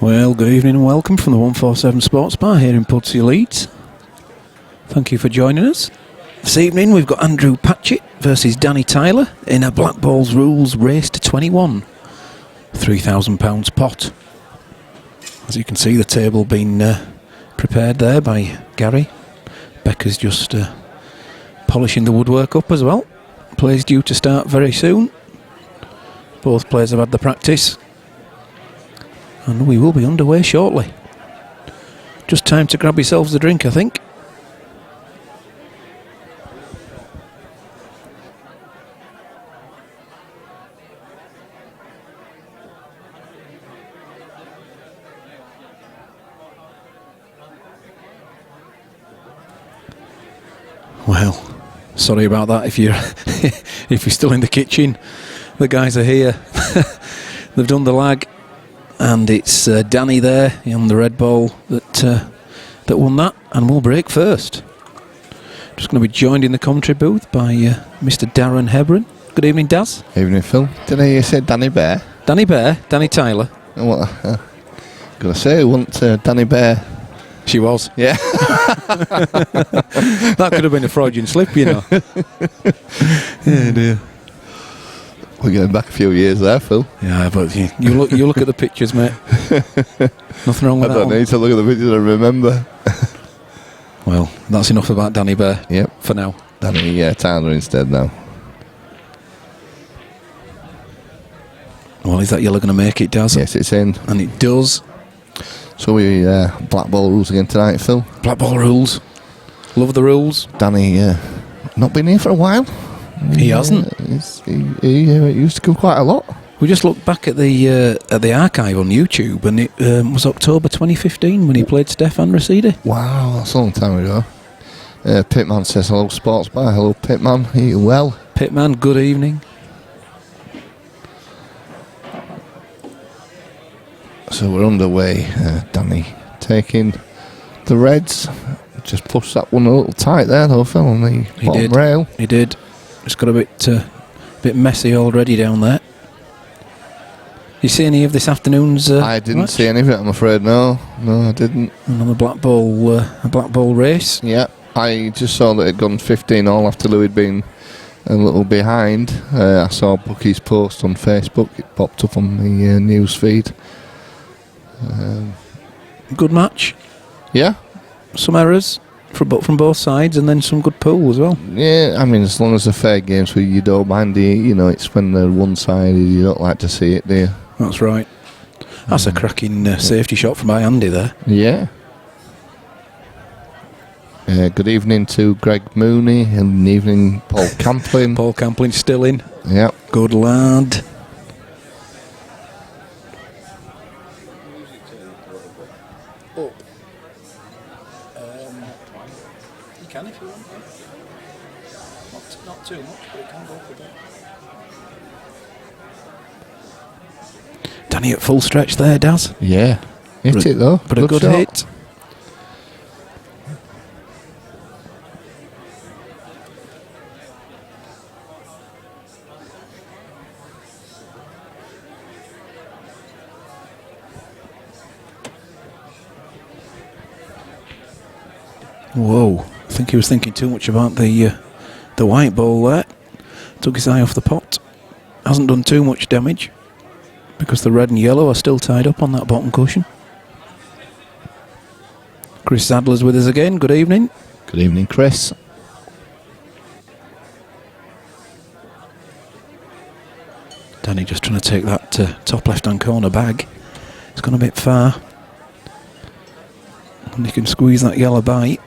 Well, good evening and welcome from the 147 Sports Bar here in Pudsey, Leeds. Thank you for joining us. This evening we've got Andrew Patchett versus Danny Tyler in a Black Balls Rules race to 21. £3,000 pot. As you can see, the table being prepared there by Gary. Becca's just polishing the woodwork up as well. Play's due to start very soon. Both players have had the practice. And we will be underway shortly. Just time to grab yourselves a drink, I think. Well, sorry about that if you're if you're still in the kitchen. The guys are here. They've done the lag. And it's Danny there on the red ball that won that, and we'll break first. Just going to be joined in the commentary booth by Mr. Darren Hebron. Good evening, Daz. Evening, Phil. Did I hear you say Danny Bear? Danny Bear, Danny Tyler. What? Gonna say, wasn't Danny Bear? She was. Yeah. That could have been a Freudian slip, you know. Yeah, dear. We're going back a few years there, Phil. Yeah, but you look at the pictures, mate. Nothing wrong with that. I don't need to look at the pictures and remember. Well, that's enough about Danny Bear. Yep. For now. Danny Tyler instead now. Well, is that yellow going to make it, Daz? Yes, it's in. And it does. So we Black Ball Rules again tonight, Phil. Black Ball Rules. Love the rules. Danny not been here for a while. He hasn't. He used to come quite a lot. We just looked back at the archive on YouTube, and it was October 2015 when he played Stefan Rasidi. Wow, that's a long time ago. Pitman says hello, Sports Bar. Hello, Pitman. Are you well? Pitman, good evening. So we're underway. Danny taking the Reds. Just pushed that one a little tight there, though, Phil, on the bottom rail. He did. It's got a bit messy already down there. You see any of this afternoon's I didn't see any of it, I'm afraid. No, I didn't. Another Black Ball race. Yeah, I just saw that it had gone 15 all after Louis had been a little behind. I saw Bucky's post on Facebook. It popped up on the news feed. Good match. Yeah. Some errors from both sides, and then some good pool as well. Yeah, I mean, as long as they're fair games where you don't mind it, you know, it's when they're one-sided, you don't like to see it, do you? That's right. That's a cracking safety shot from Andy there. Yeah. Good evening to Greg Mooney, and evening Paul Camplin. Paul Camplin still in. Yeah. Good lad. Can if you want, not too much, but it can go for that. Danny at full stretch there, Daz. Yeah, hit it though. But a good shot. hit. Whoa. I think he was thinking too much about the white ball there. Took his eye off the pot. Hasn't done too much damage because the red and yellow are still tied up on that bottom cushion. Chris Sadler's with us again. Good evening. Good evening, Chris. Danny just trying to take that top left-hand corner bag. It's gone a bit far. And he can squeeze that yellow bite.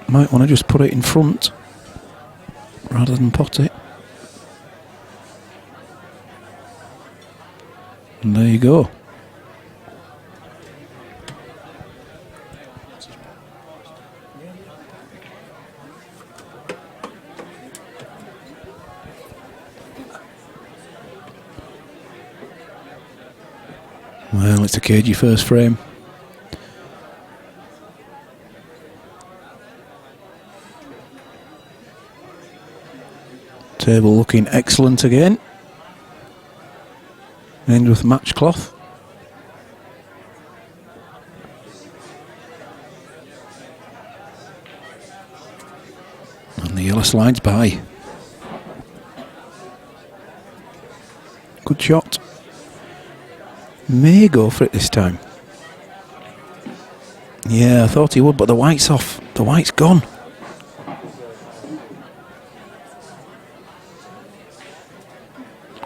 Might want to just put it in front rather than pot it. And there you go. Well, it's a cagey first frame. Table looking excellent again. End with match cloth. And the yellow slides by. Good shot. May go for it this time. Yeah, I thought he would, but the white's off. The white's gone.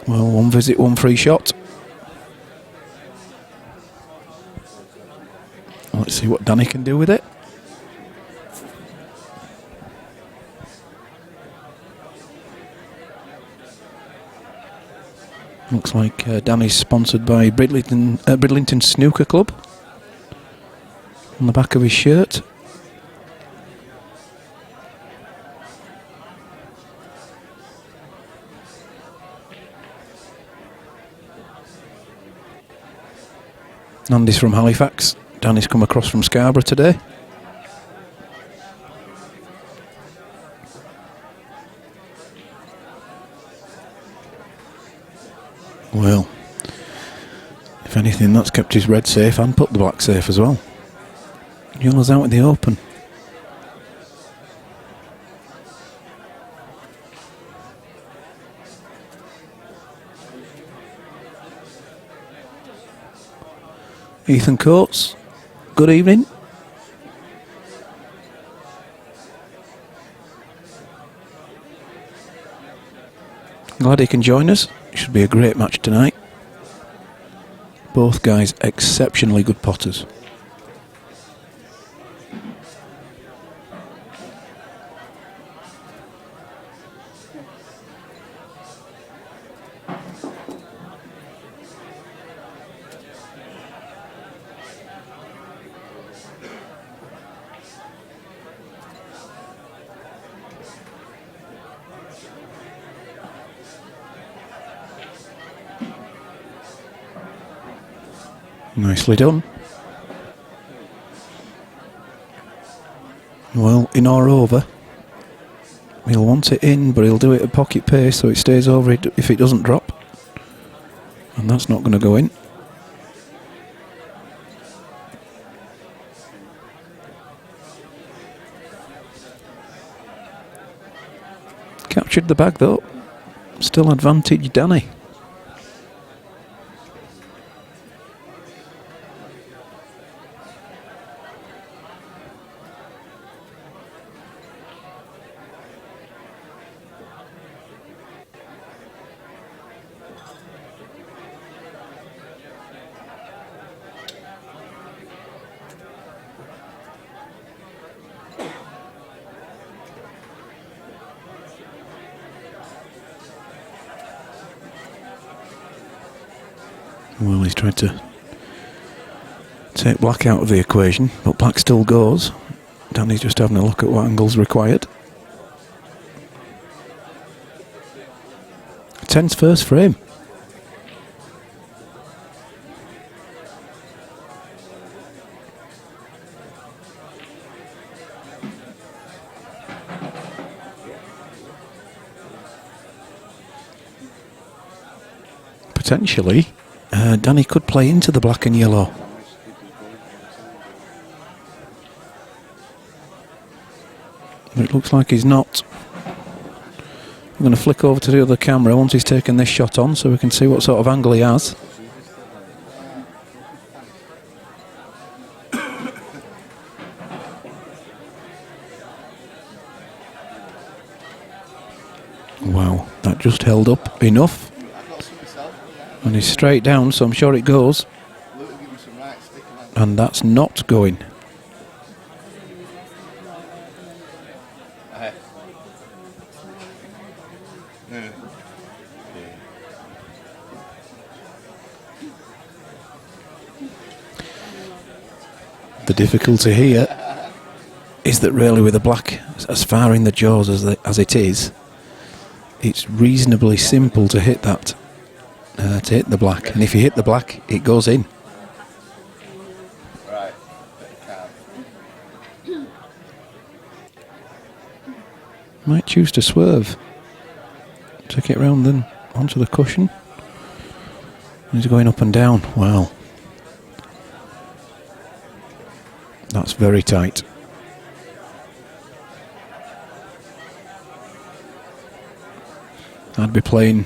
Well, one visit, one free shot. Let's see what Danny can do with it. Looks like Danny's sponsored by Bridlington Snooker Club on the back of his shirt. Andy's from Halifax. Danny's come across from Scarborough today. Well, if anything, that's kept his red safe and put the black safe as well. Yellow's out in the open. Ethan Coates, good evening. Glad he can join us. Should be a great match tonight. Both guys exceptionally good potters. Nicely done. Well, in or over. He'll want it in, but he'll do it at pocket pace so it stays over it if it doesn't drop. And that's not going to go in. Captured the bag though. Still advantage Danny. Well, he's tried to take black out of the equation, but black still goes. Danny's just having a look at what angle's required. 10's first frame. Potentially, Danny could play into the black and yellow. But it looks like he's not. I'm going to flick over to the other camera once he's taken this shot on so we can see what sort of angle he has. Wow, that just held up enough. And he's straight down, so I'm sure it goes. And that's not going. The difficulty here is that really with the black as far in the jaws as it is, it's reasonably simple to hit that. To hit the black, and if you hit the black, it goes in. Right. Might choose to swerve. Take it round then onto the cushion. He's going up and down. Wow. That's very tight. I'd be playing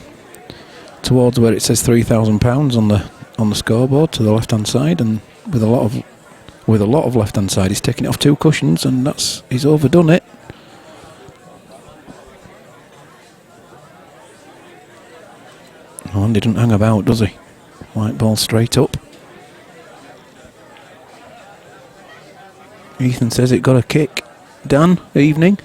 towards where it says £3,000 on the scoreboard to the left hand side, and with a lot of left hand side, he's taking it off 2 cushions, and he's overdone it. Oh, and he doesn't hang about, does he? White ball straight up. Ethan says it got a kick. Dan, evening.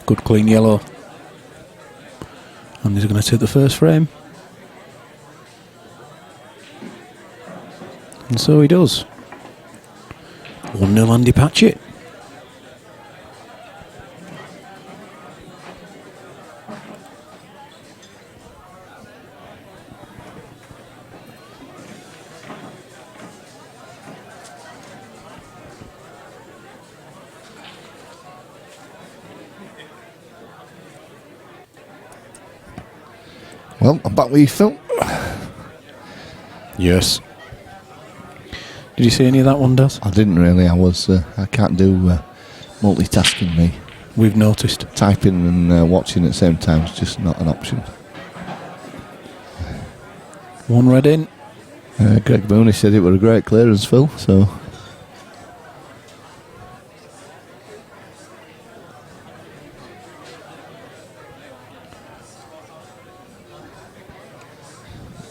Good clean yellow. And he's going to take the first frame. And so he does. 1-0 Andy Patchett. Well, I'm back with you, Phil. Yes. Did you see any of that one, Daz? I didn't really. I can't do multitasking, me. We've noticed. Typing and watching at the same time is just not an option. One red in. Greg Mooney said it was a great clearance, Phil, so...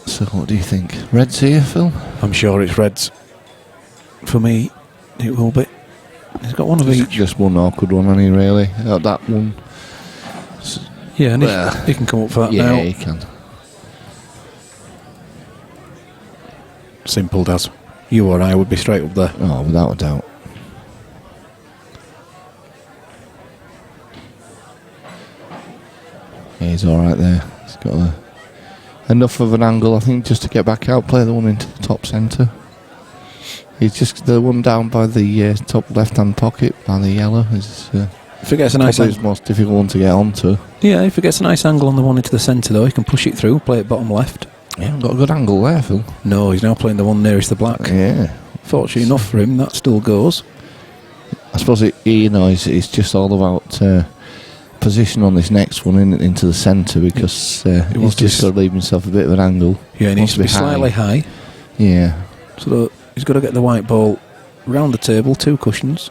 So what do you think? Reds here, Phil? I'm sure it's reds. For me, it will be. He's got one of each. Just one awkward one, hasn't he, really? That one. Yeah, and he can come up for that now. Yeah, he can. Simple, Daz. You or I would be straight up there. Oh, without a doubt. Yeah, he's alright there. He's got enough of an angle, I think, just to get back out, play the one into the top centre. He's just the one down by the top left-hand pocket, by the yellow. Is if he gets a nice probably his most difficult one to get onto. Yeah, if he gets a nice angle on the one into the centre, though, he can push it through, play it bottom left. Yeah, got a good angle there, Phil. No, he's now playing the one nearest the black. Yeah. Fortunately enough for him, that still goes. I suppose it's just all about position on this next one into the centre, because he's just got to leave himself a bit of an angle. Yeah, he needs to be slightly high. Yeah. So he's got to get the white ball round the table, 2 cushions.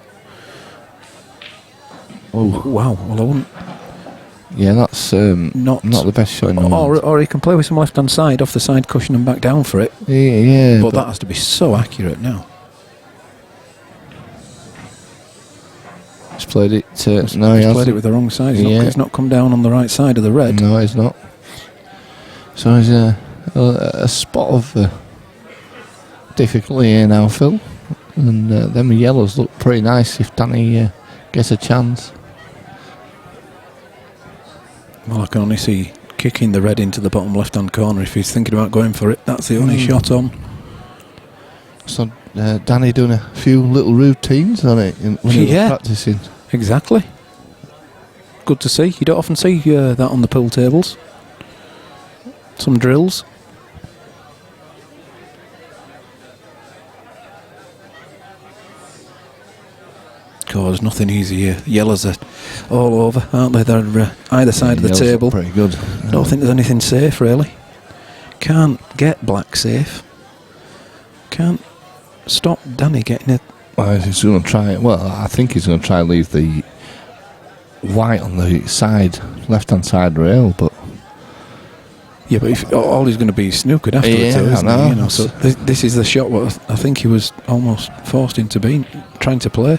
Oh, wow. Well, I wouldn't... Yeah, that's not the best shot in the world. Or he can play with some left-hand side off the side cushion and back down for it. Yeah. But that has to be so accurate now. He's played it... He's played it with the wrong side. He's not come down on the right side of the red. No, he's not. So he's a spot of difficulty here now, Phil. And them yellows look pretty nice if Danny gets a chance. Well, I can only see kicking the red into the bottom left-hand corner if he's thinking about going for it. That's the only shot on. So Danny doing a few little routines on it when he was practising. Exactly. Good to see. You don't often see that on the pool tables. Some drills. God, there's nothing easy here. Yellows are all over, aren't they? They're either side of the table. Pretty good. I don't think there's anything safe, really. Can't get black safe. Can't stop Danny getting it. Well, he's going to try it. Well, I think he's going to try and leave the white on the side, left-hand side rail, but... Yeah, but if, all he's going to be is snookered afterwards, isn't he? You know, so this is the shot what I think he was almost forced into being, trying to play.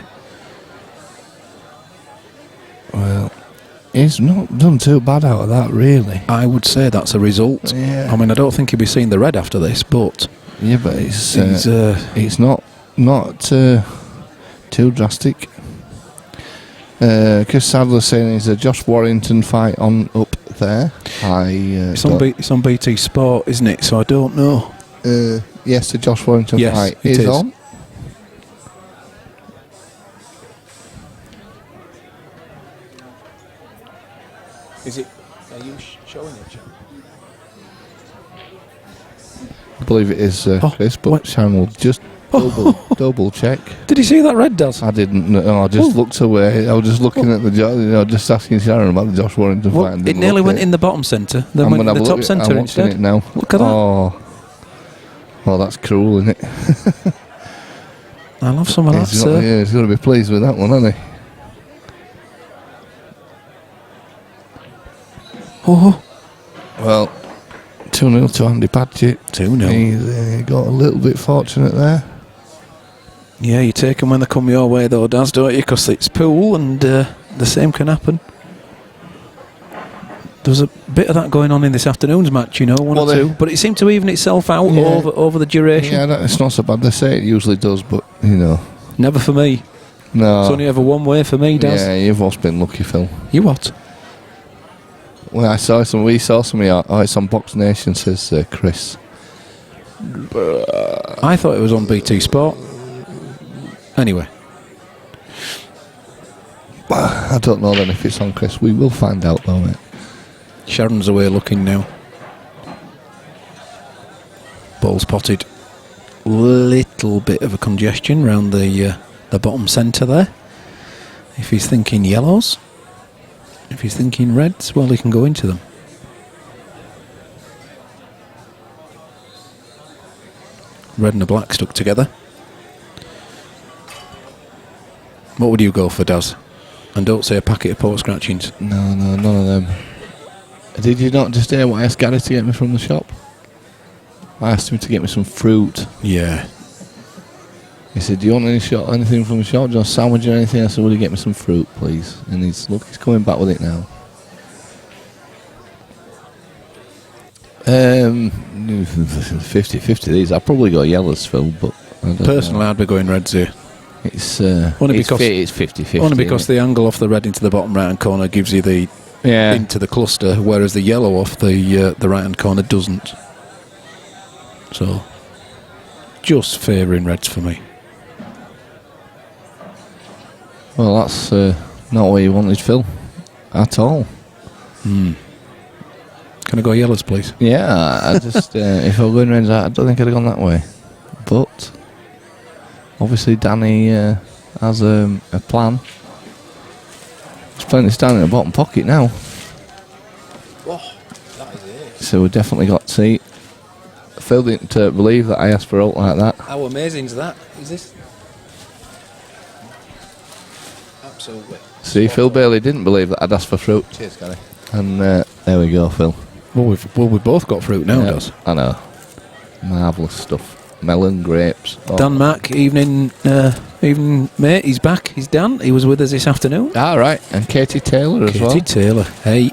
He's not done too bad out of that, really. I would say that's a result. Yeah. I mean, I don't think he'll be seeing the red after this, but Yeah, but it's not too drastic. Chris Sadler's saying there's a Josh Warrington fight on up there. It's on BT Sport, isn't it? So I don't know. Yes, the Josh Warrington fight it is on. Is it? Are you showing it? I believe it is, Chris, but what? Sharon will just double check. Did you see that red, Daz? I didn't know. I just looked away. I was just looking at just asking Sharon about the Josh Warrington fight. It nearly went in the bottom centre, then went in the top centre instead. It now. Look at that. Oh, well, that's cruel, isn't it? I'll have some of that, sir. Yeah, he's got to be pleased with that one, hasn't he? Oh, well, 2-0 to Andy Patchett. 2-0. He got a little bit fortunate there. Yeah, you take them when they come your way, though, Daz, don't you? Because it's pool, and the same can happen. There's a bit of that going on in this afternoon's match, you know, one or two. But it seemed to even itself out over the duration. Yeah, it's not so bad. They say it usually does, but, you know. Never for me. No. It's only ever one way for me, Daz. Yeah, you've always been lucky, Phil. You what? Well, we saw some of your... Oh, it's on Box Nation, says Chris. I thought it was on BT Sport. Anyway. I don't know then if it's on Chris. We will find out, though, mate. Sharon's away looking now. Ball spotted. Little bit of a congestion round the bottom centre there. If he's thinking yellows, if he's thinking reds, well, he can go into them. Red and the black stuck together. What would you go for, Daz? And don't say a packet of port scratchings. No, none of them. Did you not just hear what I asked Gary to get me from the shop? I asked him to get me some fruit. Yeah. He said, do you want anything from the shop? Do you want a sandwich or anything? I said, will you get me some fruit, please? And he's coming back with it now. 50-50 these. I'll probably go yellows, Phil, but I don't Personally, know. I'd be going reds here. It's 50-50. Only because the angle off the red into the bottom right hand corner gives you the into the cluster, whereas the yellow off the right hand corner doesn't. So, just favouring reds for me. Well, that's not what you wanted, Phil, at all. Can I go yellows, please? Yeah, I just if I were going reds, I don't think I'd have gone that way. But obviously, Danny has a plan. He's playing this down in the bottom pocket now. Oh, that is it. So we definitely got to see. Phil didn't believe that I asked for out like that. How amazing is that? Is this? Absolutely. See, Phil Bailey didn't believe that I'd asked for fruit. Cheers, Gary. And there we go, Phil. Well, we've both got fruit now, Daz. I know. Marvellous stuff. Melon, grapes. Oh. Dan Mack, evening mate. He's back. He's Dan. He was with us this afternoon. Ah, right. And Katie Taylor as well. Katie Taylor. Hey.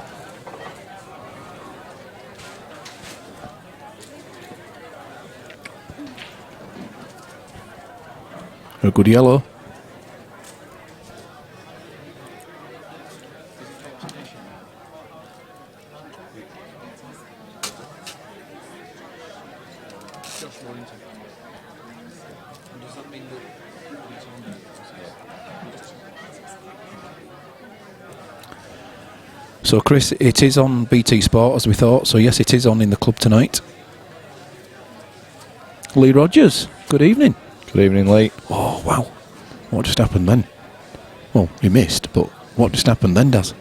A good yellow. So, Chris, it is on BT Sport as we thought. So, yes, it is on in the club tonight. Lee Rogers, good evening. Good evening, Lee. Oh, wow. What just happened then? Well, you missed, but what just happened then, Daz?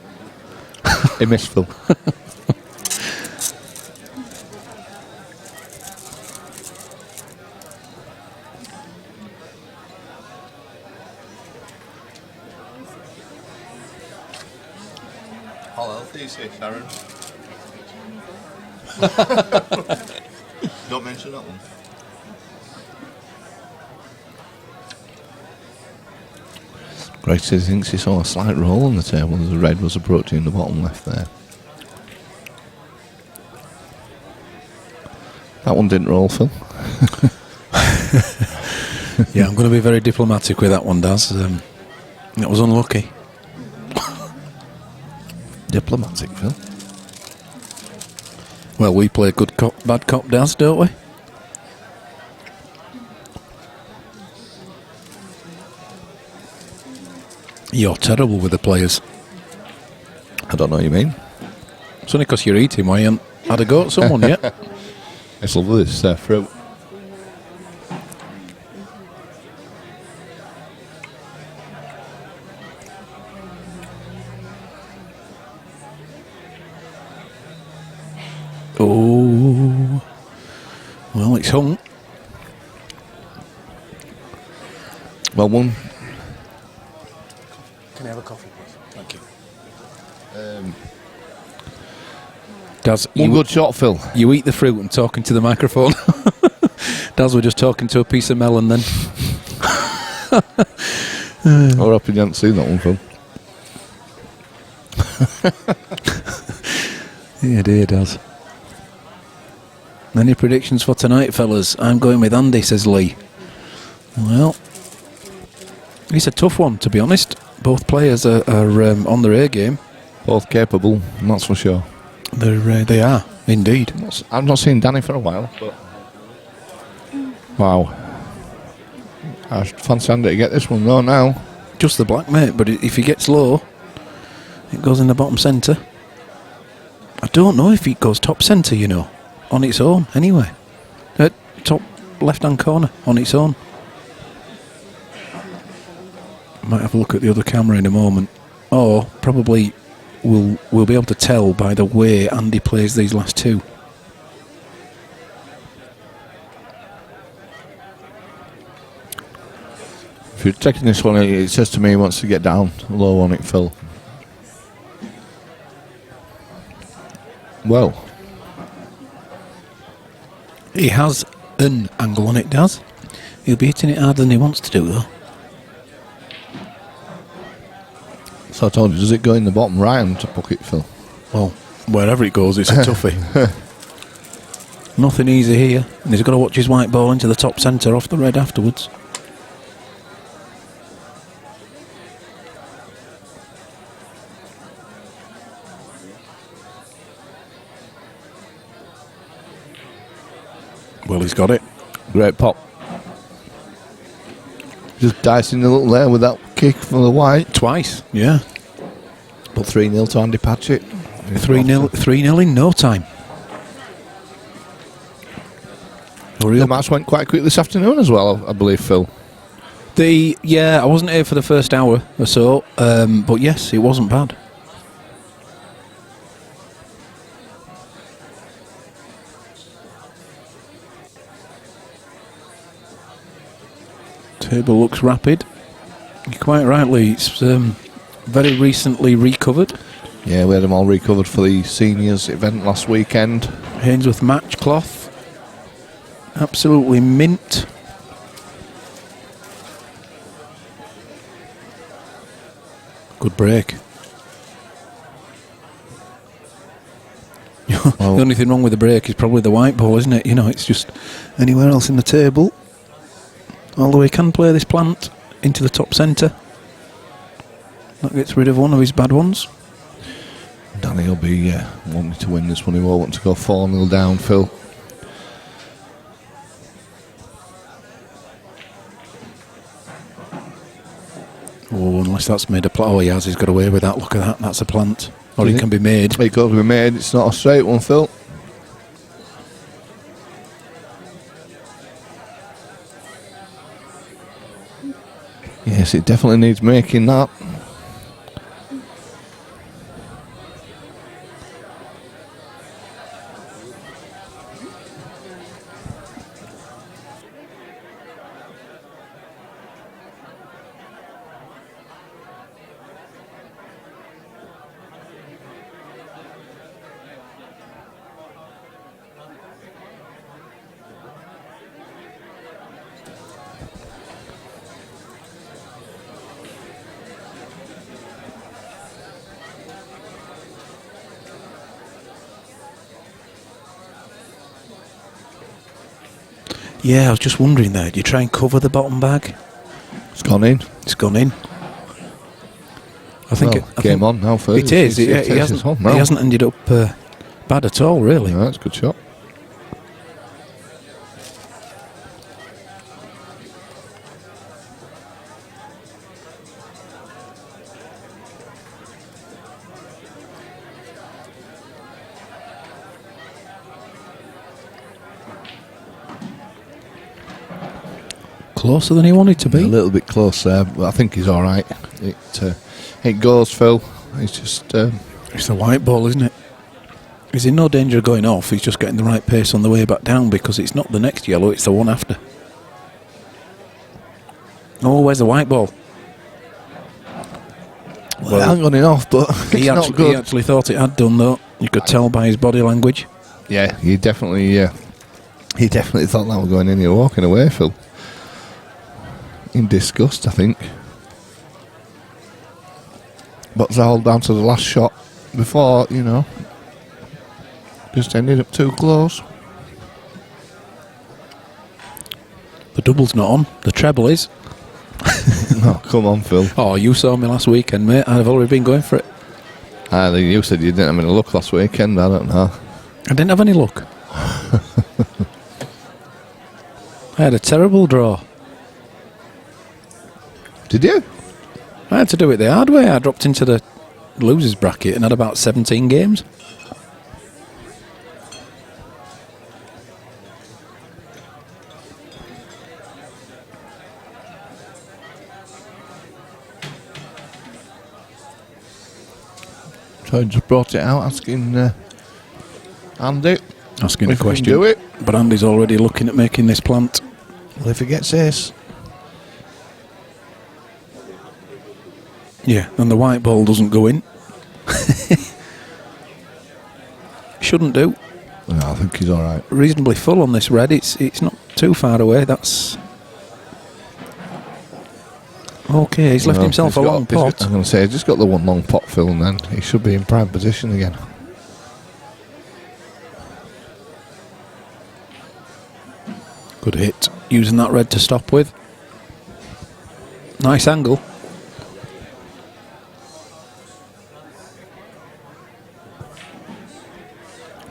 He missed, Phil. How healthy is he, Sharon? Don't mention that one. Greg says he thinks he saw a slight roll on the table as the red was approaching the bottom left there. That one didn't roll, Phil. Yeah, I'm going to be very diplomatic with that one, Daz. That was unlucky. Diplomatic, Phil. Well, we play good cop, bad cop, Daz, don't we? You're terrible with the players. I don't know what you mean. It's only because you're eating while you haven't had a go at someone yet. It's lovely, this fruit. Oh, well, it's hung. Well, one. Can I have a coffee, please? Thank you. Daz, One good shot, Phil. you eat the fruit and talking to the microphone. Daz, we're just talking to a piece of melon then. I hope you didn't see that one, Phil. Yeah, dear, Daz. Any predictions for tonight, fellas? I'm going with Andy, says Lee. Well, it's a tough one, to be honest. Both players are on their A game. Both capable, that's for sure. They are, indeed. I've not seen Danny for a while, but wow. I fancy Andy to get this one though now. Just the black, mate, but if he gets low, it goes in the bottom centre. I don't know if it goes top centre, you know, on its own, anyway. Top left-hand corner, on its own. Might have a look at the other camera in a moment. Or, probably, we'll be able to tell by the way Andy plays these last two. If you're taking this one, it says to me he wants to get down low on it, Phil. Well, He has an angle on it, Daz. He'll be hitting it harder than he wants to do, though. so I told you, does it go in the bottom right hand pocket, Phil? Well, wherever it goes, it's a toughie. Nothing easy here. And he's got to watch his white ball into the top centre off the red afterwards. Well, he's got it. Great pop. Just dicing the little there with that kick for the white. Twice, yeah. But 3-0 to Andy Patchett. 3-0 in no time. The match went quite quick this afternoon as well, I believe, Phil. I wasn't here for the first hour or so, but yes, it wasn't bad. Table looks rapid. You're quite rightly, it's very recently recovered. Yeah, we had them all recovered for the seniors event last weekend. Hainsworth match cloth. Absolutely mint. Good break. Well, the only thing wrong with the break is probably the white ball, isn't it? You know, it's just anywhere else in the table. Although he can play this plant into the top centre. That gets rid of one of his bad ones. Danny will be wanting to win this one. He won't want to go 4-0 down, Phil. Oh, unless that's made a plant. Oh, he has. He's got away with that. Look at that. That's a plant. Or it can be made. It could be made. It's not a straight one, Phil. Yes, it definitely needs making that. Yeah, I was just wondering there. Do you try and cover the bottom bag? It's gone in. It's gone in. I think Well, game on now for It is. He hasn't ended up bad at all, really. No, that's a good shot. Closer than he wanted to be. A little bit closer, but I think he's all right. It goes, Phil. It's just It's the white ball, isn't it? He's in no danger of going off. He's just getting the right pace on the way back down because it's not the next yellow, it's the one after. Oh, where's the white ball? well, it hasn't gone in off, but it's not good. He actually thought it had done, though. You could tell by his body language. Yeah, he definitely thought that was going in. You're walking away, Phil. In disgust, I think. But it's all down to the last shot before, just ended up too close. The double's not on. The treble is. No, come on, Phil. Oh, you saw me last weekend, mate. I've already been going for it. I think you said you didn't have any luck last weekend. I don't know. I didn't have any luck. I had a terrible draw. Did you? I had to do it the hard way. I dropped into the losers bracket and had about 17 games. So I just brought it out asking Andy Asking a if we can question. do it. But Andy's already looking at making this plant. Well, if he gets this. Yeah, and the white ball doesn't go in. Shouldn't do. No, I think he's all right. Reasonably full on this red. It's not too far away. That's okay. He's left himself a long pot. I'm going to say he's just got the one long pot, Phil, and then he should be in prime position again. Good hit. Using that red to stop with. Nice angle.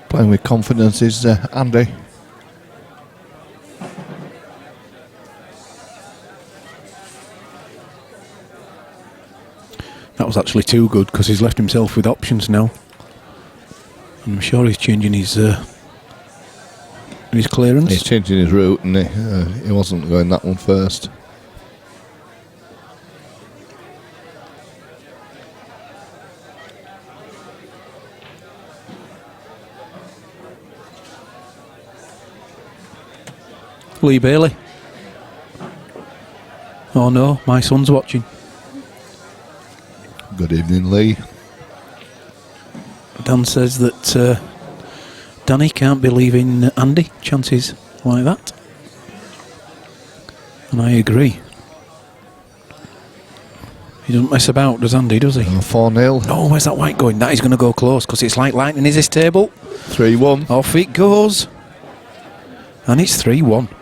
Playing with confidence is Andy. That was actually too good because he's left himself with options now. I'm sure he's changing his clearance. He's changing his route, and he wasn't going that one first. Lee Bailey. Oh no, my son's watching. Good evening, Lee. Dan says that Danny can't be leaving Andy chances like that. And I agree. He doesn't mess about, does Andy, does he? 4-0. Oh, where's that white going? That is going to go close because it's like lightning is this table. 3-1. Off it goes. And it's 3-1.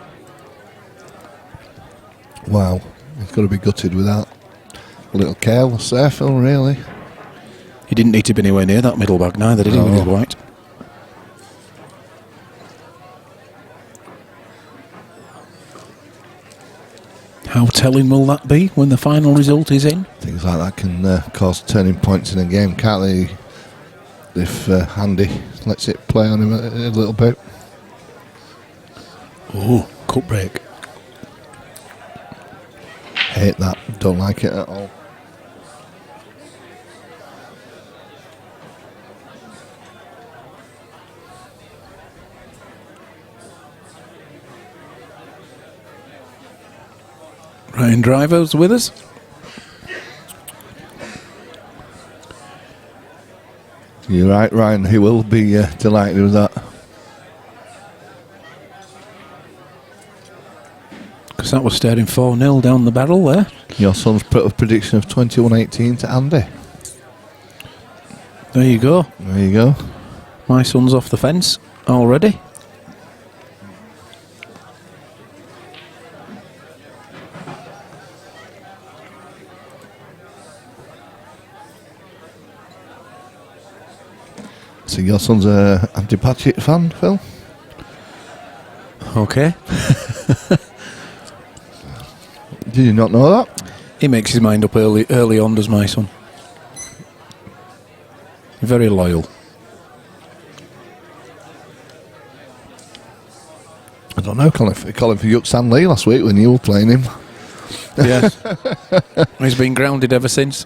Wow. He's got to be gutted with that. A little careless there, Phil, really. He didn't need to be anywhere near that middle bag neither, did he, with his white? How telling will that be when the final result is in? Things like that can cause turning points in a game, can't they? If Andy lets it play on him a little bit. Oh, cut break. Hate that. Don't like it at all. Ryan Driver's with us. You're right, Ryan. He will be delighted with that. Because that was staring 4-0 down the barrel there. Your son's put a prediction of 21-18 to Andy. There you go. There you go. My son's off the fence already. So your son's a anti-Patchett fan, Phil? Okay. Did you not know that? He makes his mind up early on, does my son. Very loyal. I don't know, calling for Yuck San Lee last week when you were playing him. Yes. He's been grounded ever since.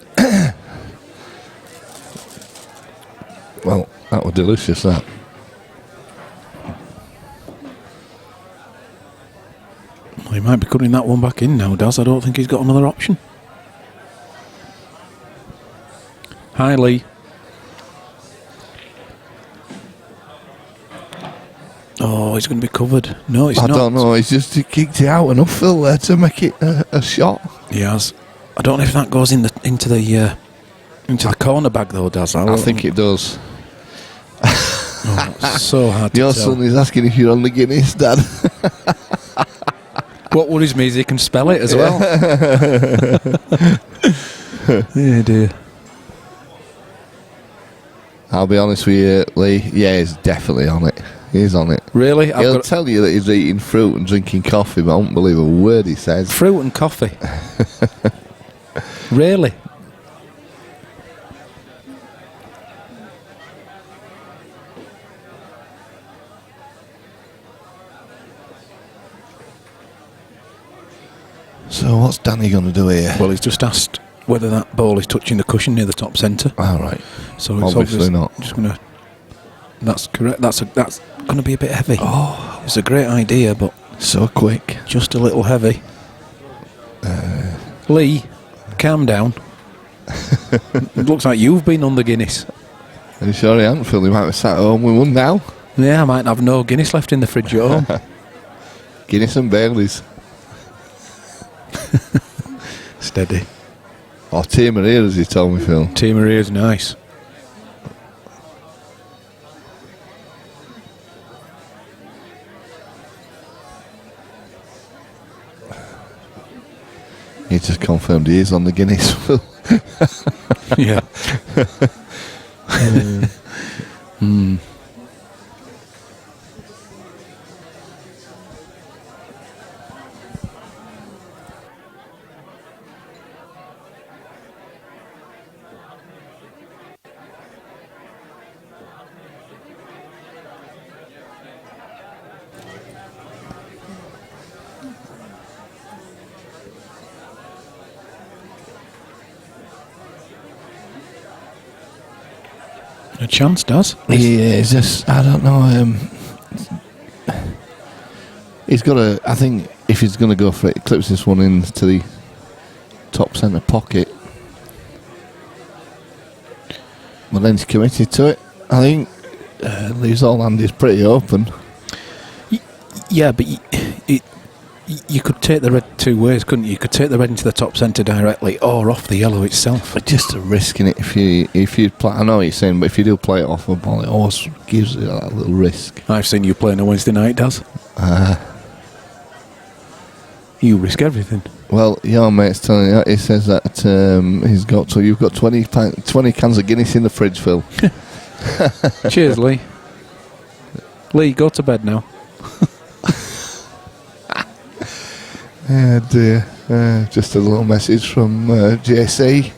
Well, that was delicious, that. Well, he might be cutting that one back in now, Daz. I don't think he's got another option. Hi, Lee. Oh, he's going to be covered. No, he's I not. don't know, he kicked it out enough, Phil, there to make it a shot. He has. I don't know if that goes into the corner bag though, Daz. I think it does. Oh, it's so hard to Your tell. son is asking if you're on the Guinness, Dad. What worries me is he can spell it as well. Yeah, dear. I'll be honest with you, Lee. Yeah, he's definitely on it. He's on it. Really? He'll tell you that he's eating fruit and drinking coffee, but I won't believe a word he says. Fruit and coffee. Really? So what's Danny going to do here? Well, he's just asked whether that ball is touching the cushion near the top centre. All right. So it's Obviously not. Just gonna. That's correct. That's going to be a bit heavy. Oh, it's a great idea, but So quick. just a little heavy. Lee, calm down. It looks like you've been on the Guinness. Are you sure he hasn't, Phil? He might be sat at home with one now. Yeah, I might have no Guinness left in the fridge at home. Guinness and Baileys. Steady. Or Tia Maria, as he told me, Phil. Tia Maria's nice. He just confirmed he is on the Guinness, Phil. Yeah. A chance, does? Yeah, it's just, I don't know. He's got to, I think, if he's going to go for it, he clips this one into the top centre pocket. But then he's committed to it. I think leaves all handies pretty open. Yeah, but you could take the red two ways, couldn't you? You could take the red into the top centre directly or off the yellow itself. But just a risk in it if you play. I know what you're saying, but if you do play it off a ball, it always gives it that little risk. I've seen you playing a Wednesday night, Daz. You risk everything. Well, your mate's telling you that. He says that you've got 20 cans of Guinness in the fridge, Phil. Cheers, Lee. Lee, go to bed now. Yeah, dear. Just a little message from JC.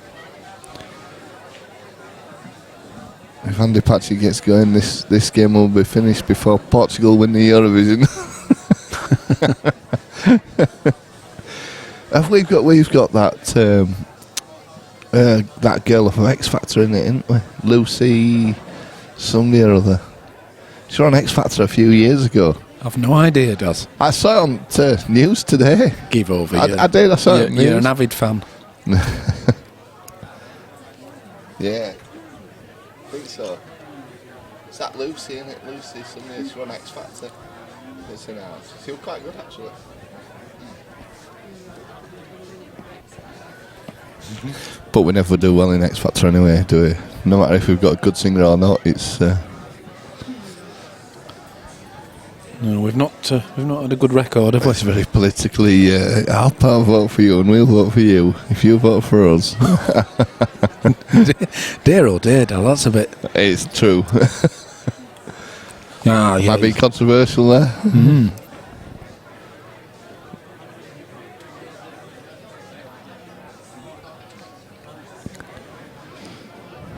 If Andy Patchett gets going, this game will be finished before Portugal win the Eurovision. We've got that girl from X Factor in it, isn't we? Lucy, somebody or other. She was on X Factor a few years ago. I've no idea, Daz. I saw it on news today. Give over. I did. I saw it on news. You're an avid fan. Yeah. I think so. Is that Lucy, isn't it? Lucy, somebody, she's on X Factor. It's in ours. She was quite good, actually. But we never do well in X Factor anyway, do we? No matter if we've got a good singer or not, it's... No, we've not had a good record, have we? It's very politically. I'll vote for you and we'll vote for you if you vote for us. Dear oh dear, Dal, that's a bit. It's true. Ah, yeah. Might be controversial there. Mm.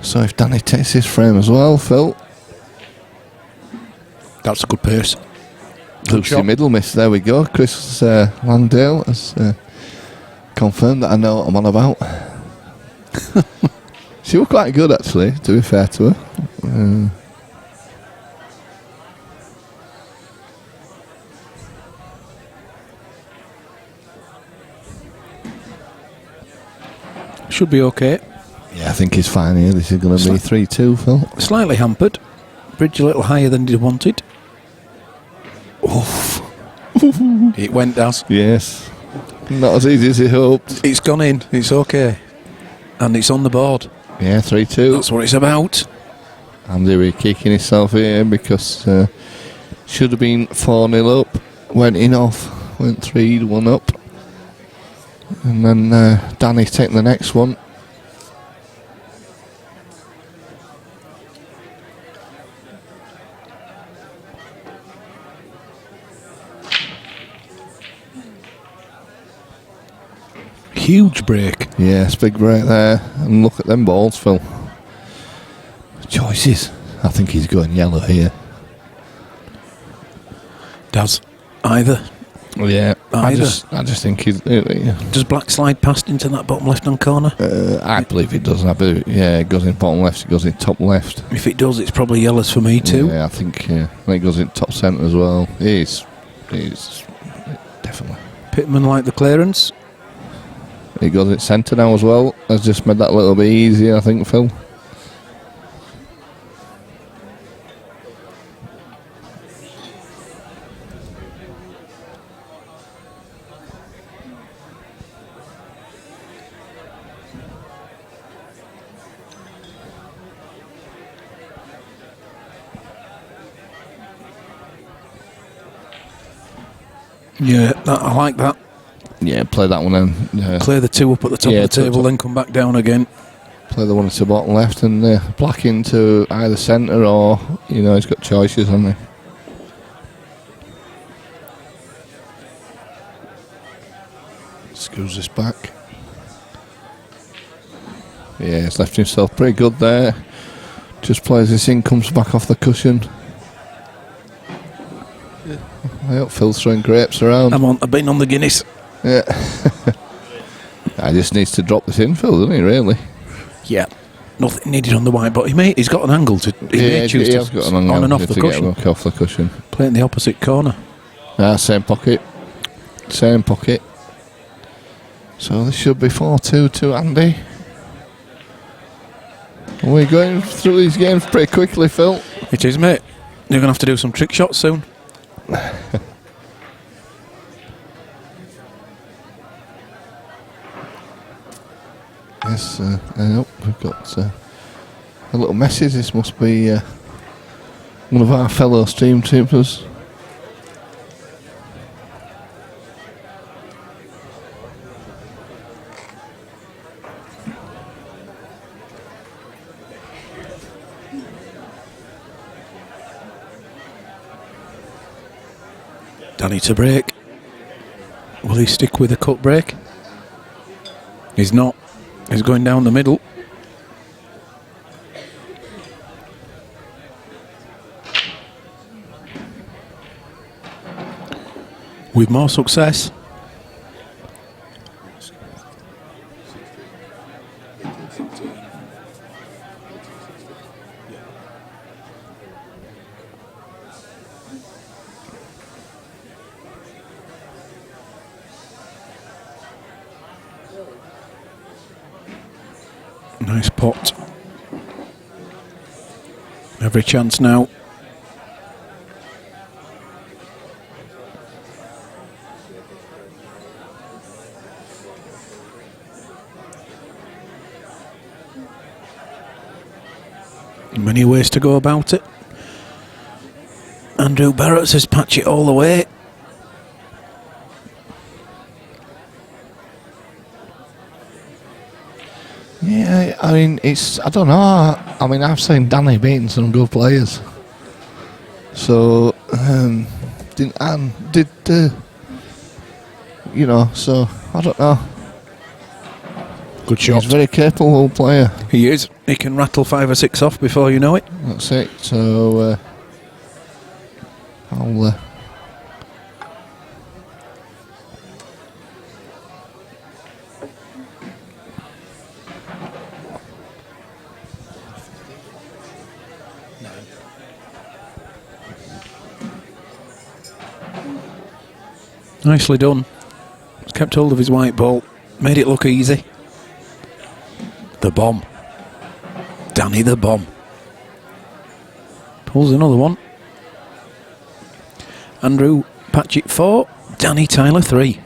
So if Danny takes his frame as well, Phil. That's a good pace. Lucy middle miss. There we go. Chris Langdale has confirmed that I know what I'm on about. She was quite good, actually, to be fair to her. Should be okay. Yeah, I think he's fine here. This is going to be 3-2, Phil. Slightly hampered. Bridge a little higher than he wanted. Oof. It went, Daz. Yes. Not as easy as he hoped. It's gone in. It's okay. And it's on the board. Yeah, 3-2. That's what it's about. Andy we're kicking himself here because should have been 4-0 up. Went in off. Went 3-1 up. And then Danny's taking the next one. Huge break. Yes, big break there. And look at them balls, Phil. Choices. I think he's going yellow here. Does either. Yeah, Either. I just think he's. Does black slide past into that bottom left-hand corner? I believe it does. I believe, yeah, it goes in bottom left. It goes in top left. If it does, it's probably yellows for me too. Yeah, I think it goes in top centre as well. He's definitely. Pittman like the clearance. It goes in centre now as well. Has just made that a little bit easier, I think, Phil. Yeah, I like that. Yeah, play that one then. Clear the two up at the top of the table, then come back down again. Play the one to bottom left and black into either centre or, he's got choices, hasn't he? Screws this back. Yeah, he's left himself pretty good there. Just plays this in, comes back off the cushion. I hope Phil's throwing grapes around. I've been on the Guinness. Yeah. I just needs to drop this in, Phil, doesn't he, really? Yeah. Nothing needed on the white, but he's got an angle to. He may choose he to has got an angle on and off the to cushion. Get off the cushion. Play in the opposite corner. Same pocket. Same pocket. So this should be 4-2 to Andy. We're going through these games pretty quickly, Phil. It is, mate. You're going to have to do some trick shots soon. Yes, we've got a little message. This must be one of our fellow stream troopers. Danny to break. Will he stick with a cut break? He's not. He's going down the middle. With more success. Nice pot. Every chance now. Many ways to go about it. Andrew Barrett says Patchett all the way. Yeah, I mean, I don't know. I mean, I've seen Danny beating some good players. So, so, I don't know. Good shot. He's a very capable player. He is. He can rattle 5 or 6 off before you know it. That's it. So, I'll... Nicely done. He's kept hold of his white ball. Made it look easy. The bomb. Danny the bomb. Pulls another one. Andrew Patchett 4. Danny Tyler 3.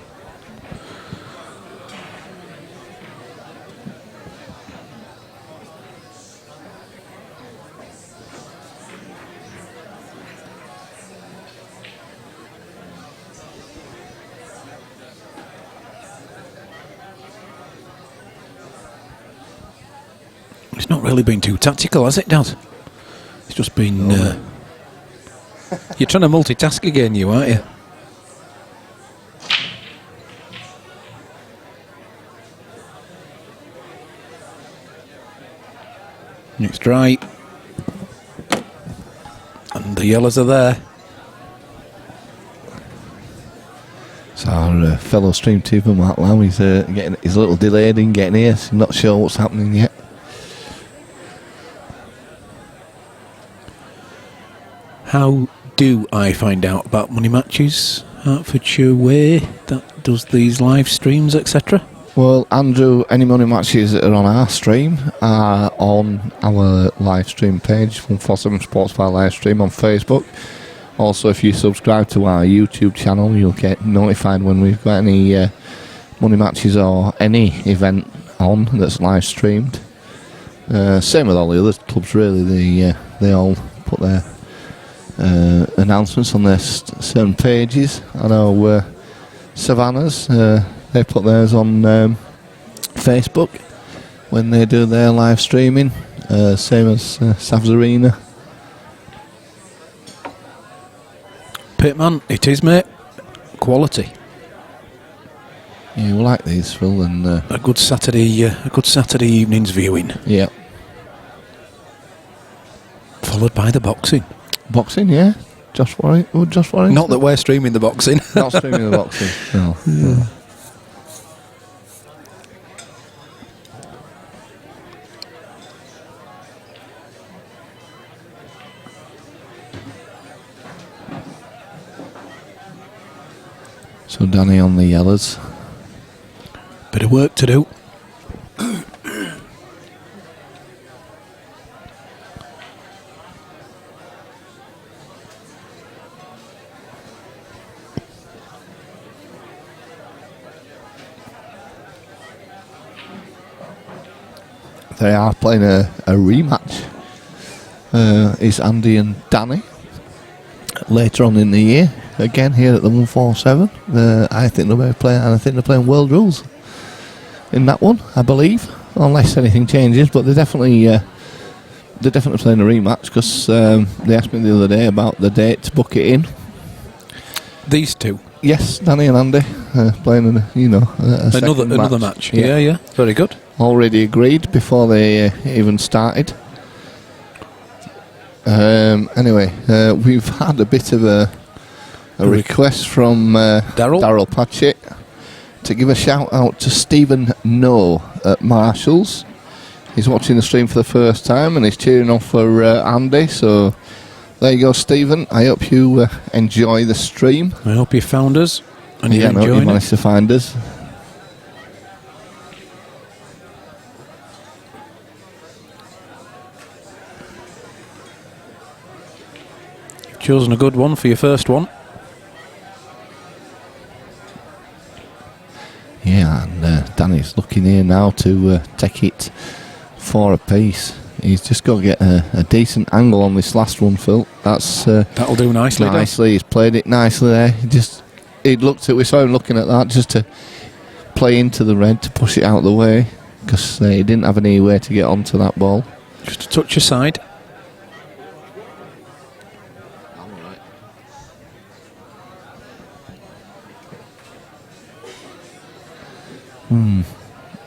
It's not really been too tactical, has it, Dad? It's just been... you're trying to multitask again, you, aren't you? It's dry. And the yellows are there. So our fellow stream tuber, Mark Lamb, he's he's a little delayed in getting here. So not sure what's happening yet. How do I find out about money matches? Hertfordshire Way, that does these live streams, etc. Well, Andrew, any money matches that are on our stream are on our live stream page, 147 Sports Bar live stream on Facebook. Also, if you subscribe to our YouTube channel, you'll get notified when we've got any money matches or any event on that's live streamed. Same with all the other clubs, really. They all put their announcements on their certain pages. I know Savannah's, they put theirs on Facebook when they do their live streaming. Same as Savs Arena. Pitman, it is, mate. Quality. Yeah, we like these, Phil, and A good Saturday evening's viewing, yeah, followed by the boxing. boxing, yeah. Josh Warrington. Not that we're streaming the boxing. Not streaming the boxing. No. Yeah. So Danny on the yellows. Bit of work to do. They are playing a rematch. Is Andy and Danny later on in the year again here at the 147. I think they're playing world rules in that one, I believe, unless anything changes. But they're definitely playing a rematch because they asked me the other day about the date to book it in. These two. Yes, Danny and Andy playing another match. Yeah, very good. Already agreed before they even started. Anyway, we've had a bit of a request from Daryl Patchett to give a shout out to Stephen No at Marshall's. He's watching the stream for the first time and he's cheering on for Andy. So there you go, Stephen. I hope you enjoy the stream. I hope you found us and you're I hope you enjoying managed it. to find us. Chosen a good one for your first one. Yeah, and Danny's looking here now to take it 4 apiece. He's just got to get a decent angle on this last one, Phil. That's That'll do nicely. nicely. He's played it nicely there. We saw him looking at that just to play into the red to push it out of the way because he didn't have any way to get onto that ball. Just a touch aside.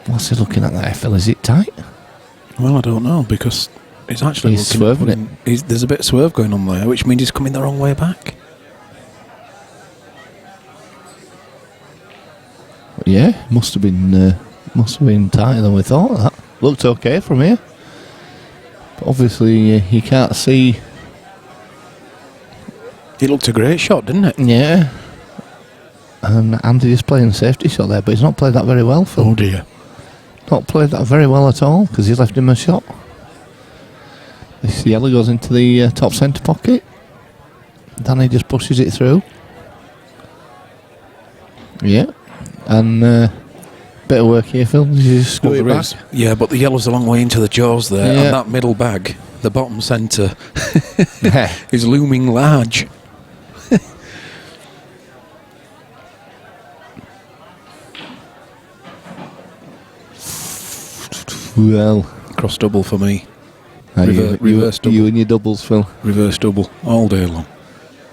What's he looking at there, Phil? Is it tight? Well, I don't know because it's actually He's looking at swerving putting- there's a bit of swerve going on there, which means he's coming the wrong way back. Yeah, must have been tighter than we thought. That looked okay from here, but obviously you can't see. It looked a great shot, didn't it? Yeah, and Andy is playing a safety shot there, but he's not played that very well, Phil. Oh dear. Not played that very well at all because he's left him a shot. This yellow goes into the top centre pocket. Danny just pushes it through. Yeah, and bit of work here, Phil. You just screw it there back. is. Yeah, but the yellow's a long way into the jaws there, Yeah. and that middle bag, the bottom centre, is looming large. Well, Cross double for me. you Reverse double. and your doubles, Phil. Reverse double all day long.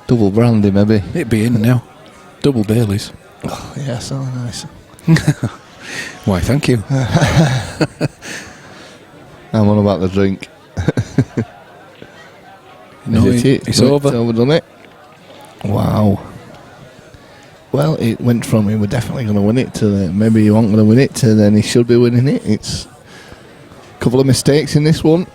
Double brandy, maybe. It'd be in now. Double Baileys. Oh, yeah, so nice. Why, thank you. I'm on about the drink. No, Is it? it's Right, over. Overdone it. Wow. Well, it went from he were definitely going to win it to maybe he wasn't going to win it to then he should be winning it. It's a couple of mistakes in this one.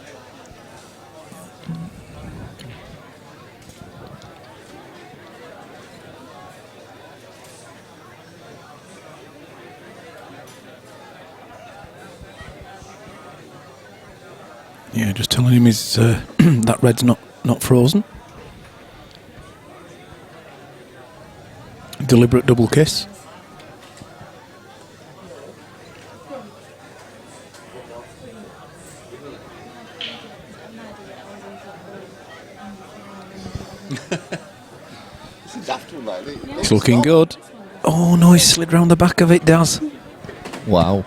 Yeah, just telling him his that red's not frozen. Deliberate double kiss. It's looking good. Oh no, he slid round the back of it, Daz. Wow.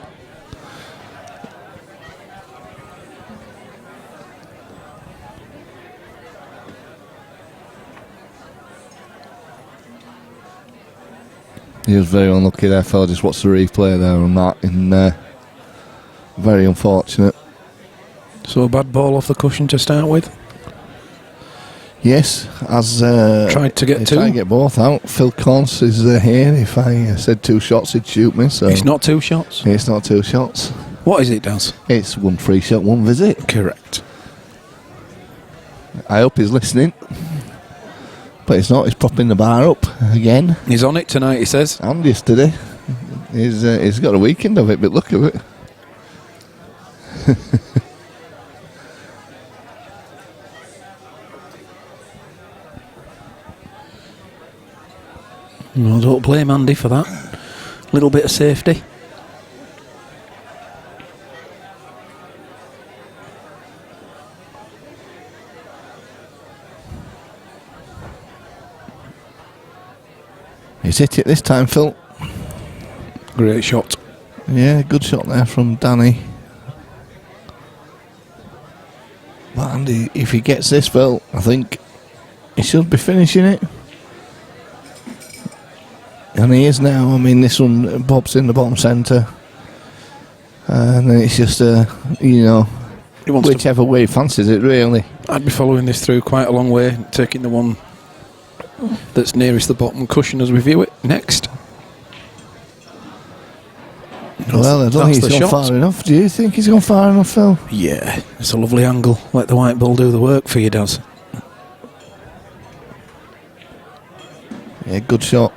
He was very unlucky there, Phil. Just watched the replay there on that. And very unfortunate. So a bad ball off the cushion to start with. Yes, as Tried to get he two. tried to get both out. Phil Cons is here. If I said 2 shots, he'd shoot me. So It's not 2 shots. It's not 2 shots. What is it, Daz? It's 1 free shot, 1 visit. Correct. I hope he's listening. But he's not. He's propping the bar up again. He's on it tonight, he says. And yesterday. He's got a weekend of it, but look at it. Well, don't blame Andy for that. Little bit of safety. He's hit it this time, Phil. Great shot. Yeah, good shot there from Danny. But Andy, if he gets this, Phil, I think he should be finishing it. And he is now. I mean, this one bobs in the bottom centre. And then it's just, He wants whichever way he fancies it, really. I'd be following this through quite a long way, taking the one that's nearest the bottom cushion as we view it next. Well, I don't think That's he's the gone shot. far enough. Do you think he's gone far enough, Phil? Yeah, it's a lovely angle. Let the white ball do the work for you, Daz. Yeah, good shot.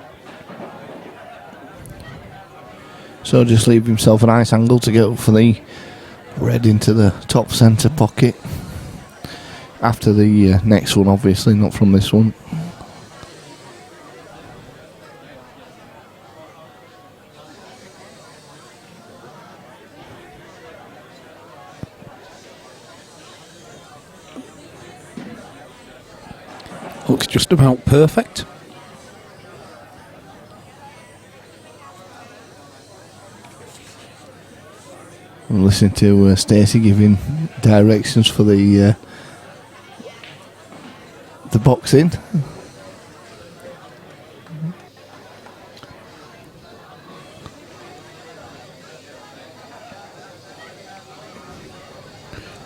So just leave himself a nice angle to go for the red into the top centre pocket. After the next one, obviously, not from this one. Looks just about perfect. I'm listening to Stacey giving directions for the boxing. Do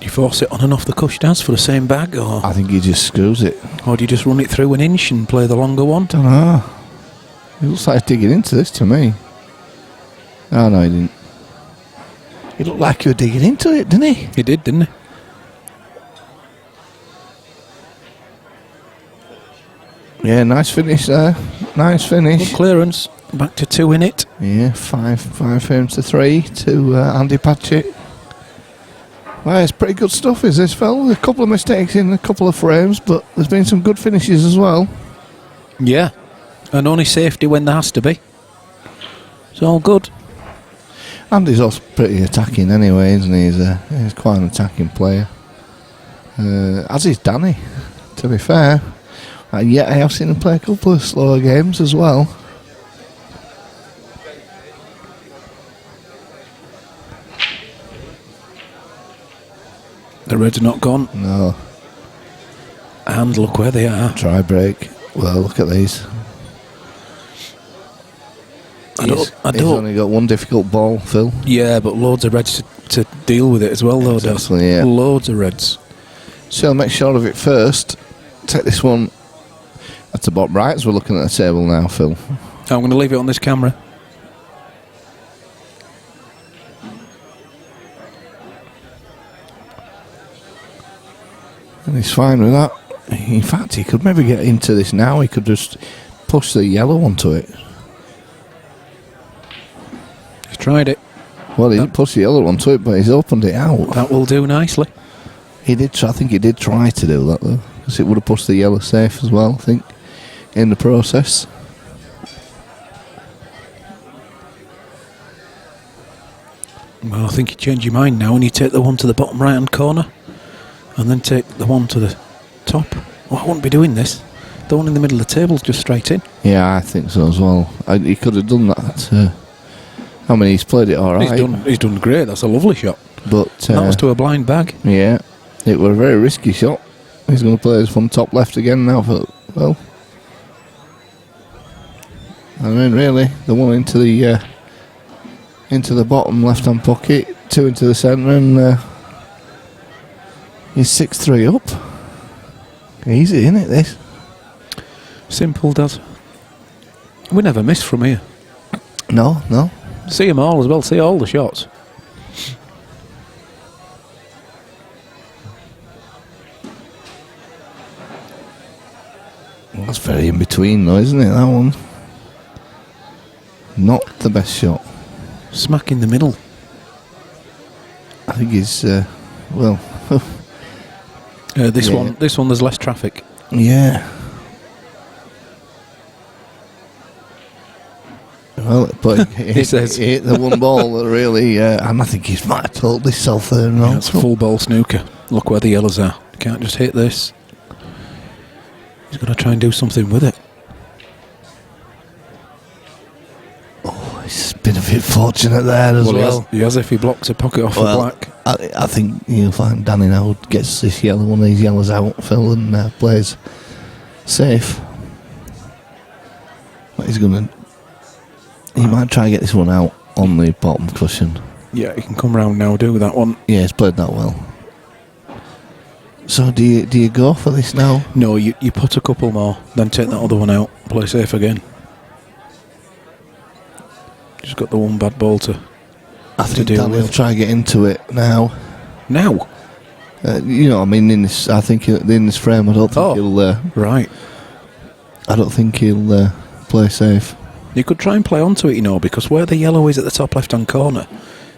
you force it on and off the cush, Daz, for the same bag, or I think he just screws it. do you just run it through an inch and play the longer one? Don't know. It looks like he's digging into this to me. Oh no, he didn't. He looked like he was digging into it, didn't he? He did, didn't he? Yeah, nice finish there. Nice finish. Good clearance. Back to 2 in it. Yeah, five frames to 3 to Andy Patchett. Well, it's pretty good stuff, is this, Phil? A couple of mistakes in a couple of frames, but there's been some good finishes as well. Yeah. And only safety when there has to be. It's all good. Andy's also pretty attacking anyway, isn't he? He's quite an attacking player. As is Danny, to be fair. And yet I have seen him play a couple of slower games as well. The Reds are not gone. No. And look where they are. Try break. Well, look at these. He's only got one difficult ball, Phil. Yeah, but loads of Reds to deal with it as well, though. Exactly, yeah. Loads of Reds. So make sure of it first. Take this one at the bottom right as we're looking at the table now, Phil. I'm going to leave it on this camera. And he's fine with that. In fact, he could maybe get into this now. He could just push the yellow onto it. He's tried it. Well, he didn't push the yellow onto it, but he's opened it out. That will do nicely. He did. I think he did try to do that though, because it would have pushed the yellow safe as well. I think in the process. Well, I think you change your mind now and you take the one to the bottom right hand corner and then take the one to the top. Well, I wouldn't be doing this. The one in the middle of the table's just straight in. Yeah, I think so as well. He could have done that. I mean, he's played it all right. He's done great. That's a lovely shot. But that was to a blind bag. Yeah, it was a very risky shot. He's going to play this from top left again now. Well, I mean, really, the one into the bottom left-hand pocket, 2 into the centre, and he's 6-3 up. Easy, isn't it? This simple, does. We never miss from here. No. See them all as well. See all the shots. Well, that's very in between, though, isn't it? That one. Not the best shot. Smack in the middle. I think he's well. This one, there's less traffic. Yeah. Well, but he says he hit the one ball that really, and I think he's might have told this self there. Yeah, it's a full ball snooker. Look where the yellows are. You can't just hit this. He's got to try and do something with it. Oh, he's been a bit fortunate there as well. He has if he blocks a pocket off the black. I think you'll find Danny now gets this yellow, one of these yellows out, Phil, and plays safe. But he's going to. He might try and get this one out on the bottom cushion. Yeah, he can come round now, do that one. Yeah, he's played that well. So do you go for this now? No, you put a couple more, then take that other one out, play safe again. Just got the one bad ball to think deal Danny will with. try and get into it now. Now? You know, I mean, in this frame, I don't think he'll. Right. I don't think he'll play safe. You could try and play onto it, because where the yellow is at the top left-hand corner,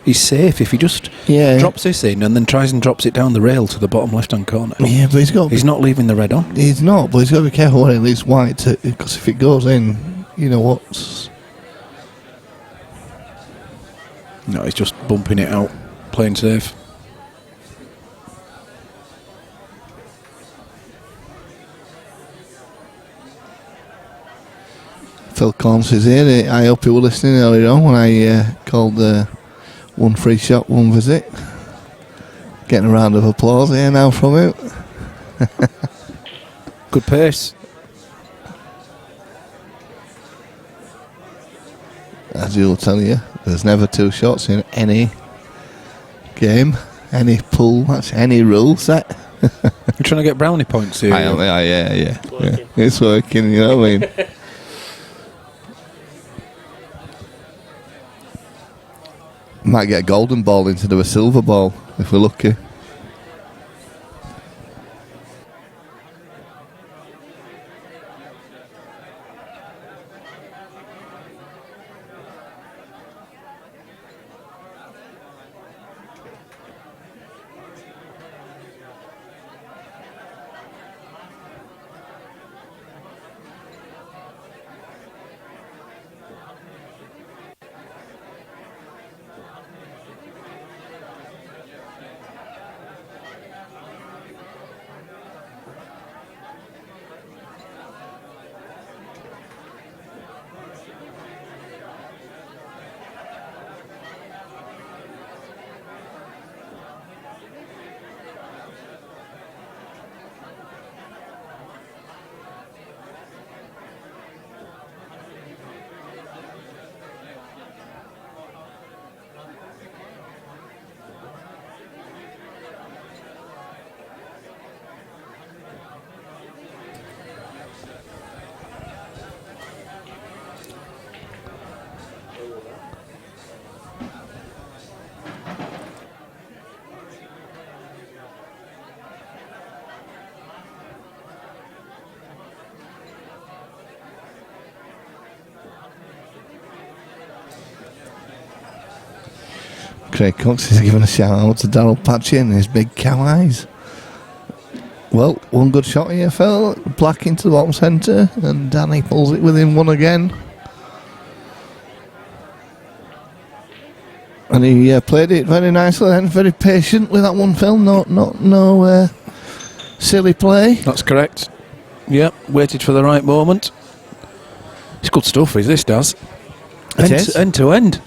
he's safe if he just drops this in and then tries and drops it down the rail to the bottom left-hand corner. Yeah, but he's not leaving the red on. He's not, but he's got to be careful when he leaves white, because if it goes in, you know what's... No, he's just bumping it out, playing safe. Phil Corns is here. I hope you were listening earlier on when I called one free shot, one visit. Getting a round of applause here now from him. Good pace. As he'll tell you, there's never two shots in any game, any pool match, any rule set. You're trying to get brownie points here. Yeah. It's working, you know what I mean? Might get a golden ball instead of a silver ball if we're lucky. Craig Cox is giving a shout out to Darryl Patchett and his big cow eyes. Well, one good shot here, Phil. Black into the bottom centre, and Danny pulls it within one again. And he played it very nicely and very patient with that one, Phil. No silly play. That's correct. Yep, waited for the right moment. It's good stuff, is this, Daz? End to end.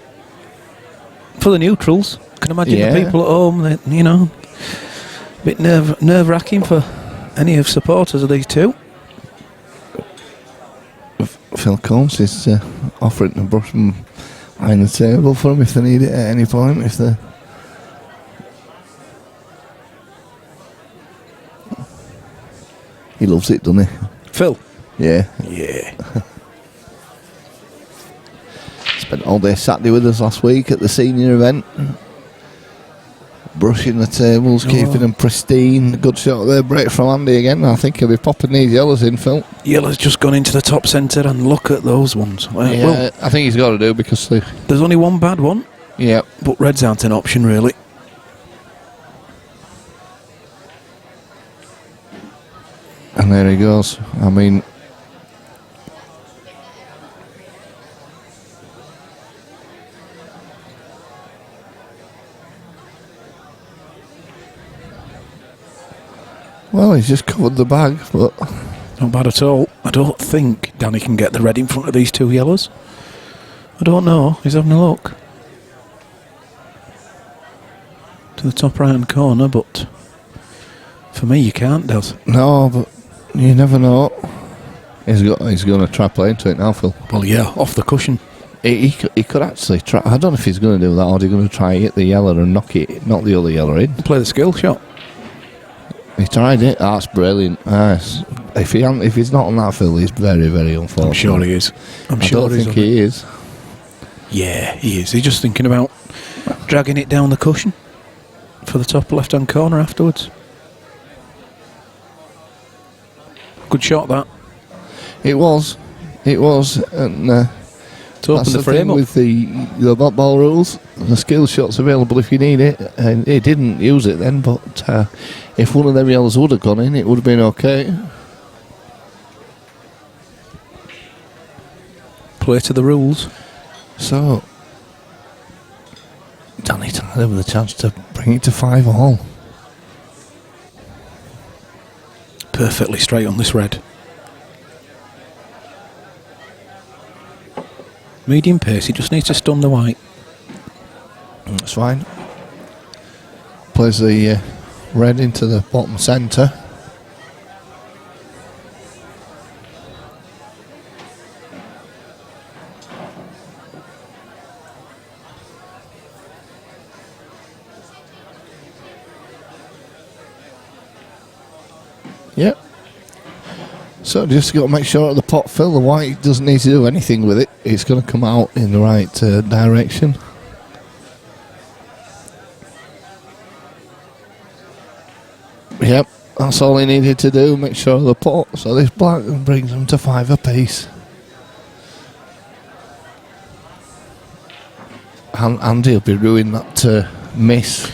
For the neutrals. Can imagine the people at home, that, you know, a bit nerve-wracking for any of supporters of these two. Phil Combs is offering to brush them behind the table for them if they need it at any point. He loves it, doesn't he? Phil? Yeah. Spent all day Saturday with us last week at the senior event. Brushing the tables, keeping them pristine. Good shot there, break from Andy again. I think he'll be popping these yellows in, Phil. Yellow's just gone into the top centre, and look at those ones. Well, I think he's got to do because there's only one bad one. Yeah. But reds aren't an option, really. And there he goes. I mean, well, he's just covered the bag, but not bad at all. I don't think Danny can get the red in front of these two yellows. I don't know. He's having a look to the top right hand corner, but for me, you can't, Daz. No, but you never know. He's going to try playing to it now, Phil. Well, yeah, off the cushion. He could actually try. I don't know if he's going to do that, or he's going to try hit the yellow and knock the other yellow in. Play the skill shot. He tried it. That's brilliant. If he's not on that, Phil, he's very, very unfortunate. I'm sure he is. I don't think he is. Yeah, he is. He's just thinking about dragging it down the cushion for the top left-hand corner afterwards. Good shot, that. It was, and to open the frame up with the ball rules. The skill shot's available if you need it, and he didn't use it then. But if one of them yellows would have gone in, it would have been okay. Play to the rules. So Danny Tyler with a chance to bring it to 5-all. Perfectly straight on this red. Medium pace, he just needs to stun the white. That's fine. Plays the red into the bottom centre. Yep. So just got to make sure that the pot fill. The white doesn't need to do anything with it. It's going to come out in the right direction. Yep, that's all he needed to do. Make sure of the pot. So this black brings them to 5 apiece. Andy will be ruining that miss.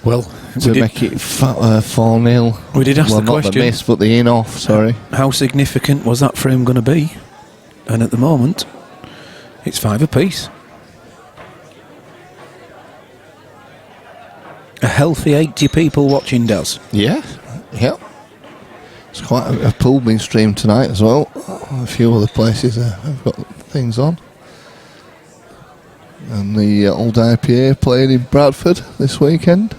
Well, To make it 4-0. We did ask well, the not question. the miss, but the in-off, sorry. How significant was that for him going to be? And at the moment, it's 5 apiece. A healthy 80 people watching does. Yeah, yep. It's quite a pool being streamed tonight as well. A few other places have got things on. And the Old IPA playing in Bradford this weekend.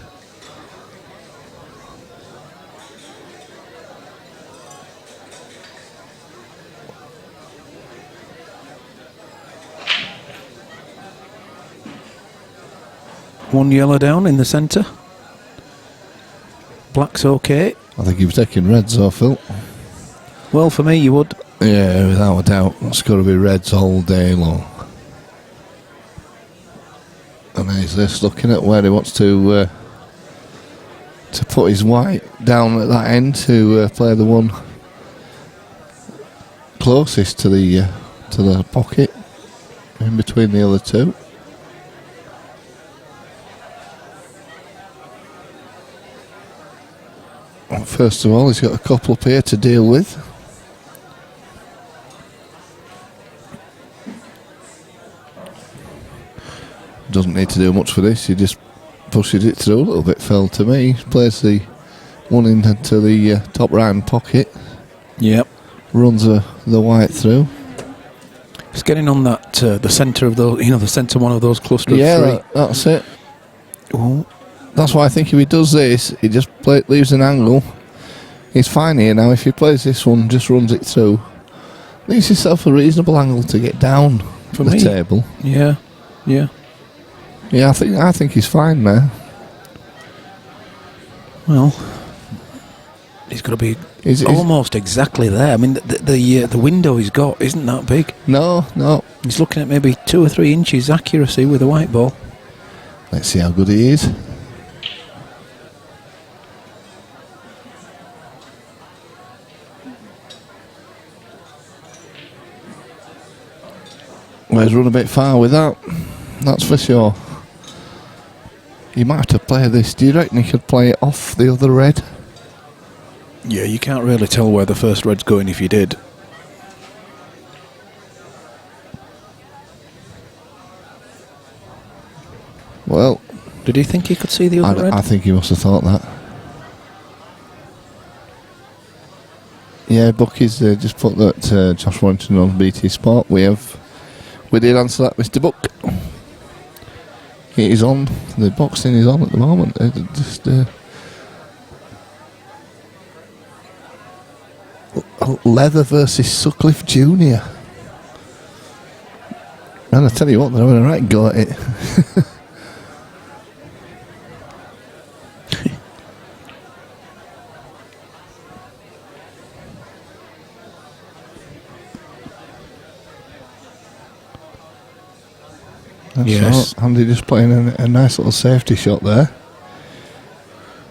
One yellow down in the centre. Black's okay. I think he was taking reds off, Phil. Well, for me, you would. Yeah, without a doubt. It's got to be reds all day long. And he's just looking at where he wants to put his white down at that end to play the one closest to the pocket in between the other two. First of all, he's got a couple up here to deal with. Doesn't need to do much for this, he just pushes it through a little bit, fell to me. Plays the one into the top right pocket. Yep. Runs the white through. It's getting on that, the centre of those, the centre one of those cluster of Yeah, three. that's it. Oh, That's why I think if he does this, he just leaves an angle. He's fine here now. If he plays this one, just runs it through, leaves himself a reasonable angle to get down For the me. table. yeah, yeah. Yeah, I think he's fine there. Well, he's got to be almost exactly there. I mean, the window he's got isn't that big. No. He's looking at maybe 2 or 3 inches accuracy with a white ball. Let's see how good he is. Well, he's run a bit far with that. That's for sure. You might have to play this. Do you reckon he could play it off the other red? Yeah, you can't really tell where the first red's going if you did. Well, Did he think he could see the other red? I think he must have thought that. Yeah, Bucky's just put that Josh Warrington on BT Sport. We did answer that, Mr. Buck. It is on. The boxing is on at the moment. Leather versus Sutcliffe Jr. And I tell you what, they're having a right go at it. Yes. So Andy just playing a nice little safety shot there.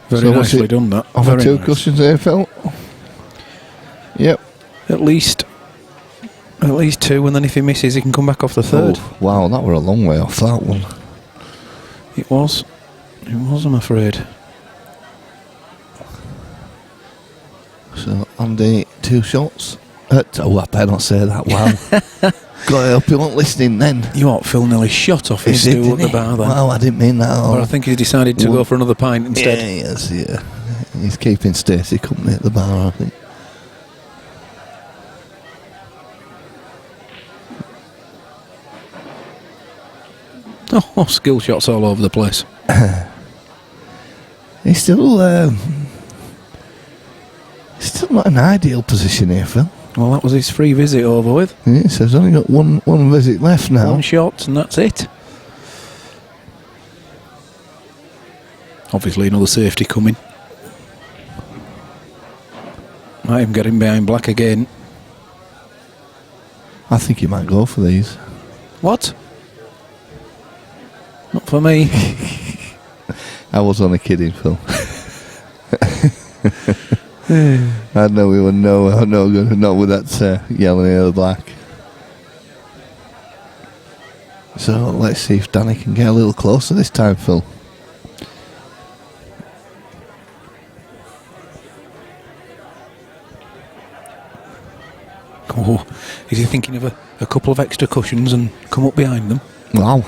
Very So what's nicely it? done that. Over Very 2 nice. cushions there, Phil. Yep. At least 2, and then if he misses, he can come back off the third. Oh, wow, that were a long way off that one. It was, I'm afraid. So Andy, 2 shots. I better not say that. Wow. God, I hope you weren't listening then. You what, Phil nearly shot off his stool at the bar then. Wow, I didn't mean that at all. But I think he's decided to go for another pint instead. Yeah, yes, yeah. He's keeping Stacey company at the bar, I think. Oh, skill shots all over the place. He's still not an ideal position here, Phil. Well, that was his free visit over with. Yeah, so he's only got one visit left now. One shot, and that's it. Obviously, another safety coming. Might even get him behind black again. I think he might go for these. What? Not for me. I was only kidding, Phil. I know we were not with that yellow near the black. So let's see if Danny can get a little closer this time, Phil. Oh, is he thinking of a couple of extra cushions and come up behind them? Wow.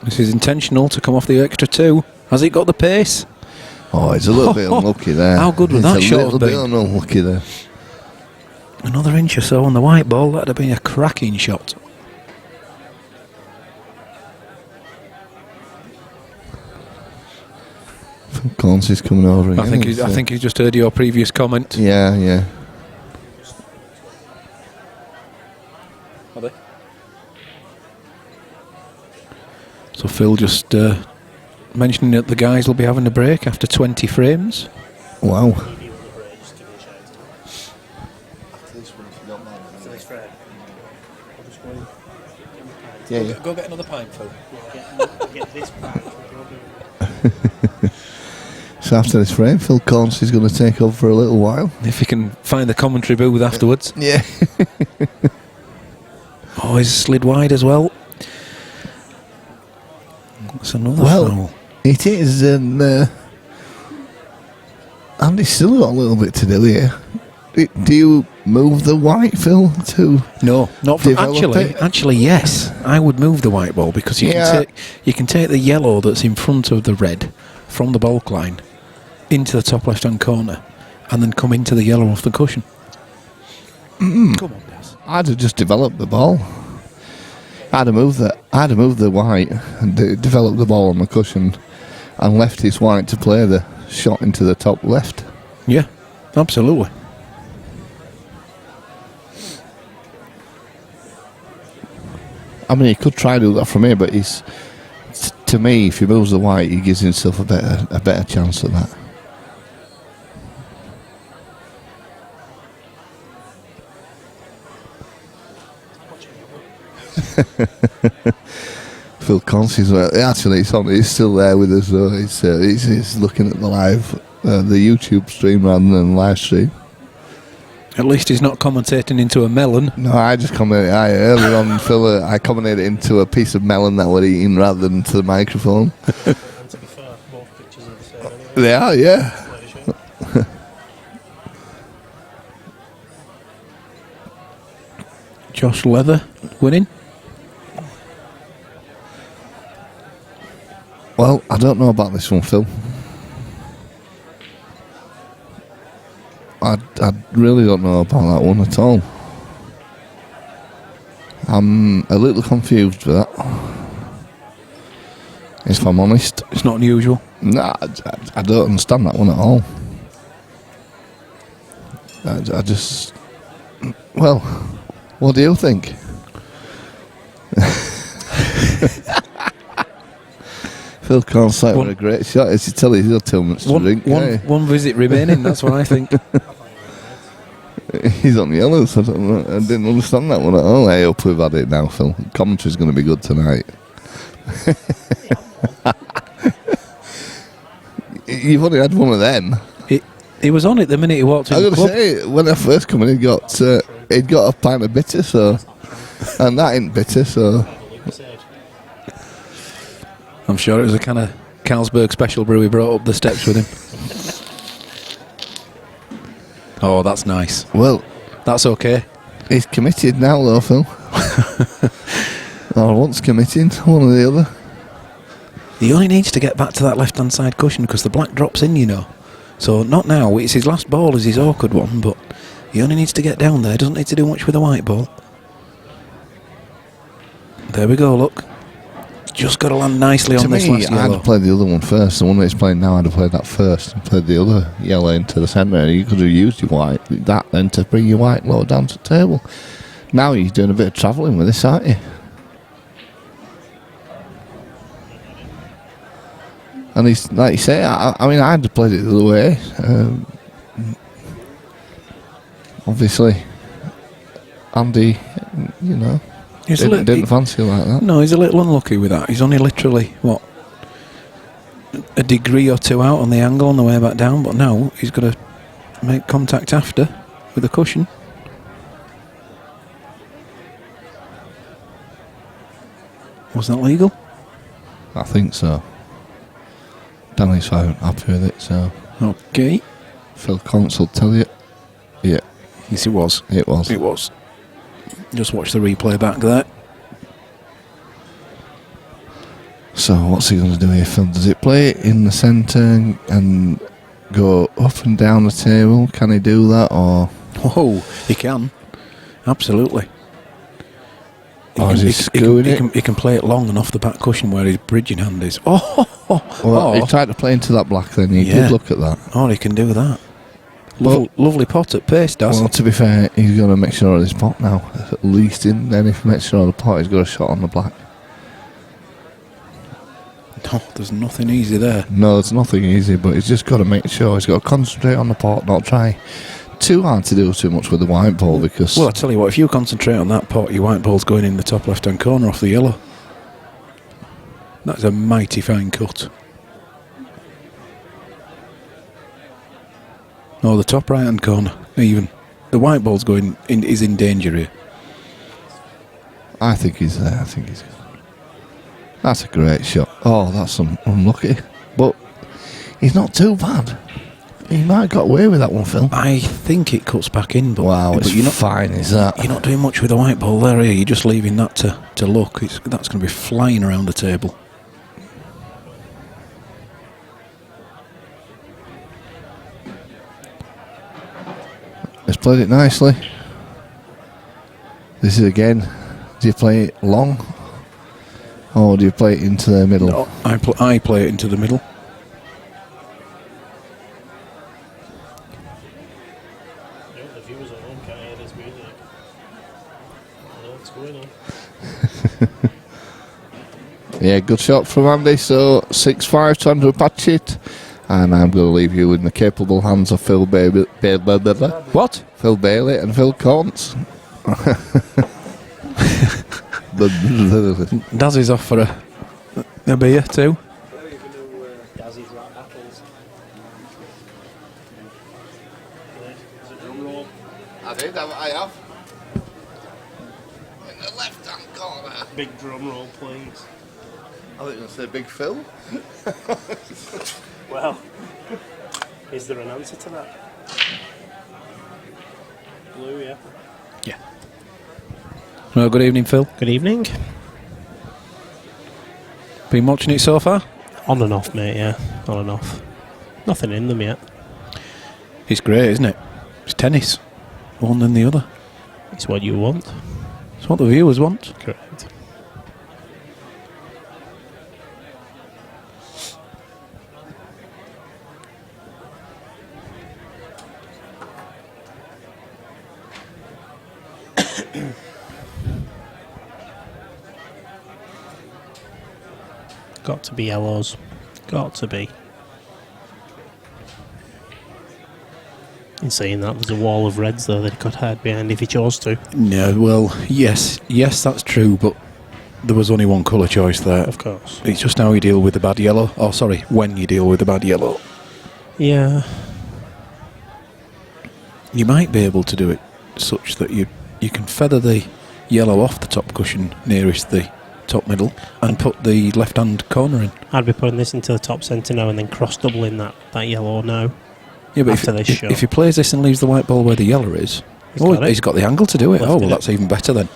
This is intentional to come off the extra two. Has it got the pace? Oh, it's a little bit unlucky there. How good would that shot have It's a been? little bit unlucky there. Another inch or so on the white ball, that'd have been a cracking shot. Corns coming over again. I think he's just heard your previous comment. Yeah. So Phil just mentioning that the guys will be having a break after 20 frames. Wow. Yeah. Go get another pint, Phil. So after this frame, Phil Corns is going to take over for a little while. If he can find the commentary booth afterwards. Yeah. Oh, he's slid wide as well. That's another foul. It is, and Andy's still got a little bit to do here. Do you move the white, Phil, to No, not for develop it? Actually, yes. I would move the white ball because you can take the yellow that's in front of the red from the bulk line into the top left-hand corner and then come into the yellow off the cushion. Come on, Des. I'd have just developed the ball. I'd have moved the white and developed the ball on the cushion and left his white to play the shot into the top left. Yeah, absolutely. I mean, he could try to do that from here, but to me, if he moves the white, he gives himself a better chance at that. Phil Cons is actually he's still there with us though. He's looking at the YouTube stream rather than live stream. At least he's not commentating into a melon. No, I just commented earlier on, Phil. I commented into a piece of melon that we're eating rather than to the microphone. To be fair, both pictures are the same anyway. They are, yeah. Josh Leather winning. Well, I don't know about this one, Phil. I really don't know about that one at all. I'm a little confused with that, if I'm honest. It's not unusual. Nah, I don't understand that one at all. I just... Well, what do you think? Phil can't say what a great shot is. You tell he's got 2 minutes to drink. One visit remaining, that's what I think. He's on the yellows. I didn't understand that one at all. I hope we've had it now, Phil. Commentary's going to be good tonight. You've only had one of them. He was on it the minute he walked in. I the got to club. say, when I first come in, he'd got a pint of bitter, so, and that ain't bitter, so. I'm sure it was a kind of Carlsberg special brew he brought up the steps with him. Oh, that's nice. Well, That's okay. he's committed now, though, Phil. Or once committing, one or the other. He only needs to get back to that left-hand side cushion because the black drops in, you know. So not now. It's his last ball is his awkward one, but He only needs to get down there, doesn't need to do much with the white ball. There we go, look. Just got to land nicely To on this me, last I'd yellow. have played the other one first. The one that's playing now, I'd have played that first and played the other yellow into the centre. You could have used your white, that then to bring your white lower down to the table. Now you're doing a bit of travelling with this, aren't you? And he's, like you say, I mean, I'd have played it the other way. Obviously, Andy, you know, didn't fancy like that. No, he's a little unlucky with that. He's only literally, a degree or two out on the angle on the way back down, but now he's got to make contact after with the cushion. Was that legal? I think so. Danny's fine, happy with it, so Okay. Phil Collins will tell you. Yeah, Yes, it was. it was. It was. Just watch the replay back there. So what's he going to do here, Phil? Does it play it in the centre and go up and down the table? Can he do that, or Oh, he can. Absolutely. Or is he screwing it? He can play it long and off the back cushion where his bridging hand is. Well, he tried to play into that black then. He Yeah. did look at that. Oh, he can do that. Well- Lovely pot at pace, does. Well, to be fair, he's going to make sure of his pot now. At least in then, if he makes sure of the pot, he's got a shot on the black. No, there's nothing easy there. No, it's nothing easy, but he's just got to make sure he's got to concentrate on the pot, not try too hard to do too much with the white ball, because Well, I tell you what, if you concentrate on that pot, your white ball's going in the top left-hand corner off the yellow. That's a mighty fine cut. Oh, the top right-hand corner, even. The white ball's is in danger here. I think he's there. I think he's good. That's a great shot. Oh, that's unlucky, but he's not too bad. He might have got away with that one, Phil. I think it cuts back in, but Wow, but it's fine, is that? You're not doing much with the white ball there, are you? You're just leaving that to look. That's going to be flying around the table. He's played it nicely. This is again, do you play it long? Or do you play it into the middle? No, I play it into the middle. The viewers at home can't hear this music. I know what's going on. Yeah, good shot from Andy. So 6-5 to Andrew Patchett. And I'm going to leave you in the capable hands of Phil Bailey. What? Phil Bailey and Phil Corns. Daz is off for a beer too. Dazzy's rat apples. Is it drum roll? I have. In the left hand corner. Big drum roll, please. I think that's a big Phil. Well, is there an answer to that? Blue, yeah. Yeah. Well, good evening, Phil. Good evening. Been watching it so far? On and off, mate, yeah. On and off. Nothing in them yet. It's great, isn't it? It's tennis. One than the other. It's what you want. It's what the viewers want. Correct. Got to be yellows. Got to be. In saying that, there's a wall of reds though that he could hide behind if he chose to. No, well, yes, that's true, but there was only one colour choice there. Of course. It's just how you deal with the bad yellow. Oh, sorry, when you deal with the bad yellow. Yeah. You might be able to do it such that you can feather the yellow off the top cushion nearest the top middle and put the left-hand corner in. I'd be putting this into the top centre now and then cross doubling that yellow now. Yeah, but After this shot. if he plays this and leaves the white ball where the yellow is, he's got the angle to do it. Left Oh, well, it. that's even better then.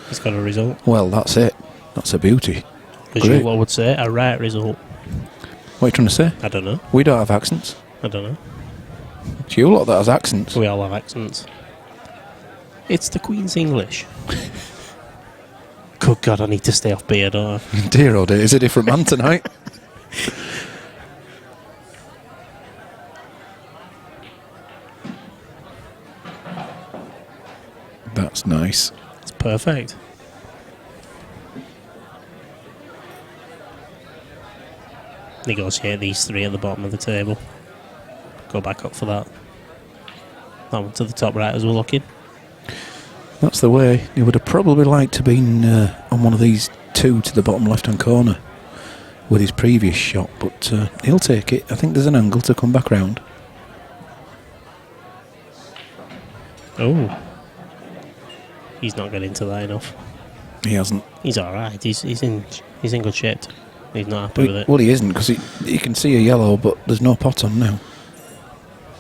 He's got a result. Well, that's it. That's a beauty. As Great. you lot would say, a right result. What are you trying to say? I don't know. We don't have accents. I don't know. It's you lot that has accents. We all have accents. It's the Queen's English. Good God, I need to stay off beer, don't I? Dear oh dear, he's a different man tonight. That's nice. It's perfect. Negotiate these three at the bottom of the table. Go back up for that. That one to the top right as we're looking. That's the way. He would have probably liked to been on one of these two to the bottom left-hand corner with his previous shot, but he'll take it. I think there's an angle to come back round. Oh. He's not getting into that enough. He hasn't. He's alright. He's in good shape. He's not happy with it. Well, he isn't, because you can see a yellow, but there's no pot on now.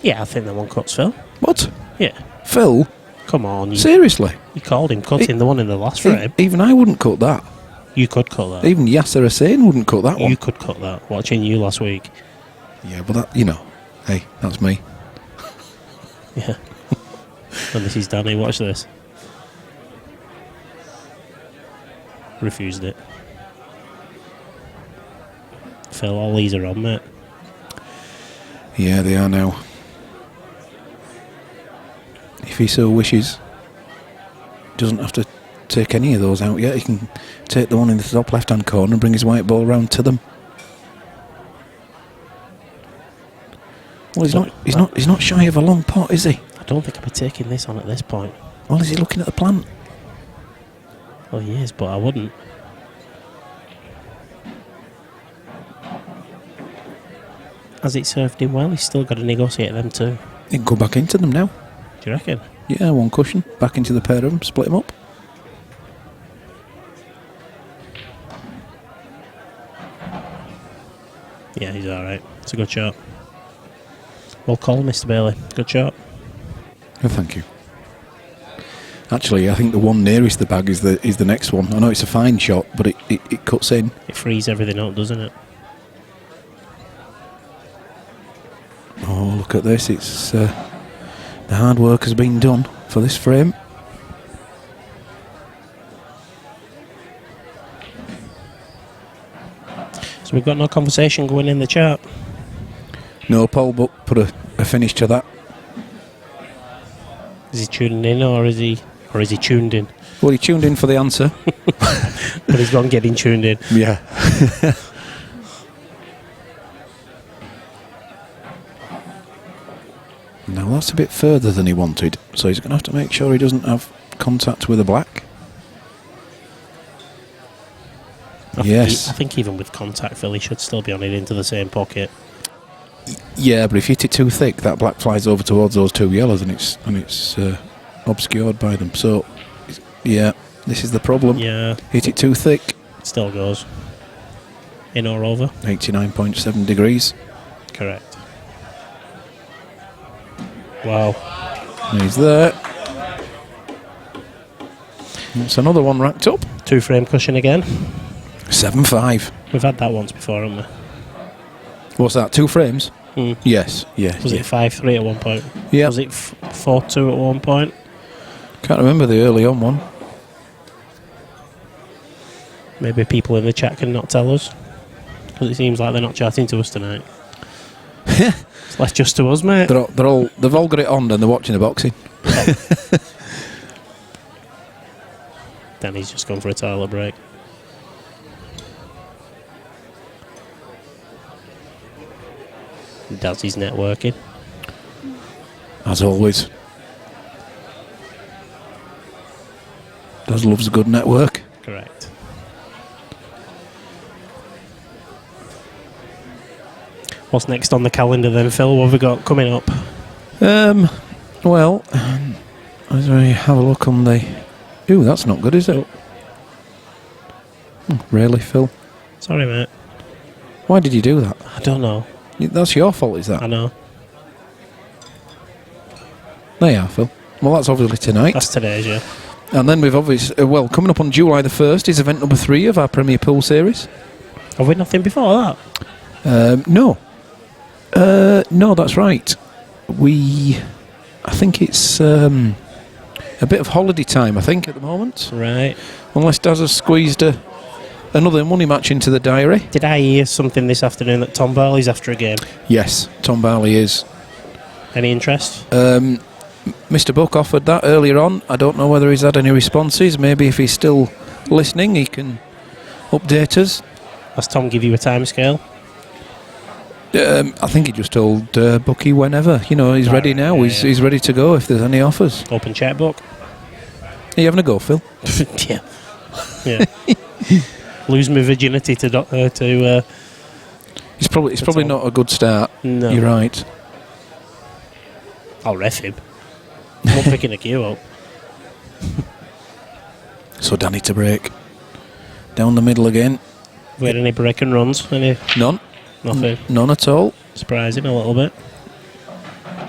Yeah, I think that one cuts Phil. What? Yeah. Phil? Come on. Seriously? You called him cutting the one in the last frame. Even I wouldn't cut that. You could cut that. Even Yasser Hussain wouldn't cut that one. You could cut that. Watching you last week. Yeah, but that, you know, hey, that's me. Yeah. And this is Danny. Watch this. Refused it. Phil, all these are on, mate. Yeah, they are now. If he so wishes, doesn't have to take any of those out yet. He can take the one in the top left-hand corner and bring his white ball round to them. Well, he's not shy of a long pot, is he? I don't think I'll be taking this on at this point. Well, is he looking at the plant? Well, he is, but I wouldn't. Has it served him well? He's still got to negotiate them too. He can go back into them now. Do you reckon? Yeah, one cushion, back into the pair of them, split them up. Yeah, he's alright. It's a good shot. Well called, Mr. Bailey. Good shot. Oh, thank you. Actually, I think the one nearest the bag is the next one. I know it's a fine shot, but it cuts in. It frees everything up, doesn't it? Oh, look at this. It's the hard work has been done for this frame. So we've got no conversation going in the chat. No, Paul Buck put a finish to that. Is he tuning in or is he tuned in? Well, he tuned in for the answer. But he's gone getting tuned in. Yeah. Now that's a bit further than he wanted, so he's going to have to make sure he doesn't have contact with the black. I think even with contact, Phil, he should still be on it into the same pocket. Yeah, but if you hit it too thick, that black flies over towards those two yellows, and it's obscured by them. So, yeah, this is the problem. Yeah. Hit it too thick. It still goes. In or over? 89.7 degrees. Correct. Wow. He's there. That's another one racked up. 2 frame cushion again. 7-5. We've had that once before, haven't we? What's that? 2 frames? Mm. Yes. Yeah. Was it 5-3 at one point? Yeah. Was it 4-2 at one point? Can't remember the early on one. Maybe people in the chat can not tell us, because it seems like they're not chatting to us tonight. It's left just to us, mate. They've all got it on and they're watching the boxing. Danny's just gone for a toilet break. Dazzy's networking. As always. Daz loves a good network. Correct. What's next on the calendar then, Phil? What have we got coming up? Well, as we have a look on the... Ooh, that's not good, is it? Really, Phil? Sorry, mate. Why did you do that? I don't know. That's your fault, is that? I know. There you are, Phil. Well, that's obviously tonight. That's today's, yeah. And then we've obviously... coming up on July the 1st is event number 3 of our Premier Pool Series. Have we nothing before that? No. No, that's right. I think it's event a bit of holiday time, I think, at the moment. Right. Unless Daz has squeezed another money match into the diary. Did I hear something this afternoon that Tom Barley's after a game? Yes, Tom Barley is. Any interest? Mr. Buck offered that earlier on. I don't know whether he's had any responses. Maybe if he's still listening, he can update us. Has Tom give you a time scale? I think he just told Bucky whenever. You know, he's ready now. Yeah, He's ready to go if there's any offers. Open checkbook. Are you having a go, Phil? Yeah. Yeah. Lose my virginity to It's probably Tom. not a good start. No. You're right. I'll ref him. I'm not picking a queue up. So Danny to break. Down the middle again. Have we had any break and runs? Any? None. Nothing. None at all. Surprising a little bit.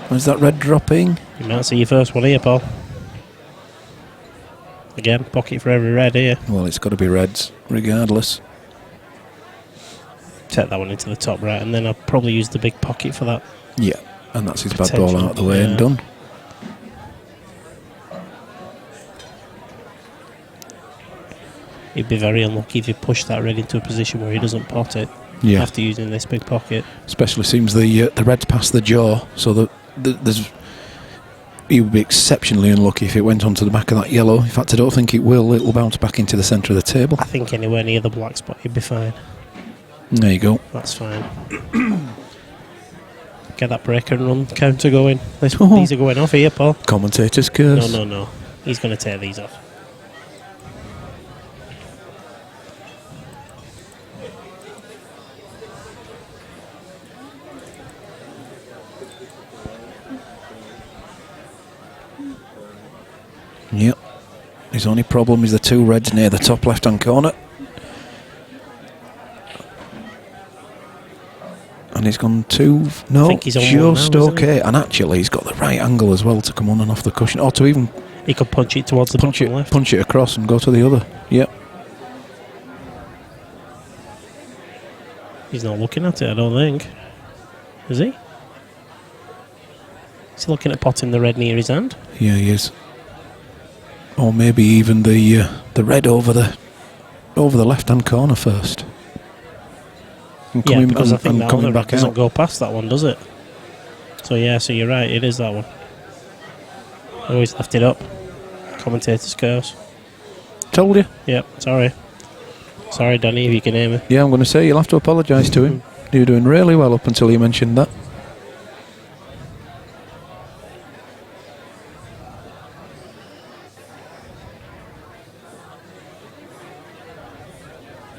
Where's that red dropping? You might see your first one here, Paul. Again, pocket for every red here. Well, it's got to be reds, regardless. Take that one into the top right, and then I'll probably use the big pocket for that. Yeah, and that's his bad ball Potential, out of the way and yeah. done. He'd be very unlucky if you push that red into a position where he doesn't pot it Yeah, after using this big pocket. especially seems the red's past the jaw, so that there's. He would be exceptionally unlucky if it went onto the back of that yellow. In fact, I don't think it will. It'll bounce back into the centre of the table. I think anywhere near the black spot he'd be fine. There you go. That's fine. Get that break and run counter going. These are going off here, Paul. Commentator's curse. No. He's going to tear these off. Yep. His only problem is the two reds near the top left-hand corner. And he's gone two. No, I think he's on one just now, isn't he? okay. And actually, he's got the right angle as well to come on and off the cushion, or to even He could punch it towards the bottom left. punch it across and go to the other. Yep. He's not looking at it, I don't think. Is he? Is he looking at potting the red near his hand? Yeah, he is. Or maybe even the red over the left-hand corner first. And Yeah, coming, because I and think that coming other back doesn't out. go past that one, does it? So yeah, so you're right, it is that one. Always left it up. Commentator's curse. Told you. Yep, sorry. Sorry, Danny, if you can hear me. Yeah, I'm going to say you'll have to apologise to him. You're doing really well up until you mentioned that.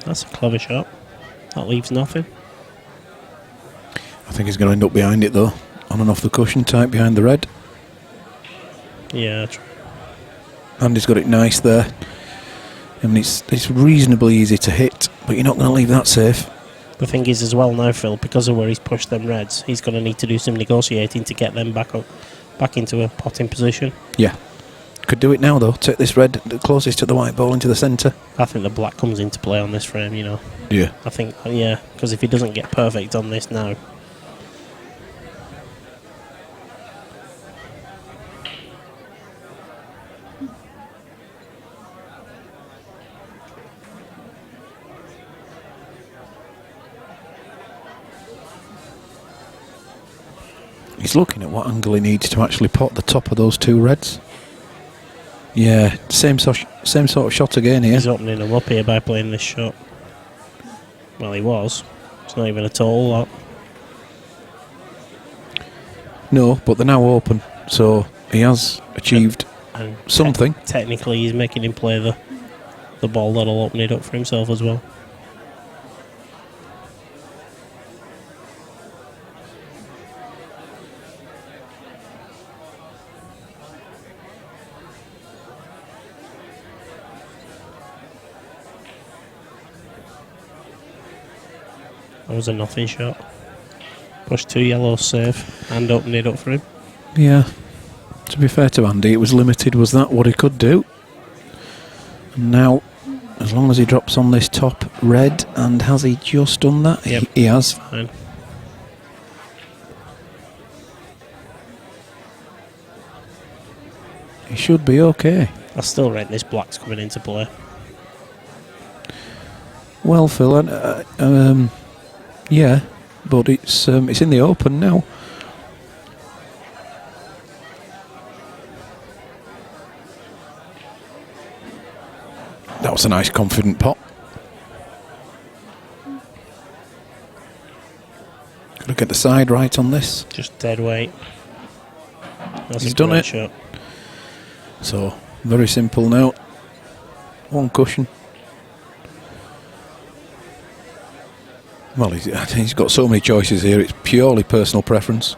That's a clever shot. That leaves nothing. I think he's going to end up behind it though, on and off the cushion, tight behind the red. Yeah, true. And he's got it nice there. I mean, it's reasonably easy to hit, but you're not going to leave that safe. The thing is as well now, Phil, because of where he's pushed them reds, he's going to need to do some negotiating to get them back into a potting position. Yeah. Could do it now though. Take this red the closest to the white ball into the centre. I think the black comes into play on this frame, you know. Yeah. I think, yeah, because if he doesn't get perfect on this now, He's looking at what angle he needs to actually pot the top of those two reds. Yeah, same sort of shot again here. he's opening them up here by playing this shot. Well, he was. It's not even a total lot. No, but they're now open, so he has achieved And something. Technically, he's making him play the ball that'll open it up for himself as well. That was a nothing shot. Push two yellows safe and open it up for him. Yeah. To be fair to Andy, it was limited. Was that what he could do? And now, as long as he drops on this top red, and has he just done that? Yep. He has. Fine. He should be okay. I still reckon this black's coming into play. Well, Phil, yeah, but it's in the open now. That was a nice, confident pot. Got to get the side right on this. Just dead weight. That's He's a done great it. shot. So, very simple now. One cushion. Well, he's got so many choices here, it's purely personal preference.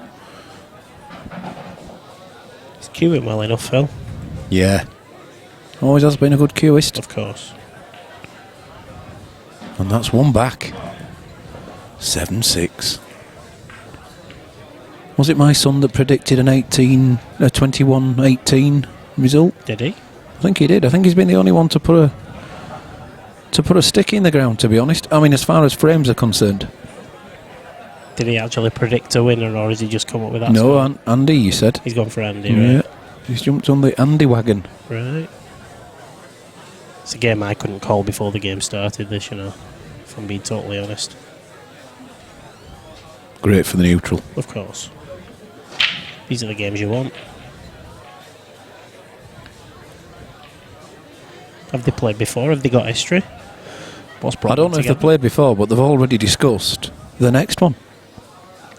He's queuing well enough, Phil. Yeah. Always has been a good cueist. Of course. And that's one back. 7-6. Was it my son that predicted an 21-18 result? Did he? I think he did. I think he's been the only one to put a stick in the ground, to be honest. I mean, as far as frames are concerned. Did he actually predict a winner, or has he just come up with that? No, score? Andy, you said. He's gone for Andy, Yeah. right? He's jumped on the Andy wagon. Right. It's a game I couldn't call before the game started, this, you know, if I'm being totally honest. Great for the neutral. Of course. These are the games you want. Have they played before? Have they got history? What's brought I don't them know if together? they've played before, but they've already discussed the next one.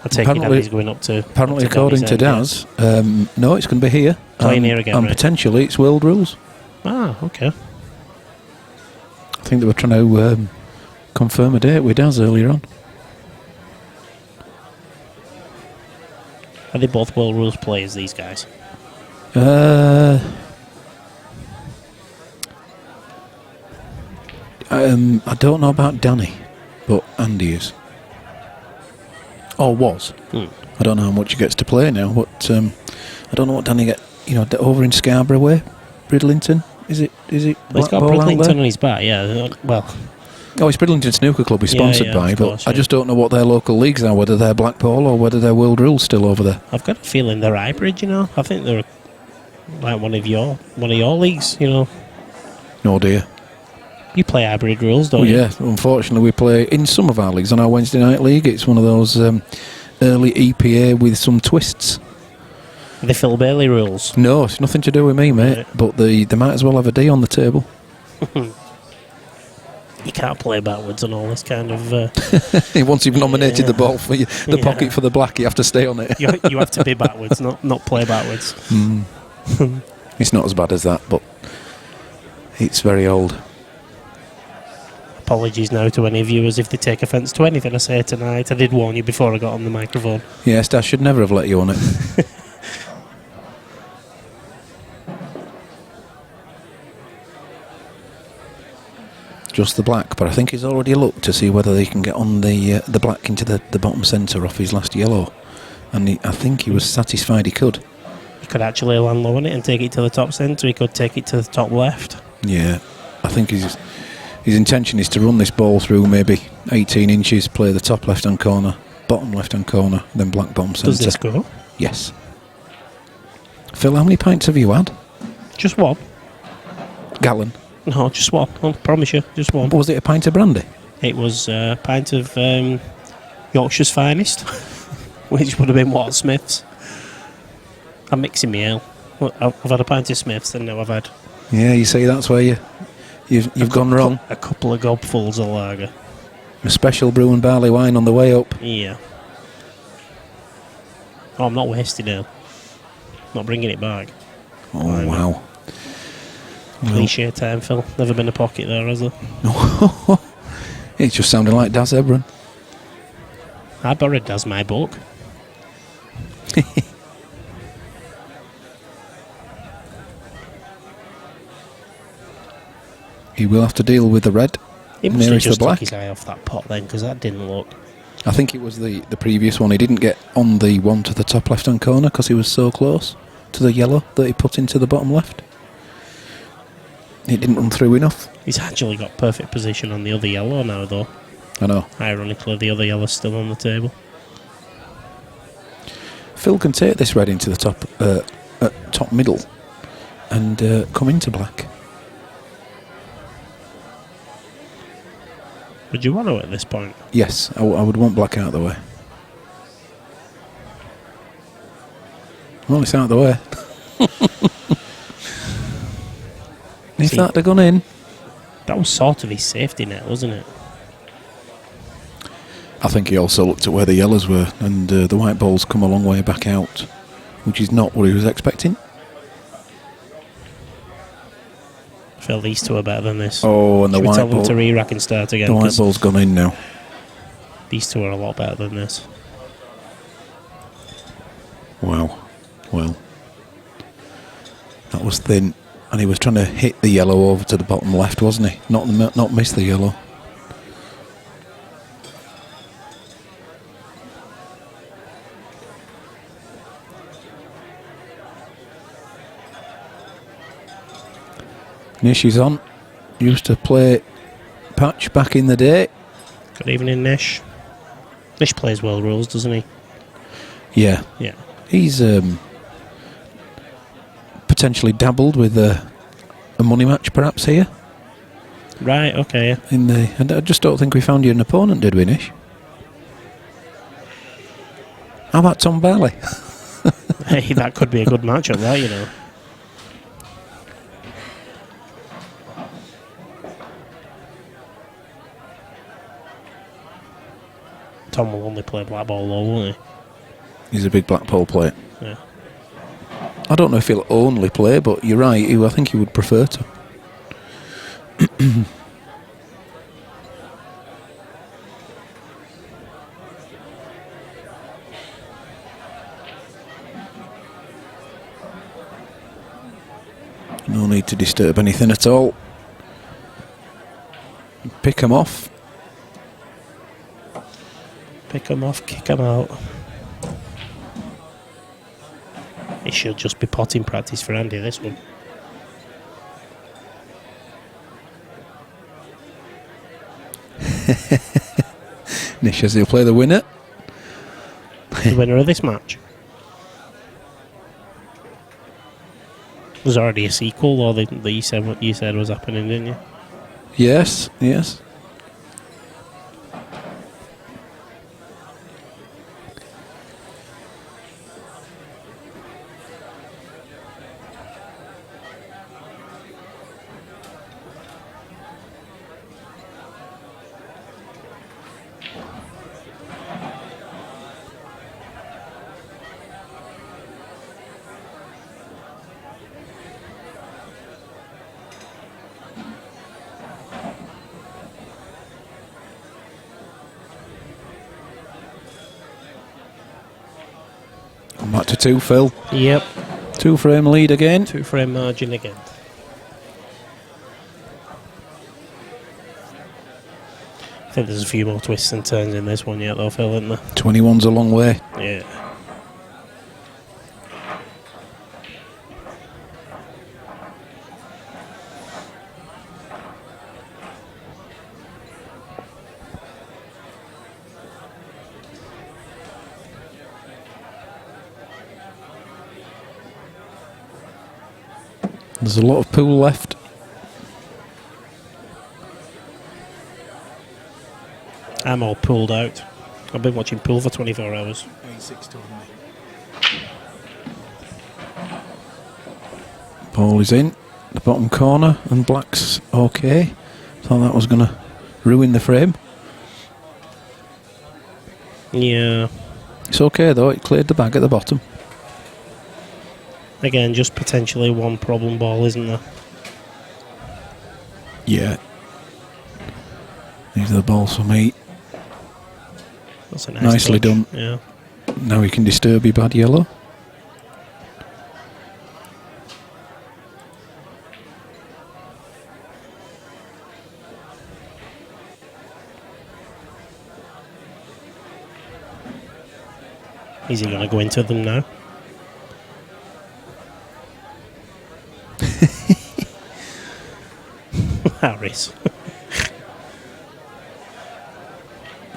I take it Andy's going up to... Apparently, up to according to Danny's end, Daz, no, it's going to be here. Playing here again, And right. potentially it's world rules. yeah. Ah, okay. I think they were trying to confirm a date with Daz earlier on. Are they both world rules players, these guys? I don't know about Danny, but Andy is. Or was. I don't know how much he gets to play now, but I don't know what Danny get. You know, over in Scarborough way, Bridlington. Is it? Well, he's got Blackpool out Bridlington there? on his back, yeah. Well, Oh, it's Bridlington Snooker Club he's Yeah, sponsored yeah, by, of but course, I yeah. just don't know what their local leagues are, whether they're Blackpool or whether they're World Rules still over there. I've got a feeling they're hybrid, you know. I think they're like one of your leagues, you know. No dear. You play hybrid rules, don't Well, you? yeah, unfortunately we play in some of our leagues on our Wednesday night league. It's one of those early EPA with some twists. The Phil Bailey rules. No, it's nothing to do with me, mate. Right. But they might as well have a D on the table. You can't play backwards and all this kind of... Once you've nominated the ball for the Yeah. pocket for the black, you have to stay on it. you have to be backwards, not play backwards. It's not as bad as that, but it's very old. Apologies now to any viewers if they take offence to anything I say tonight. I did warn you before I got on the microphone. Yes, I should never have let you on it. Just the black, but I think he's already looked to see whether he can get on the black into the bottom centre off his last yellow. And I think he was satisfied he could. He could actually land low on it and take it to the top centre. He could take it to the top left. Yeah, I think his intention is to run this ball through maybe 18 inches, play the top left-hand corner, bottom left-hand corner, then black bottom centre. Does this go? Yes. Phil, how many pints have you had? Just one. Gallon. No, just one. I promise you, just one. Was it a pint of brandy? It was a pint of Yorkshire's finest, which would have been Watt Smith's. I'm mixing my ale. Well, I've had a pint of Smith's, and now I've had Yeah, you see, that's where you've gone wrong. a couple of gobfuls of lager. A special brew and barley wine on the way up. Yeah. Oh, I'm not wasting ale. Not bringing it back. Oh, Why not? wow. Cliche time, Phil. Never been a pocket there, has there? It just sounded like Daz Ebron. I borrowed Daz my book. He will have to deal with the red. He must have Nearest the just took black. his eye off that pot then, because that didn't look... I think it was the previous one. He didn't get on the one to the top left-hand corner because he was so close to the yellow that he put into the bottom left. It didn't run through enough. He's actually got perfect position on the other yellow now, though. I know. Ironically, the other yellow's still on the table. Phil can take this red into the top middle. and come into black. Would you want to at this point? Yes, I would want black out of the way. Well, it's out of the way. If See- that had gone in, That was sort of his safety net, wasn't it? I think he also looked at where the yellows were, and the white ball's come a long way back out, which is not what he was expecting. I feel these two are better than this. Oh, and the Should we white tell them ball, to re-rack and start again? the white 'Cause ball's gone in now. these two are a lot better than this. Wow. Well, that was thin, and he was trying to hit the yellow over to the bottom left, wasn't he? Not miss the yellow. Nish is on. Used to play patch back in the day. Good evening, Nish. Nish plays well rules, doesn't he? Yeah, Yeah. he's potentially dabbled with a money match, perhaps here. Right, okay. Yeah. In the, I just don't think we found you an opponent, did we, Nish? How about Tom Bailey? Hey, that could be a good matchup, that, you know. Tom will only play black ball, though, won't He's a big Blackpool player. he? Yeah. I don't know if he'll only play, but you're right. I think he would prefer to. No need to disturb anything at all. Pick him off. Pick him off, kick him out. It should just be potting practice for Andy, this one. Nish says he'll play the winner. The winner of this match. There's already a sequel, or that you said what you said was happening, didn't you? Yes, yes. Come back to 2, Phil. Yep. 2-frame lead again. 2-frame margin again. I think there's a few more twists and turns in this one yet, though, Phil, isn't there? 21's a long way. Yeah. There's a lot of pool left. I'm all pulled out. I've been watching pool for 24 hours. Ball is in the bottom corner, and black's okay. Thought that was going to ruin the frame. Yeah. It's okay though, it cleared the bag at the bottom. Again, just potentially one problem ball, isn't there? Yeah. These are the balls for me. That's a nice Nicely touch. done. Yeah. Now we can disturb your bad yellow. Is he going to go into them now? Harris.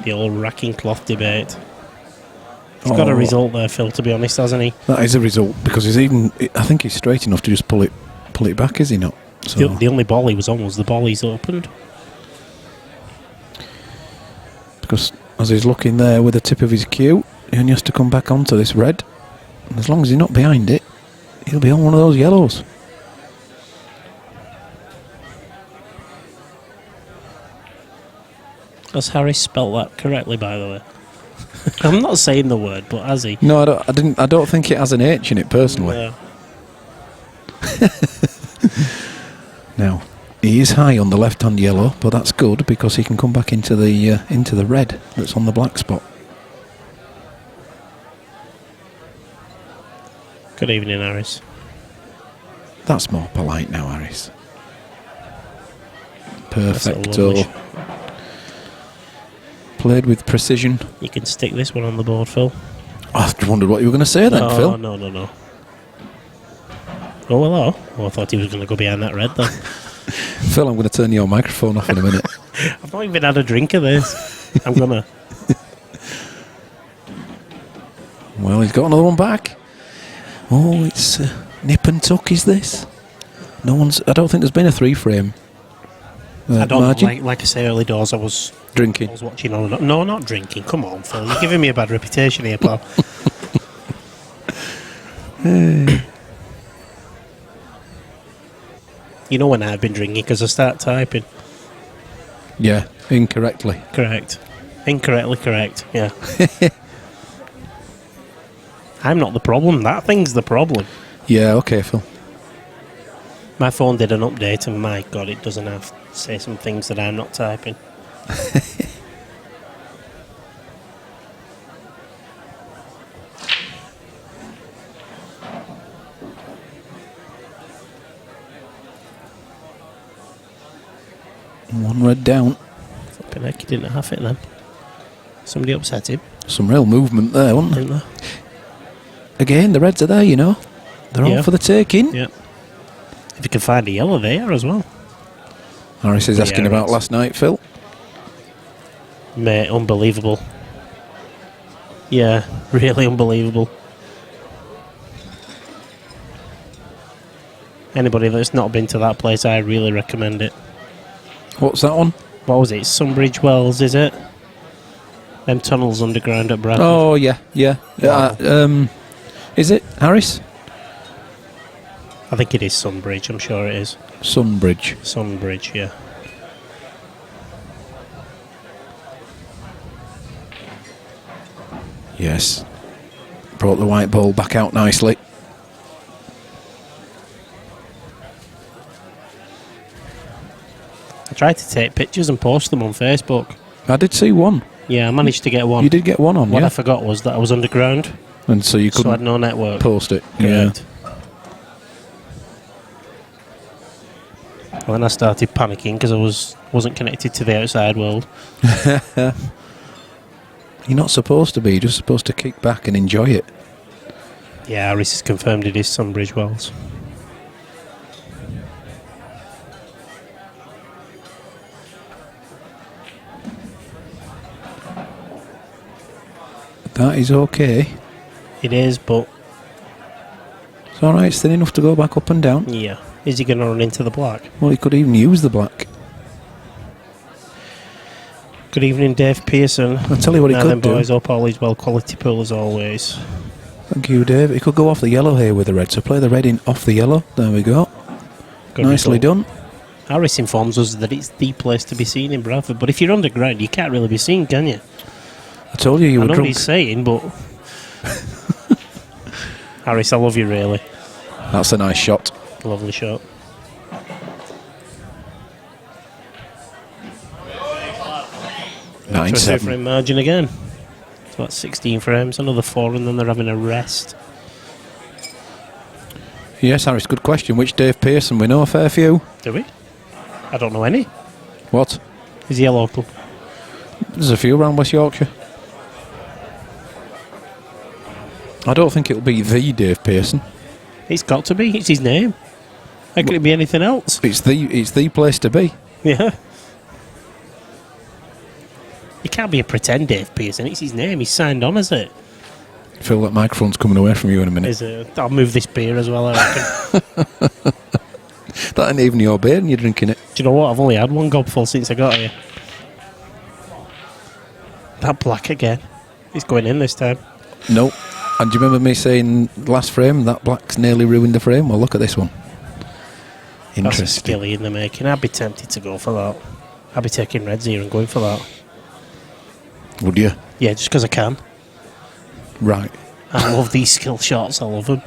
The old racking cloth debate. He's got a Oh. result there, Phil, to be honest, hasn't he? That is a result, because he's even, I think he's straight enough to just pull it pull it back, is he not? So The only ball he was on was the ball he's opened. because as he's looking there with the tip of his cue, he only has to come back onto this red. And as long as he's not behind it, he'll be on one of those yellows. Has Harris spelt that correctly, by the way? I'm not saying the word, but has he? No, I don't think it has an H in it personally. No. Now, he is high on the left-hand yellow, but that's good because he can come back into the red that's on the black spot. Good evening, Harris. That's more polite now, Harris. That's a Perfecto. lovely Played with precision. You can stick this one on the board, Phil. I wondered what you were going to say then, No, Phil. no. Oh, hello. Oh, I thought he was going to go behind that red, though. Phil, I'm going to turn your microphone off in a minute. I've not even had a drink of this. I'm going to. Well, he's got another one back. Oh, it's nip and tuck, is this? I don't think there's been a 3-frame I don't margin. know. Like I say, early doors, I was Drinking. watching on. No, not drinking. Come on, Phil. You're giving me a bad reputation here, pal. You know when I've been drinking because I start typing. Yeah, incorrectly. Correct. Incorrectly correct. Yeah. I'm not the problem. That thing's the problem. Yeah, okay, Phil. My phone did an update, and my God, it doesn't have to say some things that I'm not typing. One red down. Flipping heck, he didn't have it then. Somebody upset him, Some real movement there, wasn't there? didn't they? Again, the reds are there, you know. They're Yeah. all for the taking. Yeah. If you can find a yellow there as well. Harris is Yeah, asking about Reds. last night, Phil. Mate, unbelievable. Yeah, really unbelievable. Anybody that's not been to that place, I really recommend it. What's that one? What was it? Sunbridge Wells, is it? Them tunnels underground at Bradford. Oh, yeah. Wow. Is it Harris? I think it is Sunbridge, I'm sure it is. Sunbridge. Sunbridge, yeah. Yes. Brought the white ball back out nicely. I tried to take pictures and post them on Facebook. I did see one. Yeah, I managed to get one. You did get one on, What yeah? I forgot was that I was underground, And so you so I had couldn't no network. post it. Correct. And then I started panicking because I wasn't connected to the outside world. Yeah. You're not supposed to be. You're just supposed to kick back and enjoy it. Yeah, Harris has confirmed it is Sunbridge Wells. That is okay. It is, but It's alright. It's thin enough to go back up and down. yeah. Is he going to run into the black? Well, he could even use the black. Good evening, Dave Pearson. I'll tell you what he Now could then, do. boys, up all his well quality pool as always. Thank you, Dave. He could go off the yellow here with the red. So play the red in off the yellow. There we go. Good Nicely result. done. Harris informs us that it's the place to be seen in Bradford, but if you're underground, you can't really be seen, can you? I told you I were know what drunk. he's saying, but Harris, I love you really. That's a nice shot. Lovely shot. Nine Try seven. frame margin again. So that's 16 frames, another 4, and then they're having a rest. Yes, Harris, good question. Which Dave Pearson? We know a fair few. Do we? I don't know any. What? Is he a local? There's a few around West Yorkshire. I don't think it'll be the Dave Pearson. It's got to be. It's his name. How could it be anything else? It's the place to be. Yeah. It can't be a pretend Dave Pearson. It's his name. He's signed on as it. Phil, that microphone's coming away from you in a minute. I'll move this beer as well, I reckon. That ain't even your beer and you're drinking it. Do you know what? I've only had one gobful since I got here. That black again. He's going in this time. No. And do you remember me saying last frame that black's nearly ruined the frame? Well, look at this one. That's a Interesting. skilly in the making. I'd be tempted to go for that. I'd be taking reds here and going for that. Would you? Yeah, just because I can. Right. I love these skill shots. I love them.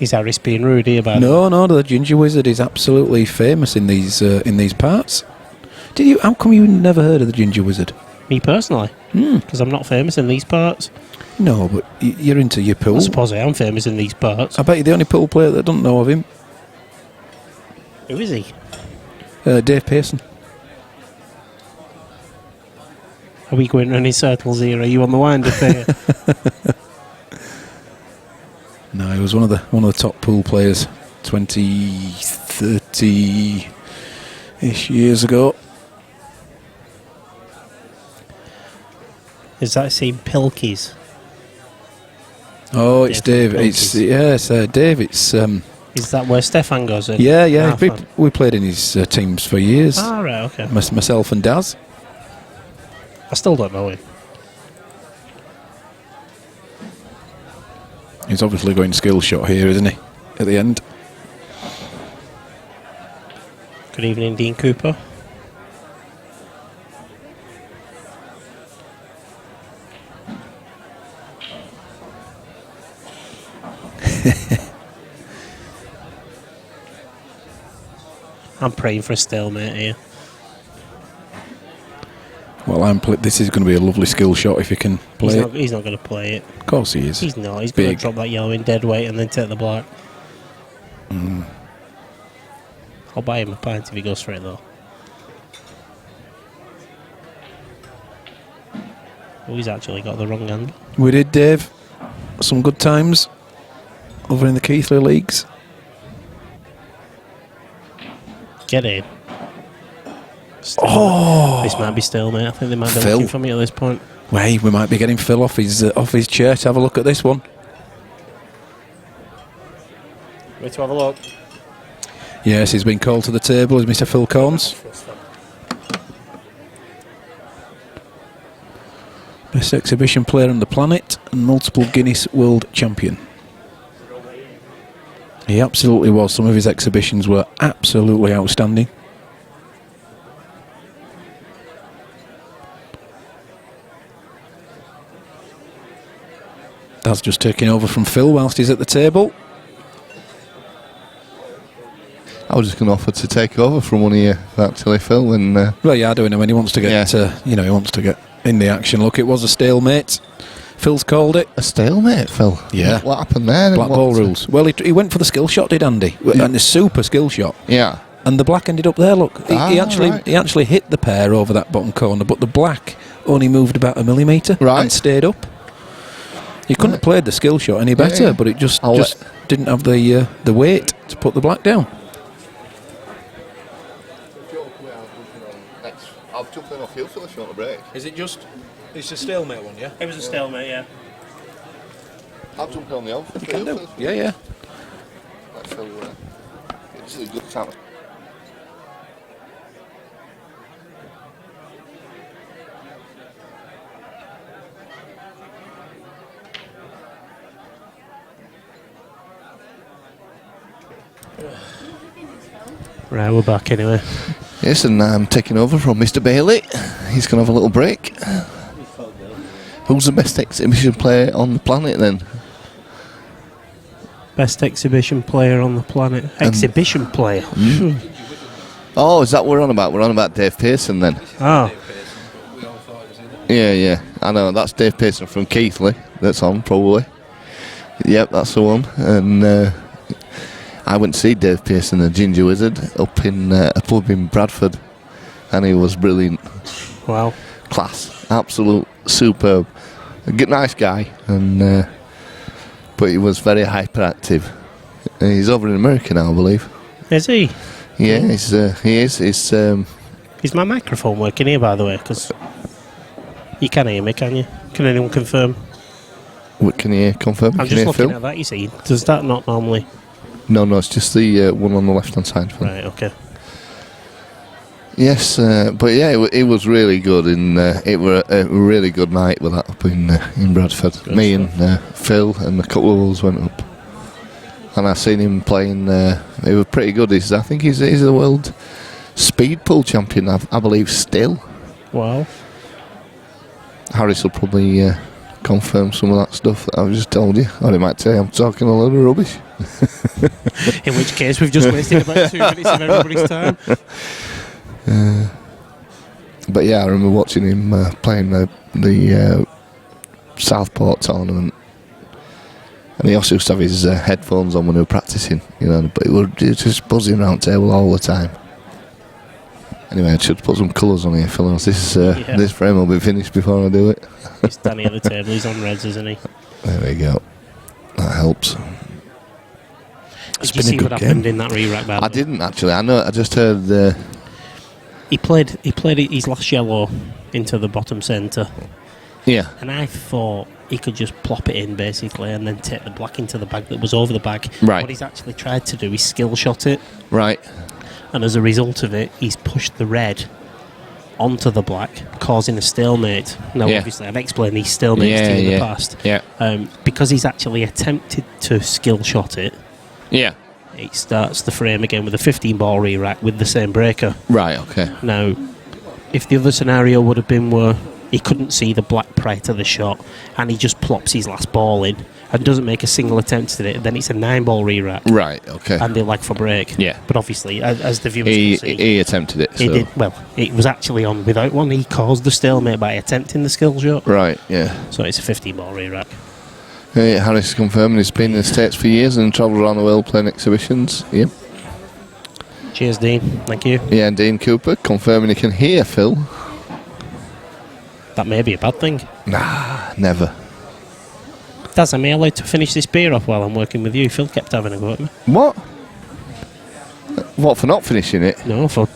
Is Harris being rude here, by the way? No, the Ginger Wizard is absolutely famous in these parts. How come you never heard of the Ginger Wizard? Me personally? Because I'm not famous in these parts. No, but you're into your pool. I suppose I am famous in these parts. I bet you're the only pool player that doesn't know of him. Who is he? Dave Pearson. Are we going round in circles here? Are you on the wind-up here? No, he was one of the top pool players 20, 30-ish years ago. Is that same Pilkies? Oh, it's Dave. Pilkies. Dave. It's Is that where Stefan goes in? yeah. Fun. We played in his teams for years. Ah, right, okay. Myself and Daz. I still don't know him. He's obviously going skill shot here, isn't he? At the end. Good evening, Dean Cooper. I'm praying for a stalemate here. Well, this is going to be a lovely skill shot if you can play it. He's not going to play it. Of course he is. He's not. He's going to Big. drop that yellow in dead weight and then take the black. I'll buy him a pint if he goes for it, though. Oh, he's actually got the wrong hand. We did, Dave. Some good times over in the Keithley leagues. Get in. Oh! This might be stalemate. I think they might be Phil. looking for me at this point. Wait, we might be getting Phil off his chair to have a look at this one. Wait to have a look. Yes, he's been called to the table as Mr. Phil Corns. Best exhibition player on the planet and multiple Guinness World Champion. He absolutely was. Some of his exhibitions were absolutely outstanding. That's just taking over from Phil whilst he's at the table. I was just going to offer to take over from one of you, actually, Phil. And Well, yeah, doing him when he wants to get, he wants to get in the action. Look, it was a stalemate. Phil's called it. a stalemate, Phil. Yeah. What happened there? Black ball rules. Well, he went for the skill shot, did Andy? And a super skill shot. Yeah. And the black ended up there, look. He Right. actually hit the pair over that bottom corner, but the black only moved about a millimetre Right. and stayed up. You couldn't have played the skill shot any better, Yeah. but it just I'll didn't have the weight to put the black down. I'll jump in off you for the short break. Is it just... It's a stalemate one, yeah? It was a stalemate, yeah. I'll jump on the off. You can do. Yeah, yeah. It's a good time. Right, we're back anyway. Yes, and I'm taking over from Mr. Bailey. He's going to have a little break. Who's the best exhibition player on the planet then? Best exhibition player on the planet. Exhibition player? Oh, is that what we're on about? We're on about Dave Pearson then. Oh, Yeah. I know, that's Dave Pearson from Keithley. That's on, probably. Yep, that's the one. And I went to see Dave Pearson, the Ginger Wizard, up in a pub in Bradford. And he was brilliant. wow. Class. Absolute superb. A nice guy. And but he was very hyperactive. And he's over in America now, I believe. Is he? Yeah, he is. Is my microphone working here, by the way? Because you can hear me, can you? Can anyone confirm? What can you confirm? I'm Can just you looking Phil? at that, you see. Does that not normally... No, it's just the one on the left-hand side. Phil. Right, okay. Yes, but yeah, it was really good. It were a really good night with that up in Bradford. Good Me stuff. and Phil and a couple of us went up, and I seen him playing. He was pretty good. I think he's the world speed pool champion. I believe still. Wow. Harris will probably confirm some of that stuff that I've just told you, or he might say I'm talking a load of rubbish. In which case, we've just wasted about 2 minutes of everybody's time. But yeah, I remember watching him playing the Southport tournament, and he also used to have his headphones on when he was practicing, but he was just buzzing around the table all the time. Anyway, I should put some colours on here, Phil. This frame will be finished before I do it. He's standing at the table, he's on reds, isn't he? There we go. That helps. Did you see what happened in that re-rack battle? I didn't actually. I just heard. He played his last yellow into the bottom centre. Yeah. And I thought he could just plop it in, basically, and then take the black into the bag that was over the bag. Right. What he's actually tried to do is skill shot it. Right. And as a result of it, he's pushed the red onto the black, causing a stalemate. Now, obviously, I've explained these stalemates to you in the past. Yeah. Because he's actually attempted to skill shot it, Yeah. it starts the frame again with a 15-ball re-rack with the same breaker. Right, okay. Now, if the other scenario would have been where he couldn't see the black prior to the shot and he just plops his last ball in and doesn't make a single attempt at it, then it's a 9-ball re-rack. Right, okay. And they lag for break. Yeah. But obviously, as the viewers can see... He attempted it, He so. did. Well, it was actually on without one. He caused the stalemate by attempting the skill shot. Right, yeah. So it's a 15-ball re-rack. Harris is confirming he's been in the States for years and travelled around the world playing exhibitions. Yep. Cheers, Dean. Thank you. Yeah, and Dean Cooper confirming he can hear Phil. That may be a bad thing. Nah, never. Daz, am I allowed to finish this beer off while I'm working with you? Phil kept having a go at me. What? What, for not finishing it? No, for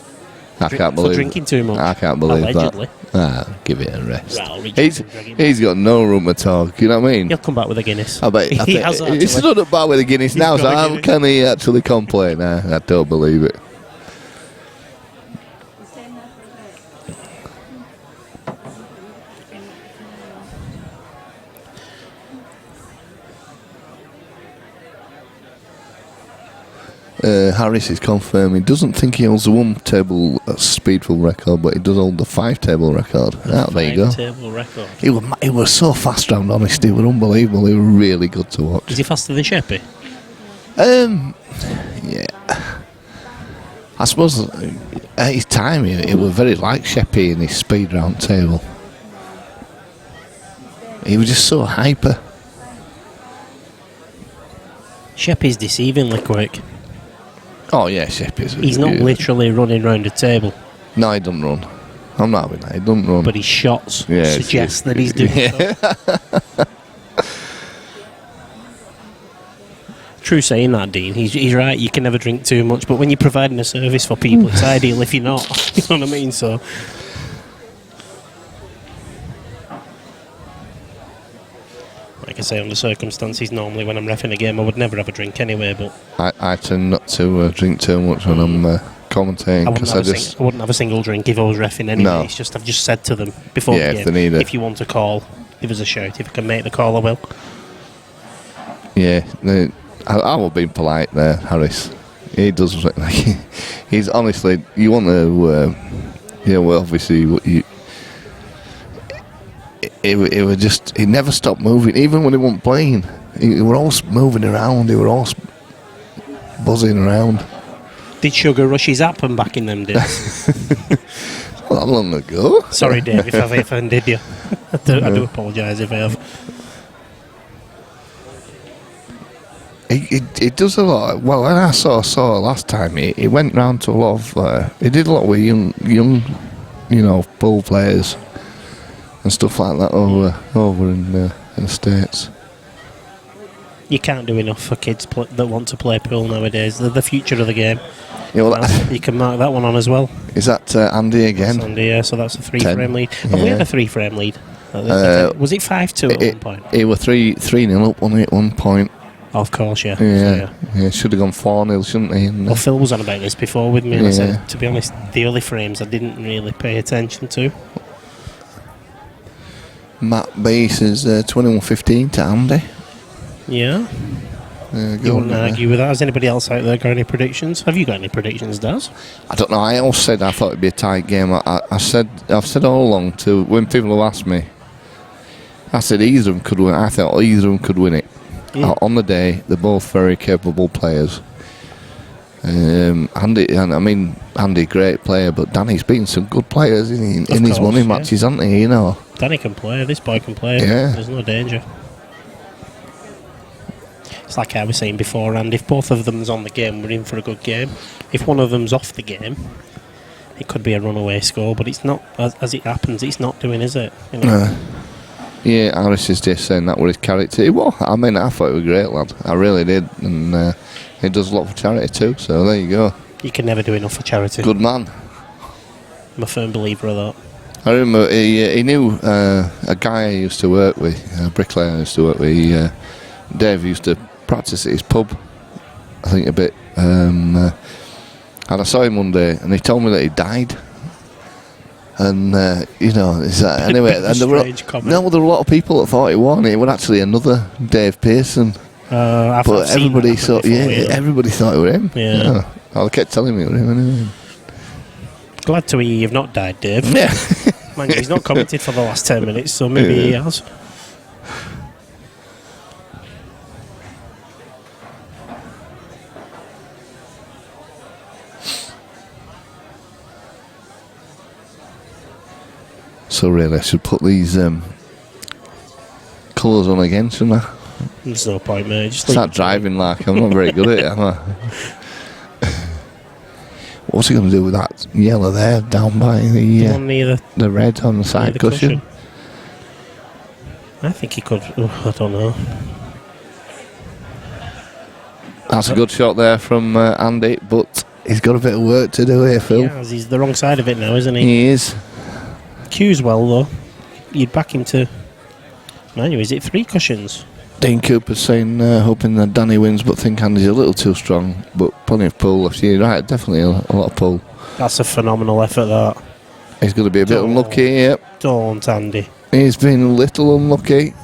Can't believe drinking too much. I can't believe Allegedly. that. Give it a rest. Well, Richard can drag him. He's got no room to talk, you know what I mean? He'll come back with a Guinness. I bet He has he actually. stood up back with a Guinness He's now, so got a how Guinness. can he actually complain? I don't believe it. Harris is confirming he doesn't think he holds the 1-table speedful record, but he does hold the 5-table record. There you go. Table record. He was so fast round, honestly. It was unbelievable. He was really good to watch. Is he faster than Sheppy? Yeah. I suppose at his time he was very like Sheppy in his speed round table. He was just so hyper. Sheppy's deceivingly quick. Oh yeah, Sheppy's. He's not literally running round a table, No, he doesn't run. I'm not having that. He doesn't run. but his shots Yeah, suggest that he's doing so. True saying that, Dean. He's right. You can never drink too much, but when you're providing a service for people, it's ideal if you're not. You know what I mean? So, like I say, under circumstances, normally when I'm reffing a game, I would never have a drink anyway. But I tend not to drink too much when I'm commentating because I wouldn't have a single drink if I was reffing anyway. No. It's just I've just said to them before the if game, they need it. if you want to call, give us a shout. If I can make the call, I will. Yeah, I was being polite there, Harris. He does like he's honestly. You want to, well, obviously, what you. It was just. He never stopped moving, even when he wasn't playing. He were all moving around. He were all buzzing around. Did Sugar rush his happen back in them days? Not that long ago. Sorry, Dave, if I've offended you. I do apologise if I have. He does a lot. Well, when I saw last time, he went round to a lot of. He did a lot with young, ball players and stuff like that over in the States. You can't do enough for kids that want to play pool nowadays. They're the future of the game. You can mark that one on as well. Is that Andy again? That's Andy, yeah. So that's a 3-frame lead. Have we Yeah. had a 3-frame lead? Was it 5-2 at one point? It were 3-0 up on it at one point. Of course, yeah. Yeah, should have gone 4-0, shouldn't he? Well, Phil was on about this before with me, and I said, to be honest, the early frames I didn't really pay attention to. Matt B says 21-15 to Andy. Yeah. You wouldn't argue with that. Has anybody else out there got any predictions? Have you got any predictions, Daz? I don't know. I always said I thought it'd be a tight game. I've said all along to when people have asked me, I said either of them could win. I thought either of them could win it. Yeah. On the day, they're both very capable players. Andy, great player, but Danny's beaten some good players in his money matches, hasn't he? You know, Danny can play. This boy can play. Yeah. There's no danger. It's like I was saying before, and if both of them's on the game, we're in for a good game. If one of them's off the game, it could be a runaway score, but it's not. As it happens, it's not doing, is it? You know? Yeah, Harris is just saying that was his character. Well, I mean, I thought he was a great lad. I really did, and he does a lot for charity too. So there you go. You can never do enough for charity. Good man. I'm a firm believer of that. I remember he knew a guy I used to work with, a bricklayer I used to work with. Dave used to practice at his pub, I think a bit. And I saw him one day, and he told me that he died. And is that anyway? And there were a lot of people that thought it was. And it was actually another Dave Pearson. But everybody thought, everybody thought it was him. Yeah. I kept telling me it was him anyway. Glad to hear you've not died, Dave. Yeah. Mind you, he's not commented for the last 10 minutes, so maybe he has. So really, I should put these colours on again, shouldn't I? There's no point, mate. Just start driving like I'm not very good at it, am I? What's he going to do with that yellow there down by the red on the side cushion? I think he could. I don't know. That's a good shot there from Andy, but he's got a bit of work to do here, Phil. Yeah, he's the wrong side of it now, isn't he? He is. Cues well though. You'd back him to. Man, is it 3 cushions? Dean Cooper's saying, hoping that Danny wins, but think Andy's a little too strong. But plenty of pull. You're right, definitely a lot of pull. That's a phenomenal effort, that. He's going to be a bit unlucky, yep. Don't, Andy. He's been a little unlucky.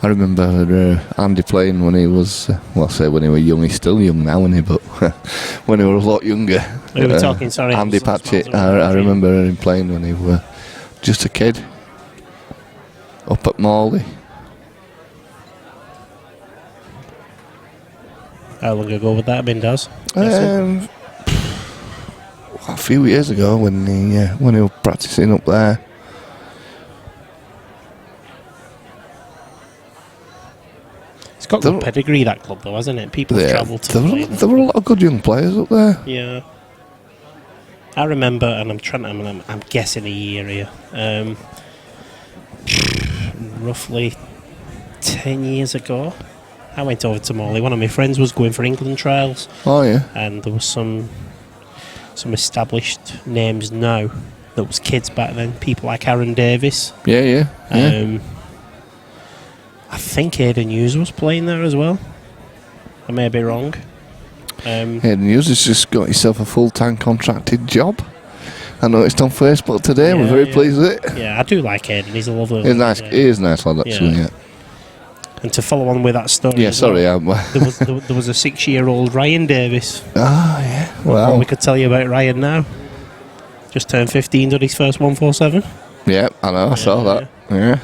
I remember Andy playing when he was, when he was young. He's still young now, isn't he? But when he was a lot younger. Who are we talking? Sorry. Andy Patchett. I remember him playing when he was just a kid up at Morley. How long ago would that have been, Daz? A few years ago when he was practicing up there. It's got good pedigree, that club, though, hasn't it? People have travelled to play. There were a lot of good young players up there. Yeah. I remember, and I'm guessing a year here. Roughly 10 years ago, I went over to Morley. One of my friends was going for England trials. Oh yeah. And there was some established names now that was kids back then. People like Aaron Davis. Yeah. I think Aidan Hughes was playing there as well. I may be wrong. Aidan Hughes has just got himself a full-time contracted job. I noticed on Facebook today. We're very pleased with it. Yeah, I do like Aidan. He's a lovely. He's nice. He is a nice lad, actually. Yeah. And to follow on with that story. Yeah, sorry. There was a 6-year-old Ryan Davis. Ah, yeah. Well, what we could tell you about Ryan now. Just turned 15, did his first 147. Yeah, I know. I saw that. Yeah.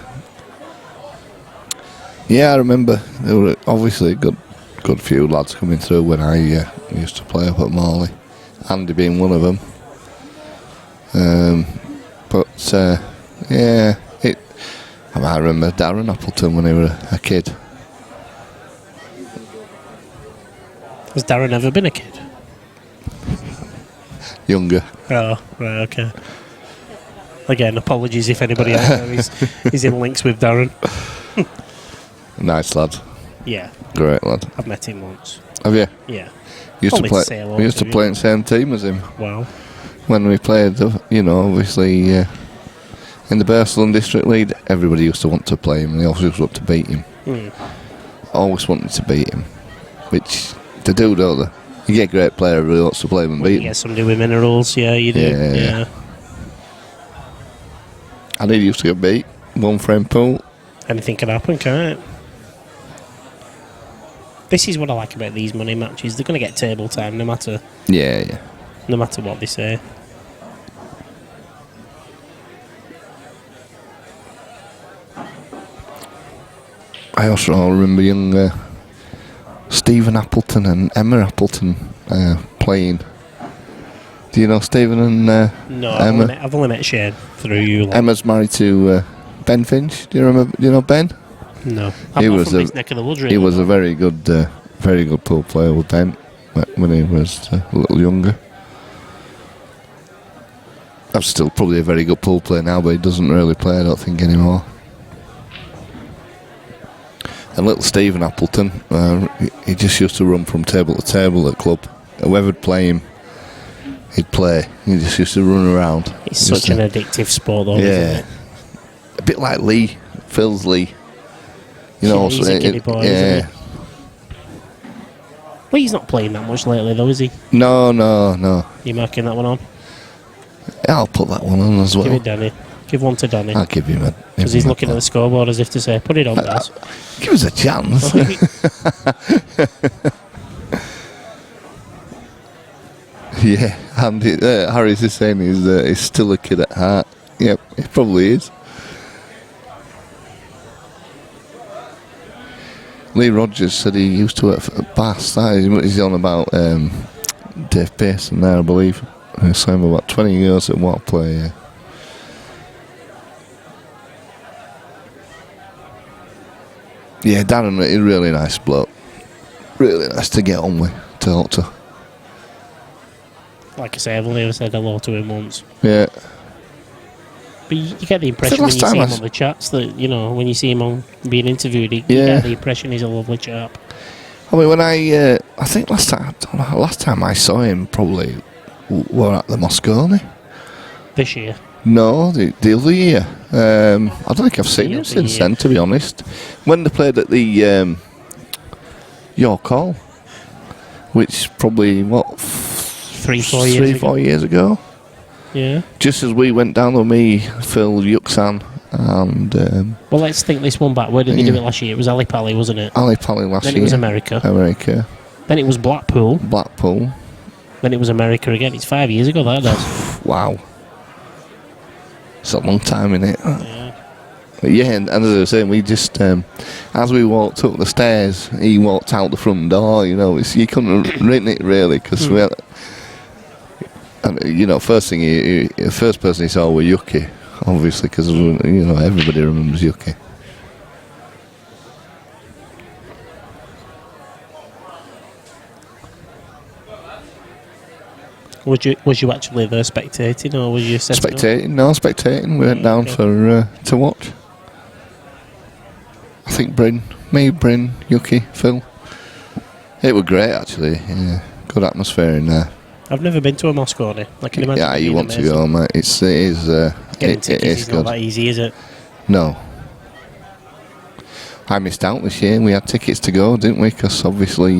Yeah, I remember there were obviously a good few lads coming through when I used to play up at Morley. Andy being one of them. I remember Darren Appleton when he was a kid. Has Darren ever been a kid? Younger. Oh, right, okay. Again, apologies if anybody out there is in links with Darren. Nice lad. Yeah. Great lad. I've met him once. Have you? Yeah. You used to play in the same team as him. Wow. when we played, obviously in the Burslem District League, everybody used to want to play him, and they also used to want to beat him. Always wanted to beat him, which they do, don't they? You get a great player who really wants to play him and beat You him. get somebody with minerals, yeah, you do. Yeah. And he used to get beat, one frame pool. Anything can happen, can't it? This is what I like about these money matches. They're going to get table time no matter what they say. I also remember young Stephen Appleton and Emma Appleton playing. Do you know Stephen and No, Emma? I've only met Shane through you. Emma's married to Ben Finch. Do you remember? Do you know Ben? No, I'm not from this neck of the woods. Really, he was a very good pool player with Ben when he was a little younger. I'm still probably a very good pool player now, but he doesn't really play, I don't think, anymore. And little Stephen Appleton, he just used to run from table to table at club. Whoever'd play him, he'd play. He just used to run around. It's such an addictive sport, though, isn't it? A bit like Phil's Lee. He's a giddy boy, isn't he? Well, he's not playing that much lately, though, is he? No. You marking that one on? Yeah, I'll put that one on as well. Give it Danny. Give one to Danny. I'll give him a... Because he's looking at the scoreboard as if to say, put it on, guys. Give us a chance. Yeah, and Harry's is saying he's still a kid at heart. Yep, he probably is. Lee Rogers said he used to work for Bass. He's on about Dave Pearson there, I believe. He's saying about 20 years at what play. Yeah, Darren is a really nice bloke. Really nice to get on with, to talk to. Like I say, I've only ever said hello to him once. Yeah. But you get the impression when you see him on the chats that, when you see him on being interviewed, you get the impression he's a lovely chap. I mean, when I think last time I saw him probably were at the Moscone. This year? No, the other year. I don't think I've seen him since then, to be honest. When they played at the York Hall, which probably, 3-4 years ago. Yeah. Just as we went down with me, Phil, Yuxan, and... well, let's think this one back. Where did they do it last year? It was Ali Pali, wasn't it? Ali Pali last year. Then it was America. Then it was Blackpool. Then it was America again. It's 5 years ago, that does. Wow. It's a long time, innit? Yeah. But yeah, and as I was saying, we just... as we walked up the stairs, he walked out the front door, you couldn't have written it, really, because we had... And, first person he saw was Yuki, obviously, because, everybody remembers Yuki. Was you actually there spectating, or was you spectating? No, spectating. We went down for to watch. I think Bryn, Yuki, Phil. It was great, actually. Yeah, good atmosphere in there. I've never been to a Moscone. I can imagine. Yeah, you want to go, mate. It is. Getting tickets is not that easy, is it? No. I missed out this year. We had tickets to go, didn't we? Because obviously,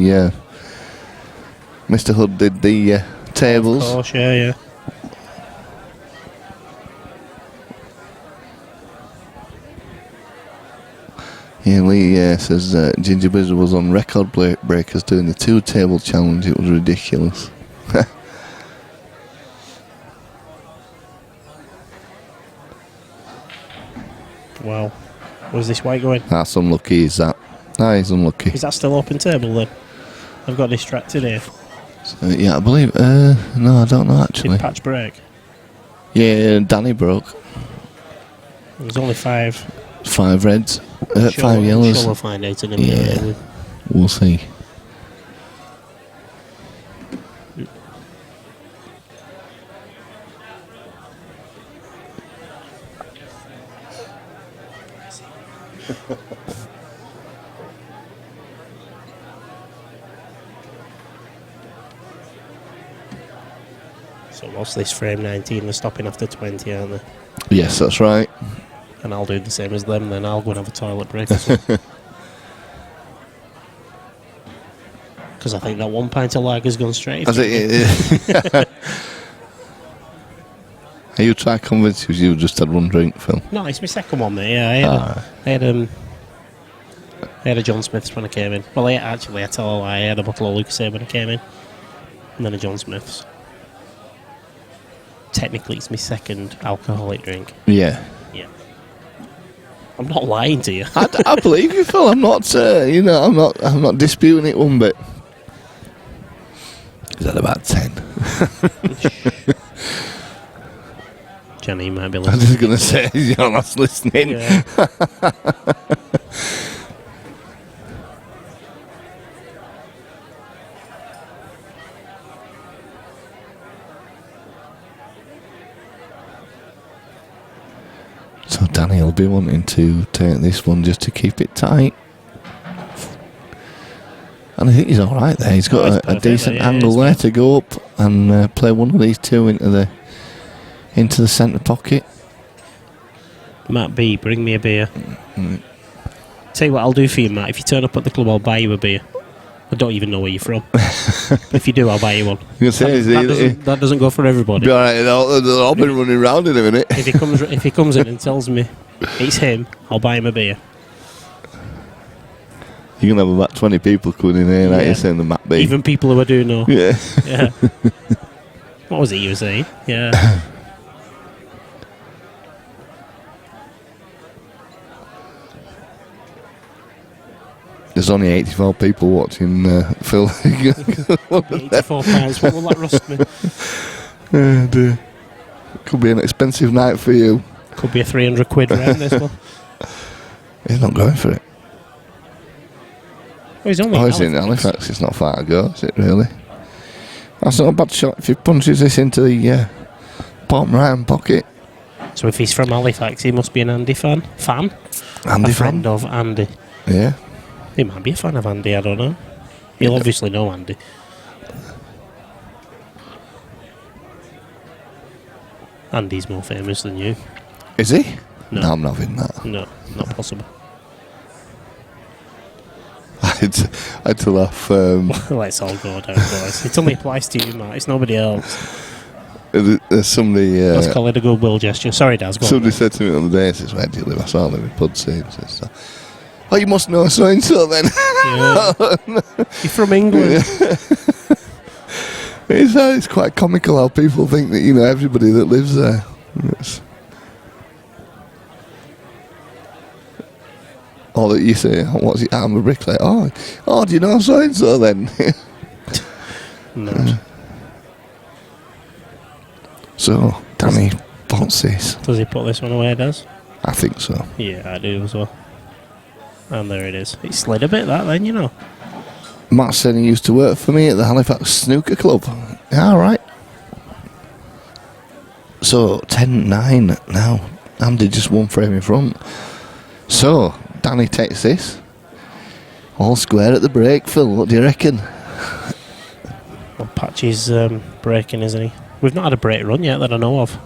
Mr. Hood did the tables. Of course, yeah. Yeah, Lee says Ginger Blizzard was on record breakers doing the 2-table challenge. It was ridiculous. Wow. Where's this white going? That's unlucky, is that? That is unlucky. Is that still open table then? I've got distracted here. So, yeah, I believe... no, I don't know, actually. Did Patch break? Yeah, Danny broke. There's only 5. 5 reds. 5 yellows. Sure we'll find out in a minute. Yeah, we'll see. So what's this frame 19? They're stopping after 20, aren't they? Yes, that's right. And I'll do the same as them, then I'll go and have a toilet break as well. Because I think that 1 pint of lager's gone straight. Has it? Are you trying to convince you just had one drink, Phil? No, it's my second one, mate. Yeah, I had a John Smith's when I came in. Well, I tell a lie, I had a bottle of Lucasade when I came in. And then a John Smith's. Technically, it's my second alcoholic drink. Yeah. Yeah. I'm not lying to you. I believe you, Phil. I'm not. I'm not disputing it one bit. Is that about 10? Johnny might be I listening. was just going to say, you're not listening. Yeah. So Danny will be wanting to take this one just to keep it tight. And I think he's all right there. He's got a decent angle there to go up and play one of these two into the centre pocket. Matt B, bring me a beer. Tell you what I'll do for you, Matt. If you turn up at the club, I'll buy you a beer. I don't even know where you're from. If you do, I'll buy you one. That doesn't go for everybody. Be all right, I'll be running around in a minute. If he comes in and tells me it's him, I'll buy him a beer. You're going to have about 20 people coming in here, like you're saying, the Matt B. Even people who I do know. Yeah. Yeah. What was it you were saying? Yeah. There's only 84 people watching Phil. 84 pounds. What will that rust me? And, could be an expensive night for you. Could be a 300 quid round this one. He's not going for it. Oh, he's only He's in Halifax. It's not far to go, is it really? That's not a bad shot if he punches this into the bottom right pocket. So if he's from Halifax, he must be an Andy fan. Andy a friend of Andy. Yeah. He might be a fan of Andy, I don't know. He'll obviously know Andy. Andy's more famous than you. Is he? No. I'm not having that. No, not possible. I had to laugh. Let's all go down, boys. It only applies to you, Matt. It's nobody else. There's somebody. Let's call it a goodwill gesture. Sorry, Daz. Go Somebody on, said to me on the day, says, "Where do you live?" I saw I live in Pudsey. So, oh, you must know so and so then. Yeah. You're from England. It's quite comical how people think that everybody that lives there. Or that you say, "What's it? I'm a bricklayer." Oh, do you know so and so then? No. So Danny wants this. Does he put this one away, Daz? I think so. Yeah, I do as well. And there it is. It slid a bit, that then, Matt said he used to work for me at the Halifax Snooker Club. Yeah, all right. So 10-9 now. Andy just one frame in front. So Danny takes this. All square at the break, Phil. What do you reckon? Well, Patchy's breaking, isn't he? We've not had a break run yet that I know of.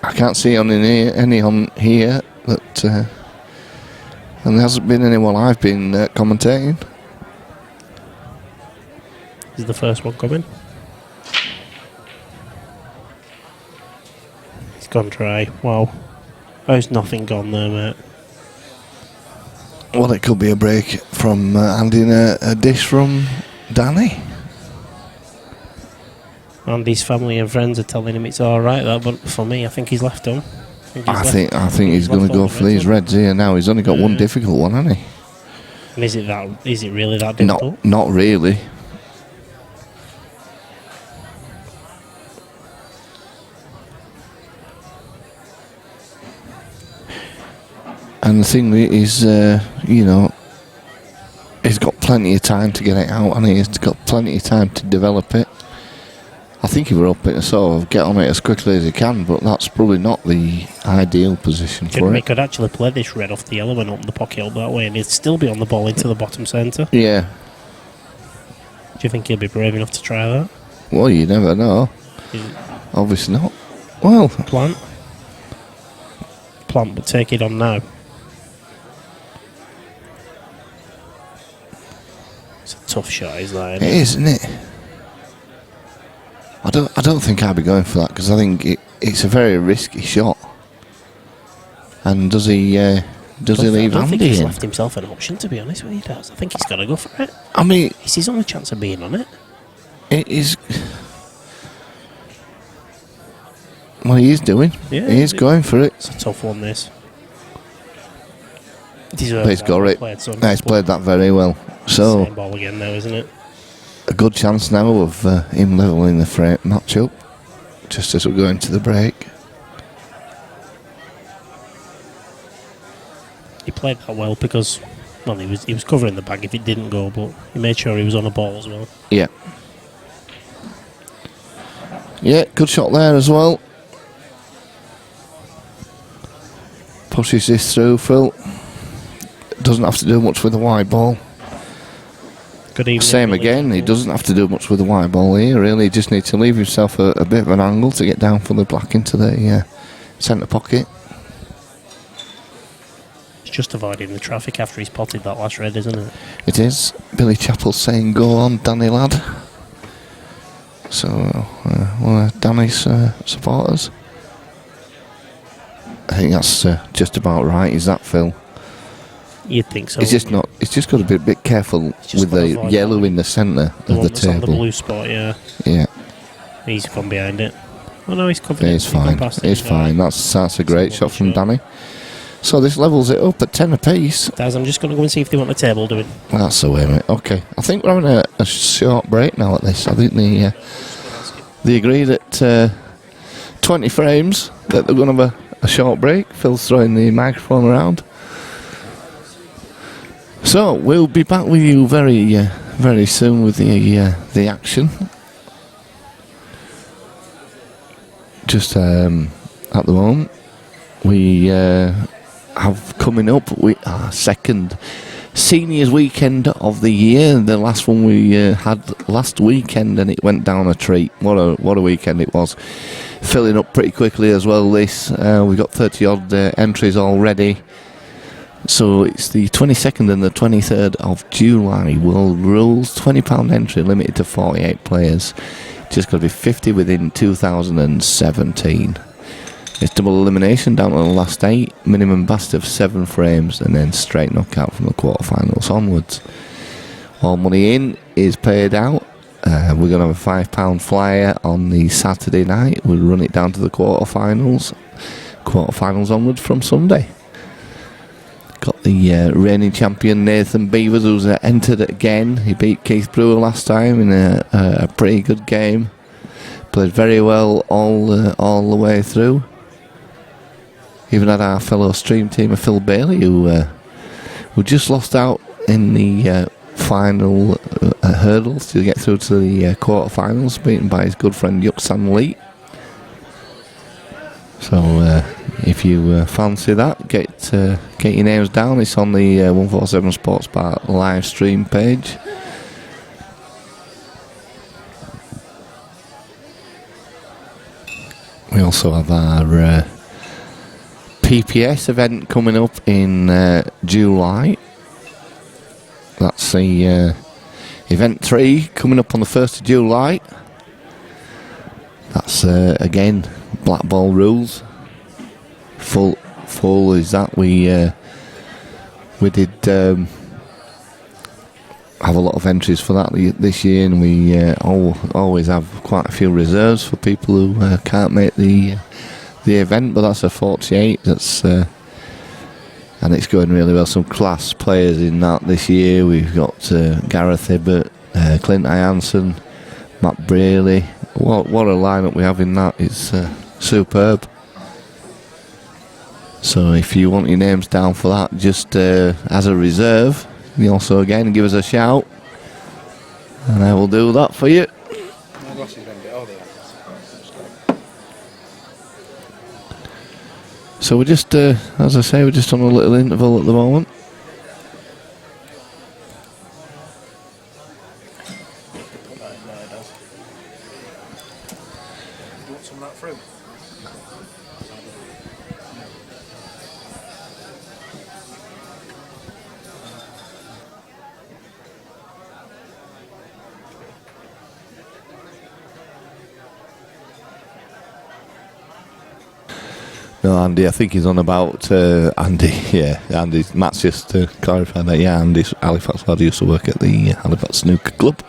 I can't see any on here that, and there hasn't been anyone I've been commentating. Is the first one coming? It's gone dry. Wow. There's nothing gone there, mate. Well, it could be a break from Andy and a dish from Danny. Andy's family and friends are telling him it's alright, but for me, I think he's left him. I think he's going to go for these reds here now. He's only got one difficult one, hasn't he? And is it really that difficult? Not really. And the thing is, he's got plenty of time to get it out, and he's got plenty of time to develop it. I think he were up in a sort of get on it as quickly as he can, but that's probably not the ideal position for He it. could actually play this red off the yellow and open the pocket up that way, and he'd still be on the ball into the bottom centre. Yeah. Do you think he'll be brave enough to try that? Well, you never know. Obviously not. Well, Plant, but take it on now. It's a tough shot, is that? it is, isn't it? I don't think I'd be going for that because I think it's a very risky shot. And does he leave I don't think Andy he's in? left himself an option, to be honest with you, Daz. I think he's got to go for it. I mean, It's his only chance of being on it. it is. Well, he is doing. Yeah, he is going for it. It's a tough one, this. But he's got it. He's played that very well. So, same ball again now, isn't it? a good chance now of him levelling the match up just as we go into the break. He played that well because, well, he was covering the bag if it didn't go, but he made sure he was on a ball as well. Yeah. Yeah, good shot there as well. Pushes this through, Phil. Doesn't have to do much with the wide ball. Good evening. Same Billy. again, he doesn't have to do much with the wide ball here, really. He just needs to leave himself a bit of an angle to get down for the black into the centre pocket. It's just avoiding the traffic after he's potted that last red, isn't it? It is. Billy Chappell saying, "Go on, Danny lad." So, one of Danny's supporters. I think that's just about right, is that, Phil? You'd think so. It's just not. It's just got to be a bit careful just with gotta the avoid yellow that. in the centre The of one the that's on the table. blue spot, yeah. Yeah, He's gone behind it. Oh no, he's covered it. it's He's gone fine. past it. It's fine. That's a great shot from shot. Danny. So this levels it up at 10 apiece. Daz, I'm just going to go and see if they want the table doing. That's the way, mate. Okay, I think we're having a short break now at this. I think they agreed at 20 frames that they're going to have a short break. Phil's throwing the microphone around. So we'll be back with you very soon with the action. Just at the moment, we have coming up our second seniors weekend of the year. The last one we had last weekend, and it went down a treat. What a weekend it was! Filling up pretty quickly as well. This we've got 30 odd entries already. So it's the 22nd and the 23rd of July. World rules, £20 entry, limited to 48 players. Just got to be 50 within 2017. It's double elimination down to the last 8, minimum best of 7 frames, and then straight knockout from the quarterfinals onwards. All money in is paid out. We're going to have a £5 flyer on the Saturday night. We'll run it down to the quarterfinals onwards from Sunday. Got the reigning champion Nathan Beavers, who's entered again. He beat Keith Brewer last time in a pretty good game. Played very well all the way through. Even had our fellow stream teamer Phil Bailey, who just lost out in the final hurdles to get through to the quarterfinals, beaten by his good friend Yuksan Lee. So if you fancy that, get your names down. It's on the 147 Sports Bar live stream page. We also have our PPS event coming up in July. That's the event 3 coming up on the 1st of July. That's again black ball rules. Full is that we did have a lot of entries for that this year, and we always have quite a few reserves for people who can't make the event. But that's a 48. That's and it's going really well. Some class players in that this year. We've got Gareth Hibbert, Clint Ianson, Matt Braley. What a lineup we have in that. It's superb. So if you want your names down for that, just as a reserve, you also again give us a shout, and I will do that for you. So we're just, as I say, we're just on a little interval at the moment. No, Andy, I think he's on about Andy. Yeah, Andy. Matt's just to clarify that. Yeah, Andy's Halifax lad used to work at the Halifax Snooker Club.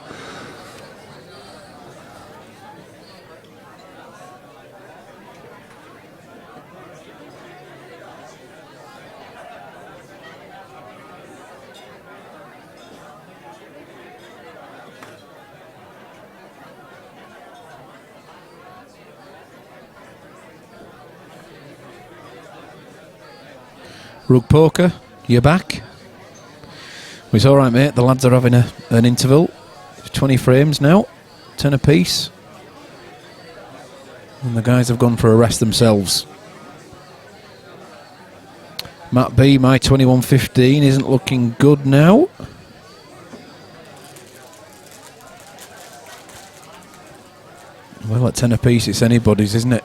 Rug Poker, you're back. Well, it's all right, mate. The lads are having an interval. It's 20 frames now, 10 apiece. And the guys have gone for a rest themselves. Matt B, my 21.15 isn't looking good now. Well, at 10 apiece, it's anybody's, isn't it?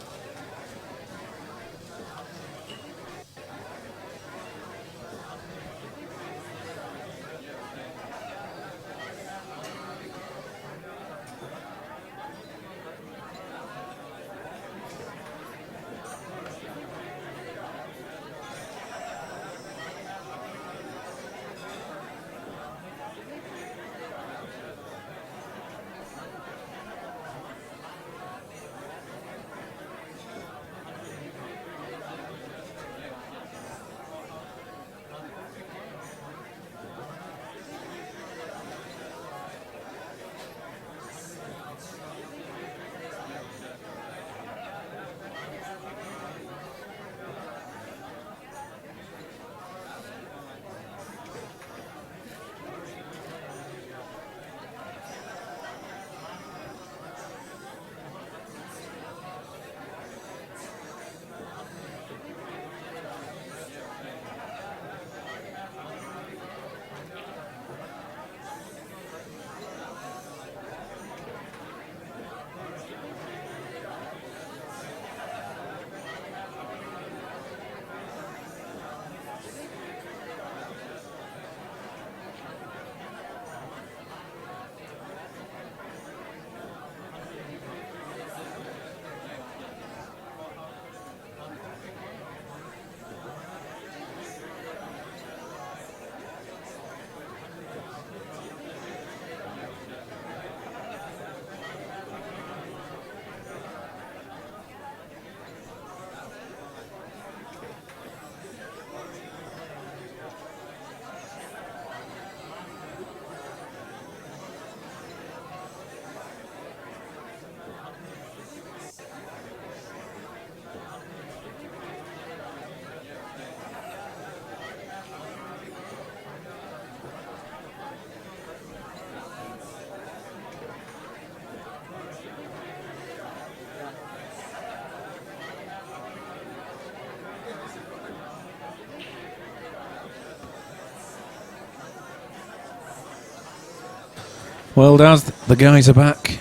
Well, Daz, the guys are back.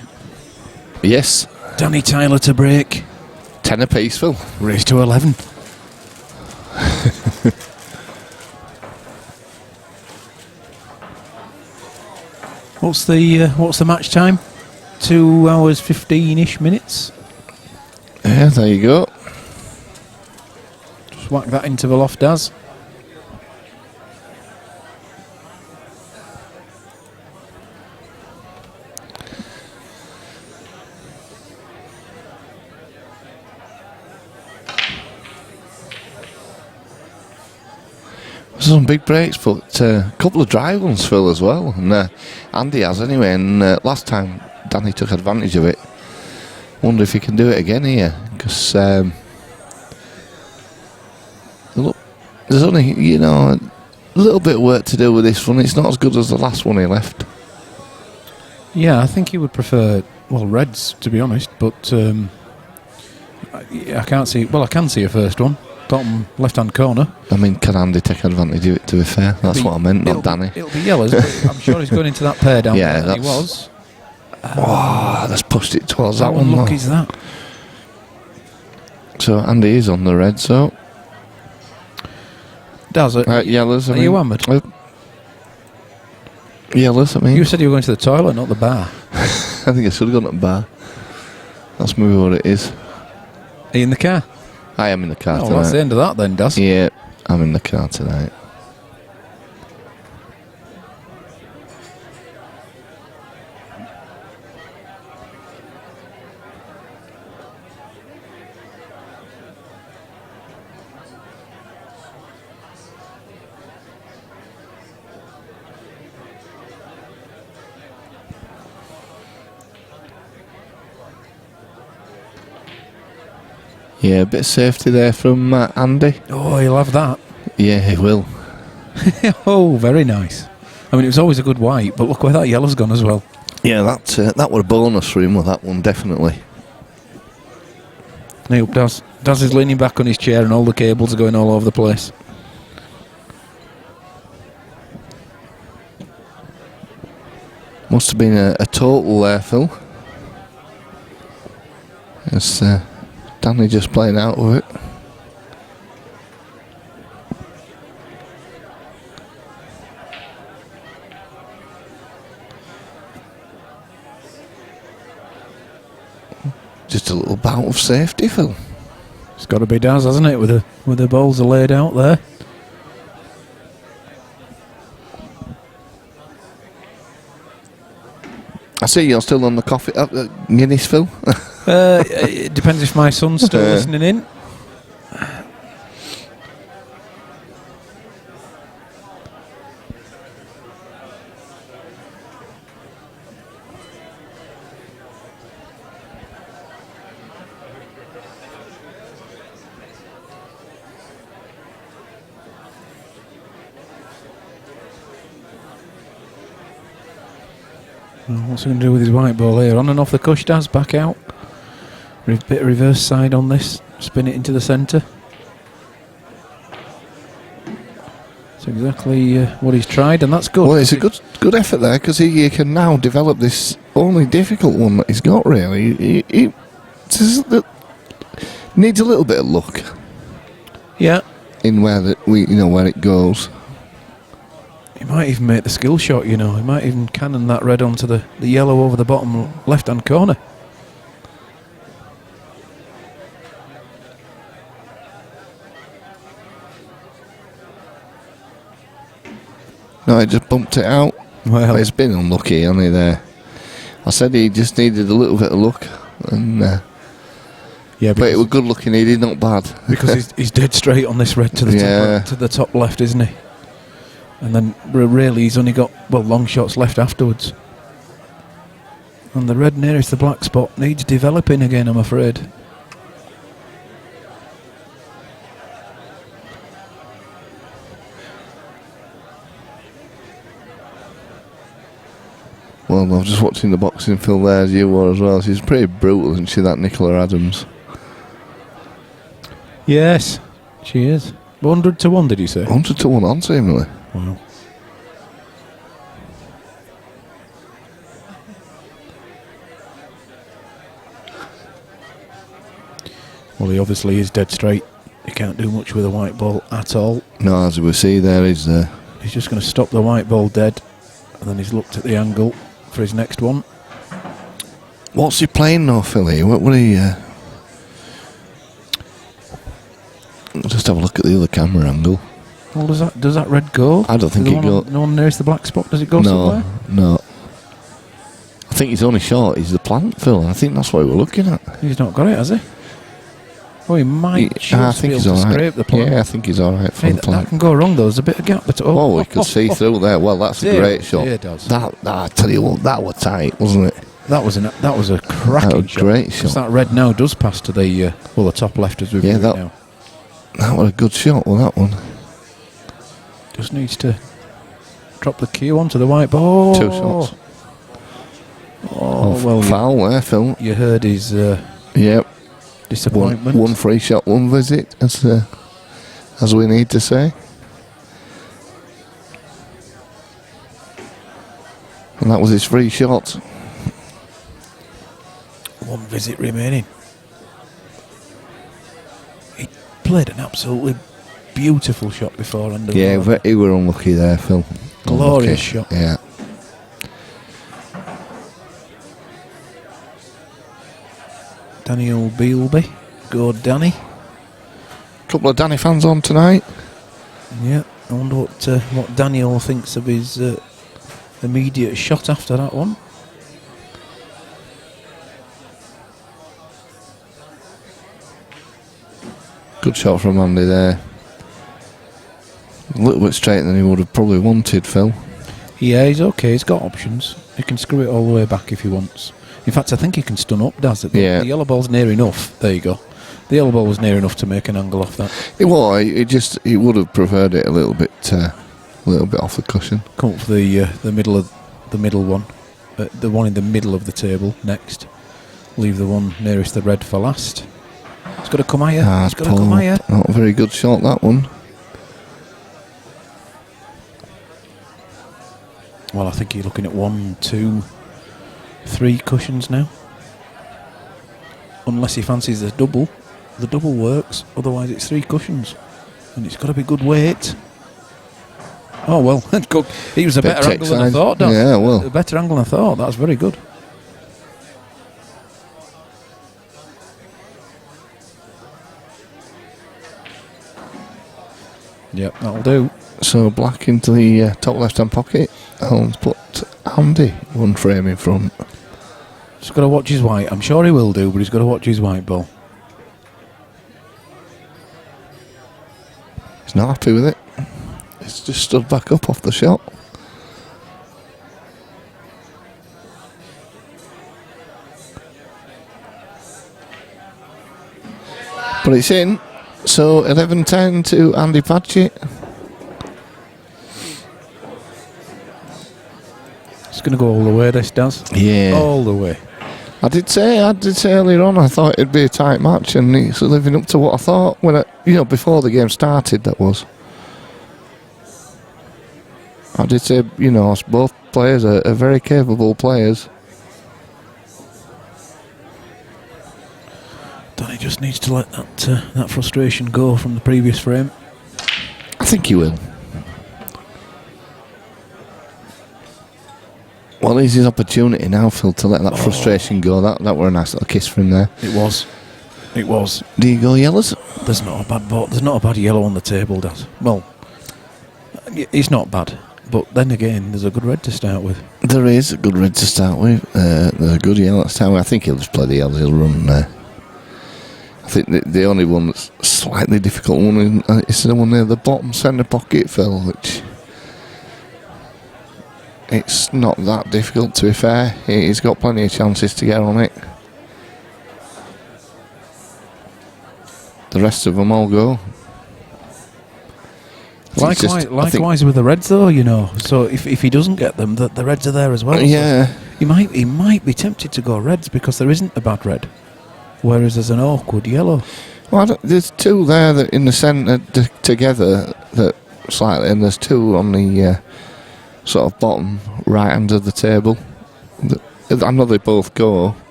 Yes. Danny Tyler to break. 10 apiece, Phil. Race to 11. What's the match time? 2 hours 15-ish minutes. Yeah, there you go. Just whack that interval off, Daz. Some big breaks, but a couple of dry ones, Phil, as well. And Andy has anyway. And last time Danny took advantage of it. Wonder if he can do it again here, because look, there's only a little bit of work to do with this one. It's not as good as the last one he left. Yeah, I think he would prefer reds, to be honest. But I can't see. Well, I can see a first one. Bottom left-hand corner. I mean, can Andy take advantage of it, to be fair? That's what I meant, not Danny. It'll be yellows, but I'm sure he's going into that pair down yeah, there. He was. That's pushed it towards that one. one. Luck is that. So Andy is on the red, so. Does it? Yellows, Are you hammered? Yellows, I mean. You said you were going to the toilet, not the bar. I think I should have gone to the bar. That's maybe what it is. Are you in the car? I am in the car Oh, tonight. well, that's the end of that then, Daz. Yeah, I'm in the car tonight. Yeah, a bit of safety there from Andy. Oh, he'll have that. Yeah, he will. Oh, very nice. I mean, it was always a good white, but look where that yellow's gone as well. Yeah, that were a bonus for him with that one, definitely. Now, Daz is leaning back on his chair and all the cables are going all over the place. Must have been a total there, Phil. It's Danny just playing out with it. Just a little bout of safety, Phil. It's got to be Daz, hasn't it, with the balls are laid out there. I see you're still on the coffee Guinness, Phil. It depends if my son's still listening in. What's he going to do with his white ball here? On and off the cush, Daz, back out. Bit of reverse side on this. Spin it into the centre. That's exactly what he's tried, and that's good. Well, it's a good effort there, because he can now develop this only difficult one that he's got, really. He needs a little bit of luck. Yeah. In where where it goes. He might even make the skill shot, He might even cannon that red onto the yellow over the bottom left-hand corner. No, he just bumped it out. Well, He's been unlucky, hasn't he, there? I said he just needed a little bit of luck. And yeah, but it was good looking, he did not bad. Because he's dead straight on this red to the top left, isn't he? And then really he's only got, long shots left afterwards. And the red nearest the black spot needs developing again, I'm afraid. Well, I was just watching the boxing film there as you were as well. She's pretty brutal, isn't she, that Nicola Adams? Yes, she is. 100 to 1, did you say? 100 to 1 on, seemingly. Wow. Well, he obviously is dead straight. He can't do much with a white ball at all. No, as we see there, he's just going to stop the white ball dead. And then he's looked at the angle for his next one. What's he playing now, Philly? What would he... just have a look at the other camera angle. Well, does that red go? I don't think it goes. No one nearest the black spot. Does it go somewhere? No. I think he's only short. He's the plant, Phil. I think that's what we're looking at. He's not got it, has he? Oh, he might just be able to scrape the plant. Yeah, I think he's all right for the plant. That can go wrong, though. There's a bit of gap. But we could see through there. Well, that's a great shot. Yeah, it does. That, I tell you what, that was tight, wasn't it? That was a cracking shot. Great shot. That red now does pass to the top left as we've got it now. That was a good shot, that one. Just needs to drop the cue onto the white ball. 2 shots. Oh, well, foul there, Phil. You heard his disappointment. One free shot, one visit, as we need to say. And that was his free shot. One visit remaining. He played an absolutely beautiful shot before. He were unlucky there, Phil. Glorious shot. Yeah. Daniel Beelby. Go, Danny. couple of Danny fans on tonight. Yeah, I wonder what Daniel thinks of his immediate shot after that one. Good shot from Andy there. A little bit straighter than he would have probably wanted, Phil. Yeah, he's okay. He's got options. He can screw it all the way back if he wants. In fact, I think he can stun up, does it? Yeah. The yellow ball's near enough. There you go. The yellow ball was near enough to make an angle off that. He would have preferred it a little bit off the cushion. Come up for the middle one, the one in the middle of the table next. Leave the one nearest the red for last. It's got to come higher. It's got to come higher. Not a very good shot, that one. Well, I think you're looking at 1, 2, 3 cushions now. Unless he fancies the double. The double works, otherwise it's 3 cushions. And it's got to be good weight. Oh, well, he was a better angle than I thought, Dan. Yeah, well. A better angle than I thought. That's very good. Yep, that'll do. So black into the top left-hand pocket. I'll put Andy one frame in front. He's got to watch his white. I'm sure he will do, but he's got to watch his white ball. He's not happy with it. It's just stood back up off the shot. But it's in. So 11-10 to Andy Patchett. It's going to go all the way, this does. Yeah. All the way. I did say earlier on I thought it'd be a tight match, and it's living up to what I thought when before the game started. That was. I did say both players are very capable players. Danny just needs to let that frustration go from the previous frame. I think he will. Well, here's his opportunity now, Phil, to let that frustration go. That were a nice little kiss for him there. It was. It was. Do you go yellows? There's not a bad yellow on the table, Daz. Well, it's not bad. But then again, there's a good red to start with. There is a good red to start with. There's a good yellow to start with. I think he'll just play the yellow. He'll run there. I think the only one that's slightly difficult one is the one near the bottom centre pocket, Phil, which it's not that difficult, to be fair. He's got plenty of chances to get on it. The rest of them all go. Likewise with the reds, though, So if he doesn't get them, the reds are there as well. Yeah. So he might be tempted to go reds because there isn't a bad red, whereas there's an awkward yellow. Well, there's two there that in the centre together that slightly, and there's two on the sort of bottom right hand of the table. I know they both go.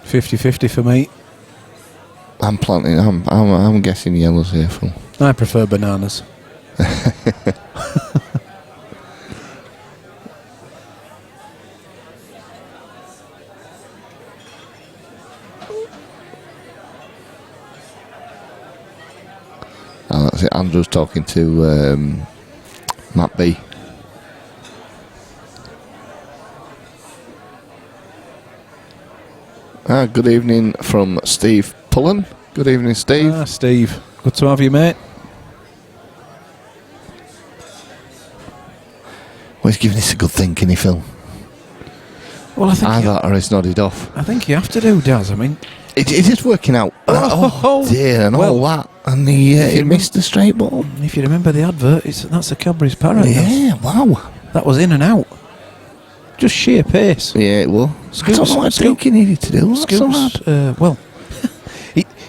50-50 for me. I'm guessing yellows here, Phil. I prefer bananas. That's it. Andrew's talking to Matt B. Good evening from Steve Pullen. Good evening, Steve. Steve. Good to have you, mate. Well, he's giving us a good thinking, he, Phil? Well, I think or he's nodded off. I think you have to do, Daz. I mean, it is working out. Oh dear, and all that, and he missed the straight ball. If you remember the advert, that's a Cadbury's parrot. Yeah, wow. That was in and out. Just sheer pace. Yeah, it will. I don't know what thinking he needed to do.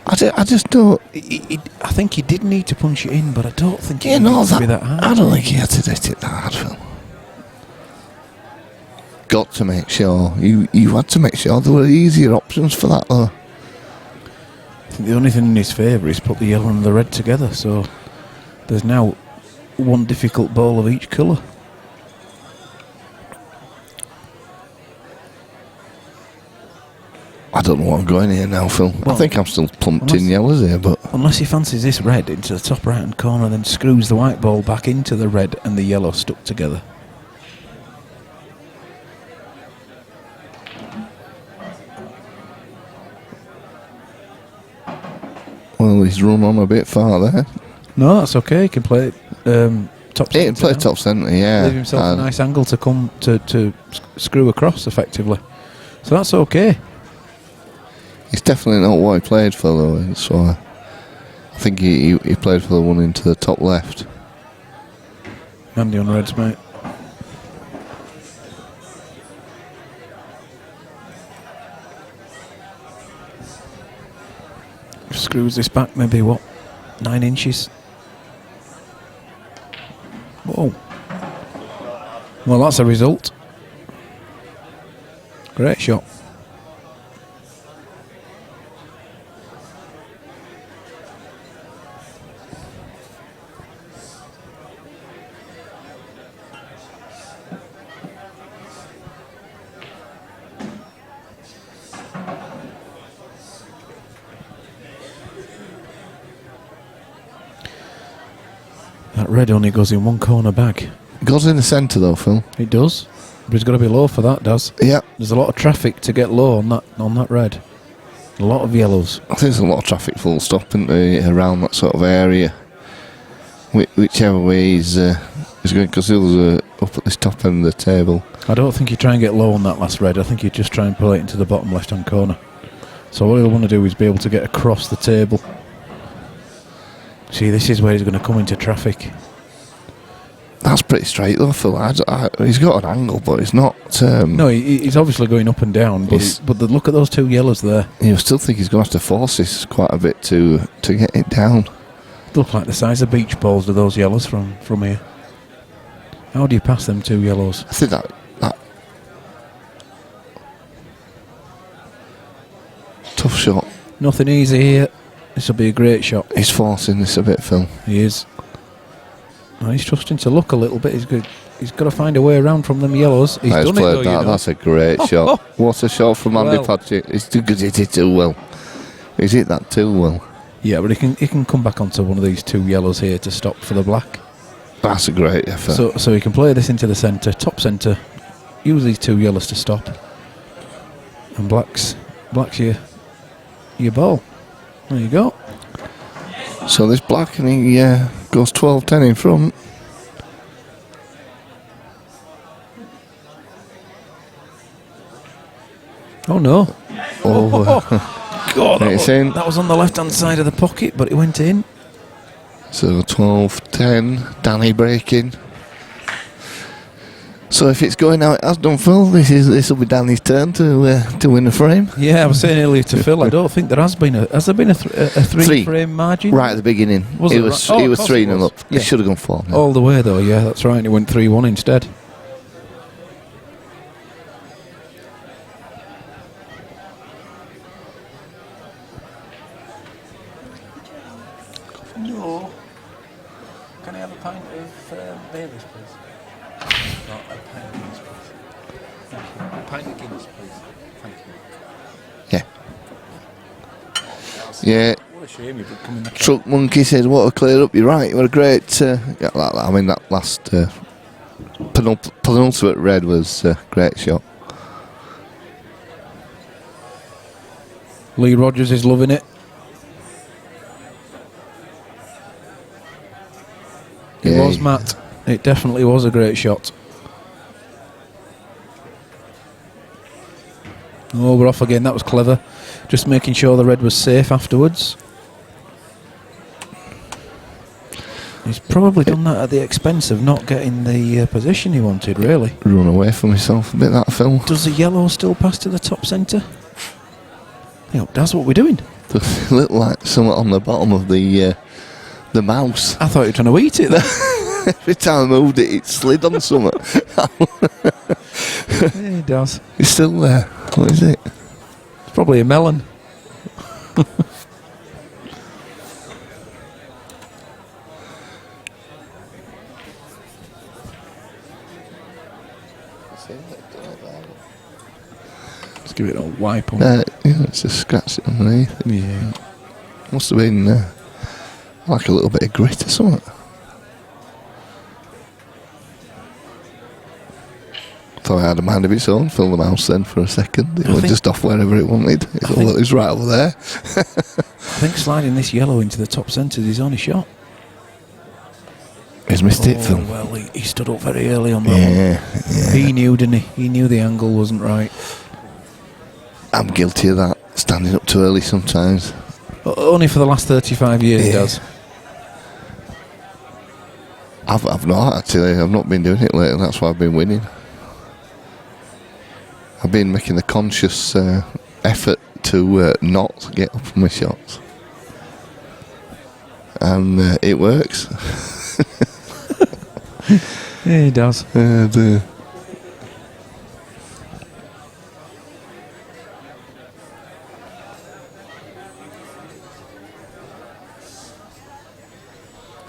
I just don't. I think he did need to punch it in, but I don't think it needed to be that hard. I don't think he had to hit it that hard, Phil. Got to make sure. You had to make sure there were easier options for that, though. I think the only thing in his favour is put the yellow and the red together, so there's now one difficult ball of each colour. don't know what I'm going here now, Phil. I Well, think I'm still plumped in yellows here, but Unless he fancies this red into the top right hand corner, then screws the white ball back into the red and the yellow stuck together. well, he's run on a bit far there. No, that's okay. He can play top He can centre play now. top centre, yeah. Leave himself a nice angle to come to screw across effectively. So that's okay. It's definitely not what he played for, though. So I think he played for the one into the top left. Handy on reds, mate. Screws this back maybe, what, 9 inches? Whoa. Well, that's a result. Great shot. That red only goes in one corner bag. Goes in the centre, though, Phil. It does. But it's got to be low for that, does. Yeah. There's a lot of traffic to get low on that red. A lot of yellows. I think there's a lot of traffic full stop around that sort of area. Whichever way he's going, because the others are up at this top end of the table. I don't think you try and get low on that last red. I think you just try and pull it into the bottom left-hand corner. So what he'll want to do is be able to get across the table. See, this is where he's going to come into traffic. That's pretty straight, though, Phil. He's got an angle, but it's not... No, he's obviously going up and down, but look at those two yellows there. You still think he's going to have to force this quite a bit to get it down. They look like the size of beach balls to those yellows from here. How do you pass them two yellows? I think that tough shot. Nothing easy here. This will be a great shot. He's forcing this a bit, Phil. He is. Oh, he's trusting to look a little bit. He's got to find a way around from them yellows. He's done it though, that. That's a great shot. What a shot from Andy Patchett. It's too good. He hit it too well. He's hit that too well. Yeah, but he can come back onto one of these two yellows here to stop for the black. That's a great effort. So he can play this into the centre, top centre, use these two yellows to stop. And black's your ball. There you go. So this black, and he goes 12-10 in front. Oh no. Oh, God, it's in. that was on the left-hand side of the pocket, but it went in. So 12-10, Danny breaking. So if it's going how it has done, Phil, this will be Danny's turn to win the frame. Yeah, I was saying earlier to Phil, I don't think there has been a three frame margin right at the beginning. Was he it was right? he was 3-0 up. Yeah. He should have gone 4. all the way though. Yeah, that's right. It went 3-1 instead. No. Can I have a pint of Baileys, please? Not a pint of Guinness, please. Thank you. A pint of Guinness, please. Thank you. Yeah. What a shame you didn't come in the Truck Monkey said, "What a clear up! You're right. What a great." That last penultimate red was a great shot. Lee Rogers is loving it. It was, Matt. It definitely was a great shot. Oh, we're off again. That was clever. Just making sure the red was safe afterwards. He's probably done that at the expense of not getting the position he wanted, really. Run away from himself a bit, that Phil. Does the yellow still pass to the top centre? I hope that's what we're doing. Does it look like something on the bottom of the mouse? I thought you were trying to eat it then. Every time I moved it, it slid on something. Yeah, it does. It's still there. What is it? It's probably a melon. Let's give it a wipe on. Yeah. it's just scratched it underneath. Yeah. Must have been like a little bit of grit or something. Thought I had a mind of its own, fill the mouse then for a second. It went just off wherever it wanted. It thought, well, it was right over there. I think sliding this yellow into the top centre is his only shot. He's missed it, Phil. Well, he stood up very early on that one. He knew, didn't he? He knew the angle wasn't right. I'm guilty of that, standing up too early sometimes. Only for the last 35 years he does. I've not, actually. I've not been doing it lately, that's why I've been winning. I've been making the conscious effort to not get up on my shots. And it works. Yeah, he does.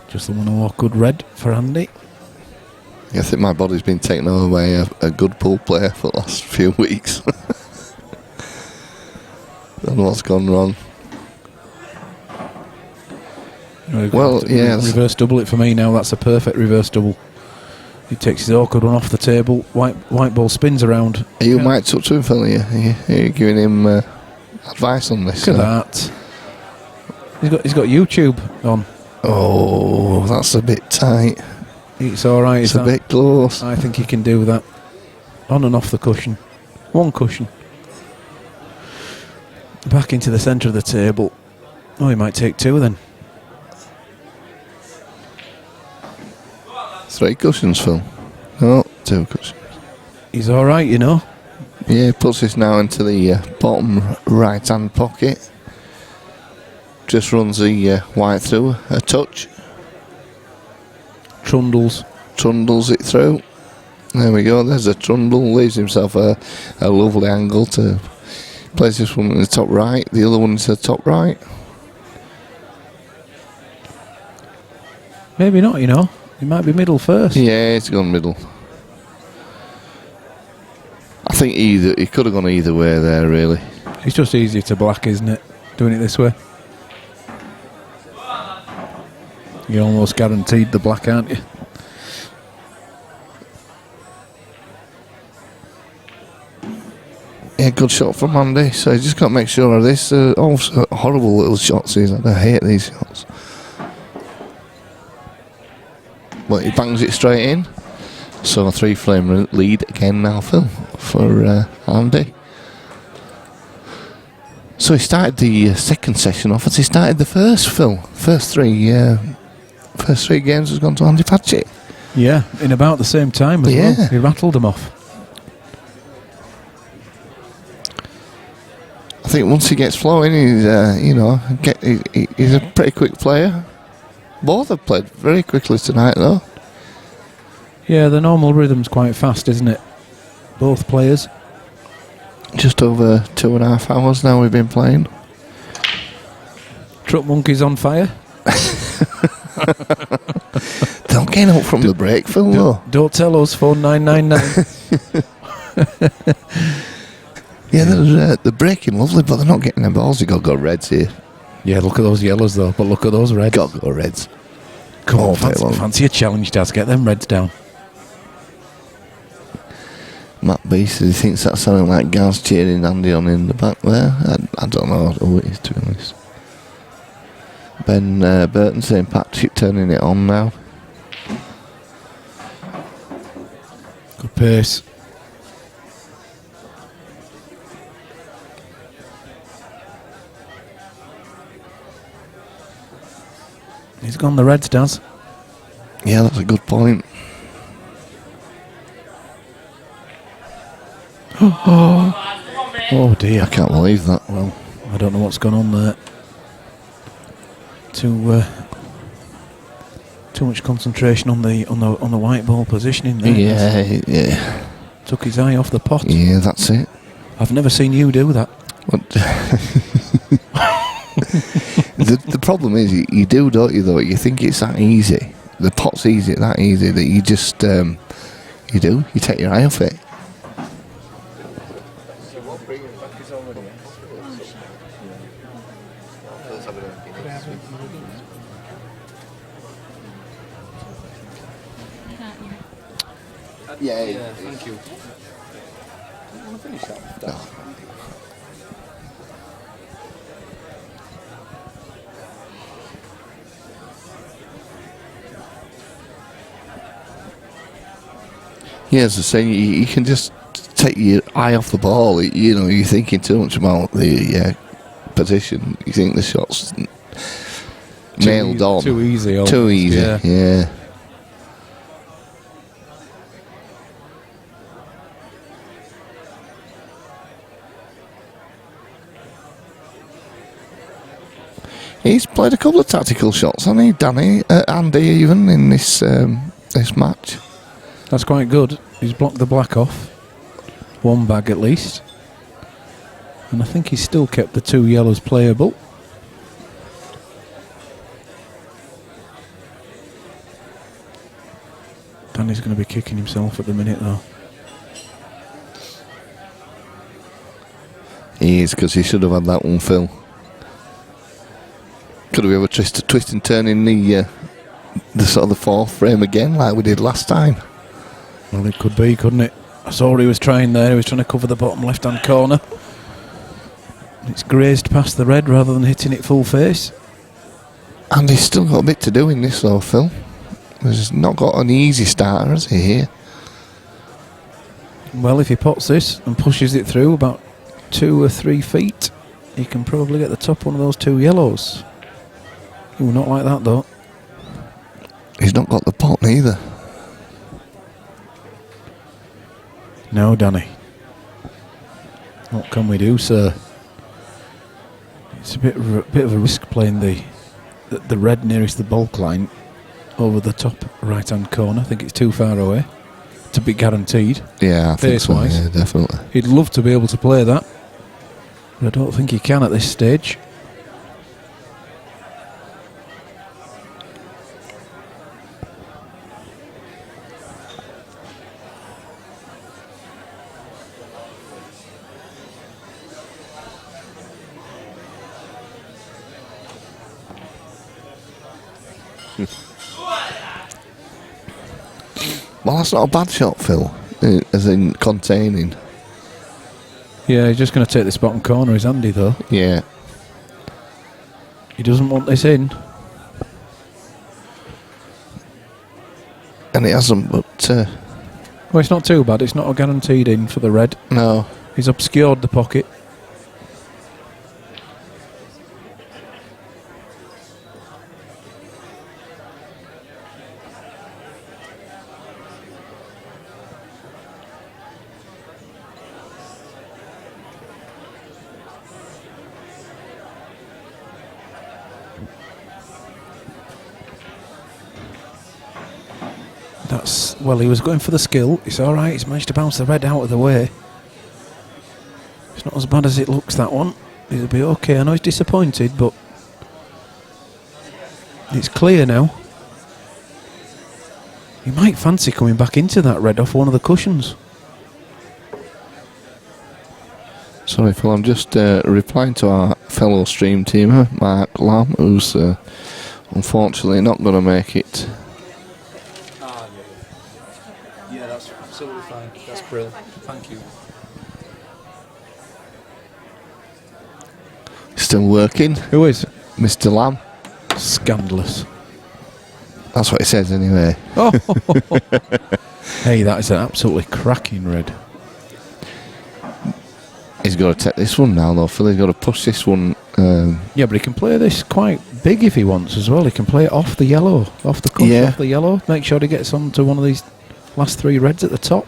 Just the one awkward red for Andy. I think my body's been taken over by a good pool player for the last few weeks. Don't know what's gone wrong. Well, yeah. Reverse double it for me now. That's a perfect reverse double. He takes his awkward one off the table. White ball spins around. You might talk to him, Phil. You're giving him advice on this. Look at that. He's got YouTube on. Oh, that's a bit tight. It's all right. It's a bit close. I think he can do that. On and off the cushion. One cushion. Back into the centre of the table. Oh, he might take two then. 3 cushions, Phil. No, 2 cushions. He's all right, you know. Yeah, puts this now into the bottom right-hand pocket. Just runs the white through a touch. Trundles it through. There we go. There's a trundle. Leaves himself a lovely angle to place this one in the top right. The other one is the top right. Maybe not, you know. He might be middle first. Yeah, it's gone middle. I think he could have gone either way there, really. It's just easier to black, isn't it? Doing it this way. You're almost guaranteed the black, aren't you? Yeah, good shot from Andy. So you just got to make sure of this. Also, horrible little shots. I hate these shots. But he bangs it straight in. So a 3-frame lead again now, Phil, for Andy. So he started the second session off as he started the first, Phil. First three games has gone to Andy Patchett. Yeah, in about the same time as well. He rattled them off. I think once he gets flowing, he's he's a pretty quick player. Both have played very quickly tonight, though. Yeah, the normal rhythm's quite fast, isn't it? Both players. Just over 2.5 hours now we've been playing. Truck Monkey's on fire. Don't get up from the break, Phil, though. Don't tell us, phone 999. Yeah, they're breaking lovely, but they're not getting the balls. You've got to go reds here. Yeah, look at those yellows, though, but look at those reds. Got to go reds. Come on, fancy a challenge, Daz. Get them reds down. Matt B says he thinks that's sounding like Gaz cheering Andy on in the back there. I don't know who it is, to be honest. Ben Burton saying Patchett turning it on now. Good pace. He's gone the reds, Daz. Yeah, that's a good point. Oh dear. I can't believe that. Well, I don't know what's gone on there. Too much concentration on the white ball positioning there. Yeah. Took his eye off the pot. Yeah, that's it. I've never seen you do that. What? The problem is you do, don't you, though? You think it's that easy. The pot's that easy that you just you take your eye off it. Yeah. Thank you. I want to finish that. Yeah, as I say, you can just take your eye off the ball. You know, you're thinking too much about the position. You think the shot's nailed on. Too easy. Almost. Too easy, yeah. He's played a couple of tactical shots, hasn't he, Danny? Andy, even, in this this match. That's quite good. He's blocked the black off. One bag at least. And I think he's still kept the 2 yellows playable. Danny's going to be kicking himself at the minute though. He is, because he should have had that one, Phil. Could we have a twist and turn in the sort of the 4th frame again, like we did last time? Well, it could be, couldn't it? I saw he was trying there. He was trying to cover the bottom left-hand corner. It's grazed past the red rather than hitting it full face. And he's still got a bit to do in this, though, Phil. He's not got an easy starter, has he, here? Well, if he pots this and pushes it through about 2 or 3 feet, he can probably get the top one of those 2 yellows. Ooh, not like that, though. He's not got the pot, neither. No, Danny. What can we do, sir? It's a bit of a risk playing the red nearest the bulk line over the top right-hand corner. I think it's too far away to be guaranteed. Yeah, I think so. Face-wise. Yeah, definitely. He'd love to be able to play that, but I don't think he can at this stage. Well, that's not a bad shot, Phil, as in containing. Yeah, he's just going to take this bottom corner, is Andy, though. Yeah. He doesn't want this in. And it hasn't, but... Well, it's not too bad. It's not a guaranteed in for the red. no. He's obscured the pocket. Well, he was going for the skill. It's alright, he's managed to bounce the red out of the way. It's not as bad as it looks, that one. It'll be okay. I know he's disappointed, but it's clear now. He might fancy coming back into that red off one of the cushions. Sorry, Phil, I'm just replying to our fellow stream teamer, Mark Lamb, who's unfortunately not going to make it. Yeah, that's absolutely fine. That's brilliant. Thank you. Still working. Who is? Mr. Lamb. Scandalous. That's what it says anyway. Oh, hey, that is an absolutely cracking red. He's got to take this one now, though, Phil. He's got to push this one. Yeah, but he can play this quite big if he wants as well. He can play it off the yellow, off the cuff, off the yellow. Make sure he gets onto one of these last 3 reds at the top.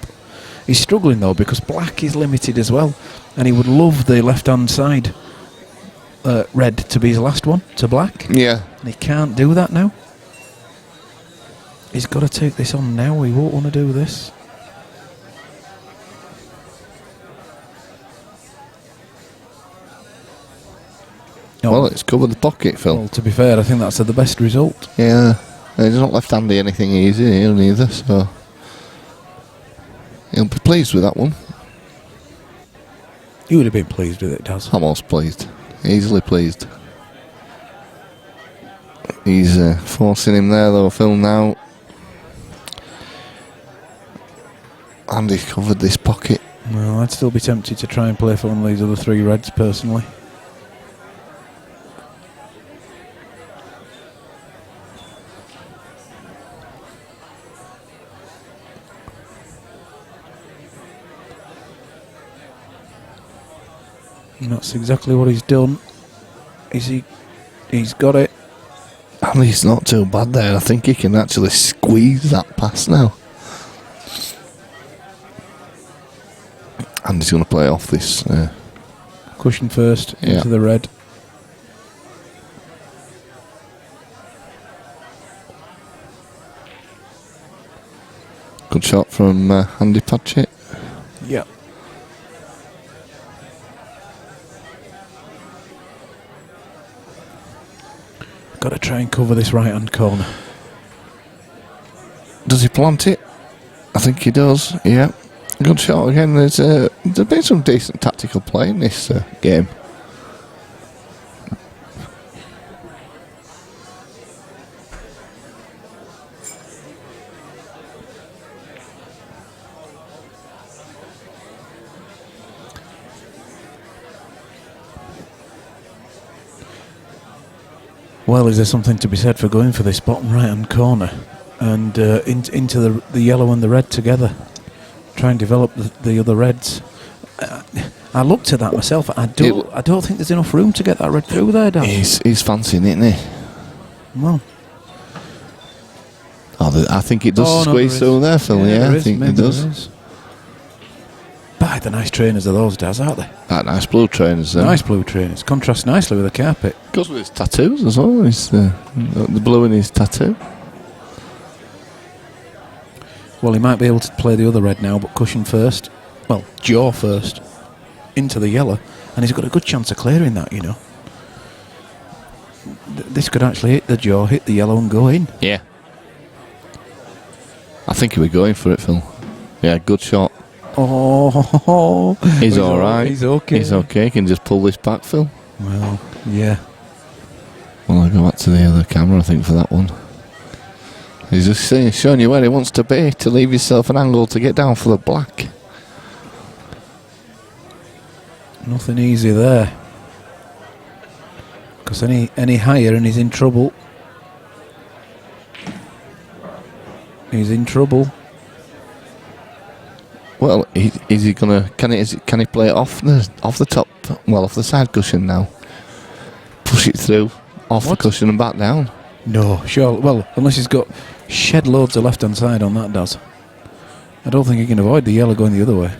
He's struggling, though, because black is limited as well. And he would love the left-hand side red to be his last one, to black. Yeah. And he can't do that now. He's got to take this on now. He won't want to do this. No. Well, it's covered the pocket, Phil. Well, to be fair, I think that's the best result. Yeah. He's not left handy anything easy here neither, so he'll be pleased with that one. You would have been pleased with it, Daz. Almost pleased. Easily pleased. He's forcing him there though, Phil, now. And he's covered this pocket. Well, I'd still be tempted to try and play for one of these other 3 reds, personally. And that's exactly what he's done. He's got it. And he's not too bad there. I think he can actually squeeze that pass now. And he's going to play off this. Cushion first into the red. Good shot from Andy Patchett. Yeah. Got to try and cover this right-hand corner. Does he plant it? I think he does, yeah. Good shot again. There's been some decent tactical play in this game. Well, is there something to be said for going for this bottom right-hand corner and into the yellow and the red together? Try and develop the other reds. I looked at that myself. I don't think there's enough room to get that red through there, Dan. He's fancying it, isn't he? Well, I think it does squeeze through there, Phil. Yeah, I think it does. By the nice trainers are those, Daz, aren't they? Nice blue trainers. Nice blue trainers. Contrast nicely with the carpet. Goes with his tattoos as well. He's the blue in his tattoo. Well, he might be able to play the other red now, but cushion first. Well, jaw first. Into the yellow. And he's got a good chance of clearing that, you know. This could actually hit the jaw, hit the yellow and go in. Yeah. I think he was going for it, Phil. Yeah, good shot. Oh, he's all right. He's okay. He's okay. He can just pull this back, Phil. Well, yeah. Well, I'll go back to the other camera, I think, for that one. He's just showing you where he wants to be to leave yourself an angle to get down for the black. Nothing easy there. Because any higher and he's in trouble. He's in trouble. Well, is he gonna? Can he play it off the top? Well, off the side cushion now. Push it through off the cushion and back down. No, sure. Well, unless he's got shed loads of left hand side on that, does. I don't think he can avoid the yellow going the other way.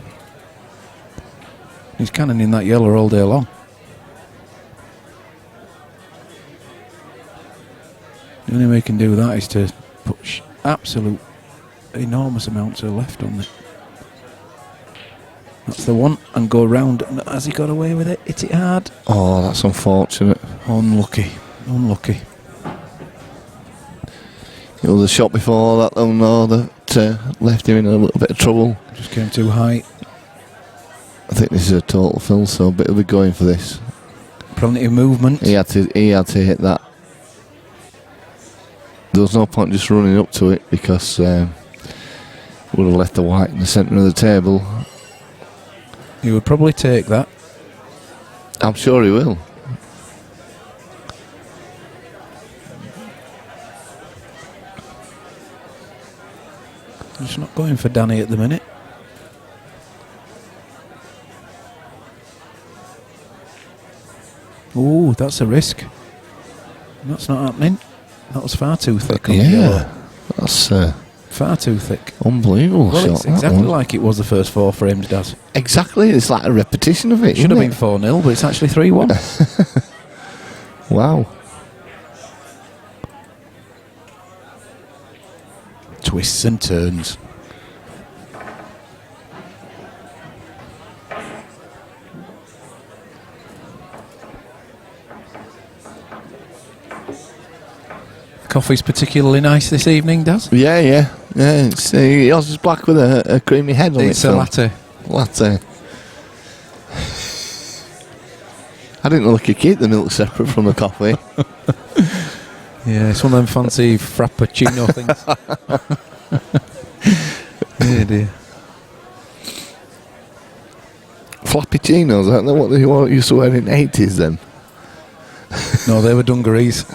He's cannoning that yellow all day long. The only way he can do that is to put absolute enormous amounts of left on it. That's the one, and go round. And has he got away with it? Hit it hard. Oh, that's unfortunate. Unlucky. It was a shot before that, though, no, that left him in a little bit of trouble. Just came too high. I think this is a total fill, so Bitt will be going for this. Plenty of movement. He had to hit that. There was no point just running up to it because it would have left the white in the centre of the table. He would probably take that. I'm sure he will. Just not going for Danny at the minute. Ooh, that's a risk. That's not happening. That was far too thick on the yellow. That's far too thick. Unbelievable Well, shot. it's exactly like it was the first 4 frames, Daz. Exactly, it's like a repetition of it. Should have been 4-0, but it's actually 3-1. Wow. Twists and turns. Coffee's particularly nice this evening, Daz? Yeah. It's yours is black with a creamy head on it. It's a latte. I didn't know they could keep the milk separate from the coffee. Yeah, it's one of them fancy frappuccino things. Yeah, dear. Flappuccinos, aren't they what they used to wear in the 80s then? No, they were dungarees.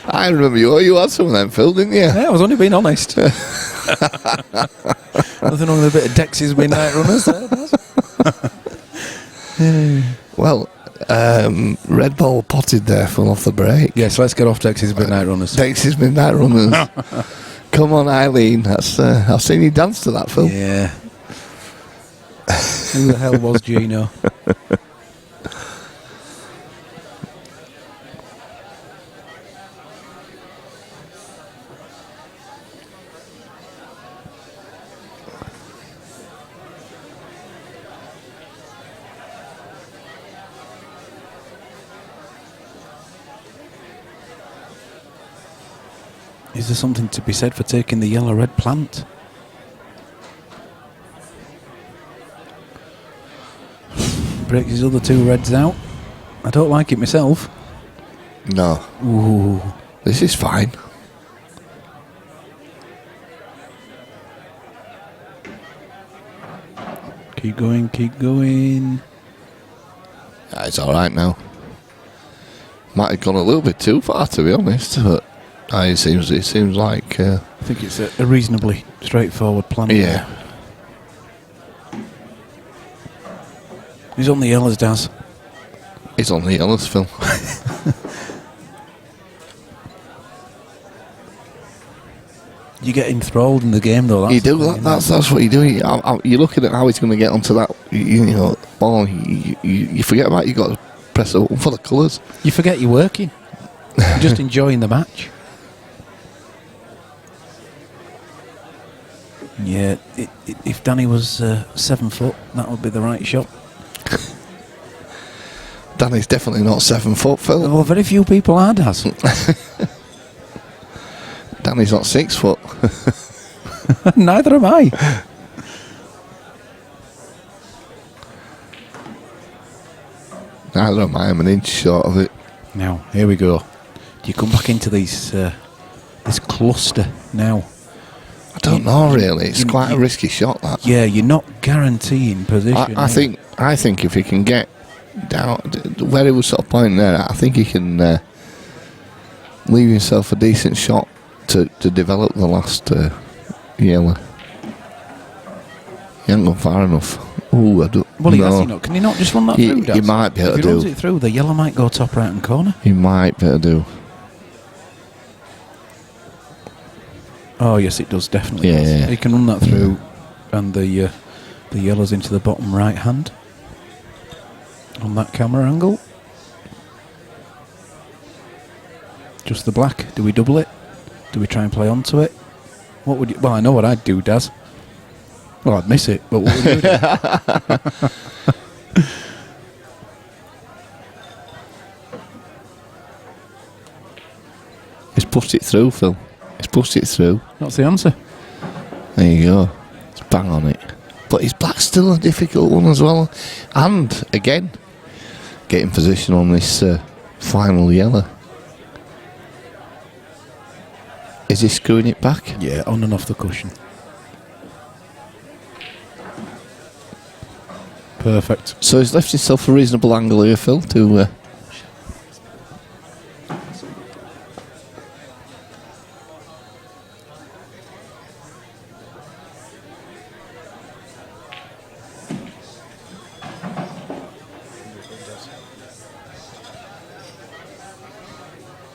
I remember you had some of them, Phil, didn't you? Yeah, I was only being honest. Nothing wrong with a bit of Dex's Midnight Runners there, Daz. Well, Red Ball potted there, full off the break. Yes, let's get off Dex's Midnight Runners. Dex's Midnight Runners. Come on, Eileen. That's I've seen you dance to that, Phil. Yeah. Who the hell was Gino? Is there something to be said for taking the yellow-red plant? Breaks his other two reds out. I don't like it myself. No. Ooh. This is fine. Keep going, keep going. It's all right now. Might have gone a little bit too far, to be honest, but it seems like... I think it's a reasonably straightforward plan. Yeah. He's on the yellows, Daz. It's on the yellows, Phil. You get enthralled in the game, though. That's You do. That's what you do. You're looking at how he's going to get onto that, ball. You forget about it. You've got to press the button for the colours. You forget you're working. You're just enjoying the match. Yeah, if Danny was 7 foot, that would be the right shot. Danny's definitely not 7 foot, Phil. Well, very few people are, Daz. Danny's not 6 foot. Neither am I. Neither am I. I'm an inch short of it. Now, here we go. Do you come back into these this cluster now? I don't know, really. It's quite a risky shot, that. Yeah, you're not guaranteeing position. I think if he can get down where he was sort of pointing there, I think he can leave himself a decent shot to develop the last yellow. He hasn't gone far enough. Ooh, I don't. Well, he has, can he not just run that through, Daz? He might be able to If do. he runs it through, the yellow might go top right hand corner. He might be able to do. Oh, yes, it does, definitely. Yeah, does. yeah. He can run that through, and the yellow's into the bottom right hand on that camera angle. Just the black. Do we double it? Do we try and play onto it? What would you... Well, I know what I'd do, Daz. Well, I'd miss it, but what would you do? He's pushed it through, Phil. He's pushed it through. That's the answer. There you go. It's bang on it. But his black's still a difficult one as well. And, again, getting position on this final yellow. Is he screwing it back? Yeah, on and off the cushion. Perfect. So he's left himself a reasonable angle here, Phil, to...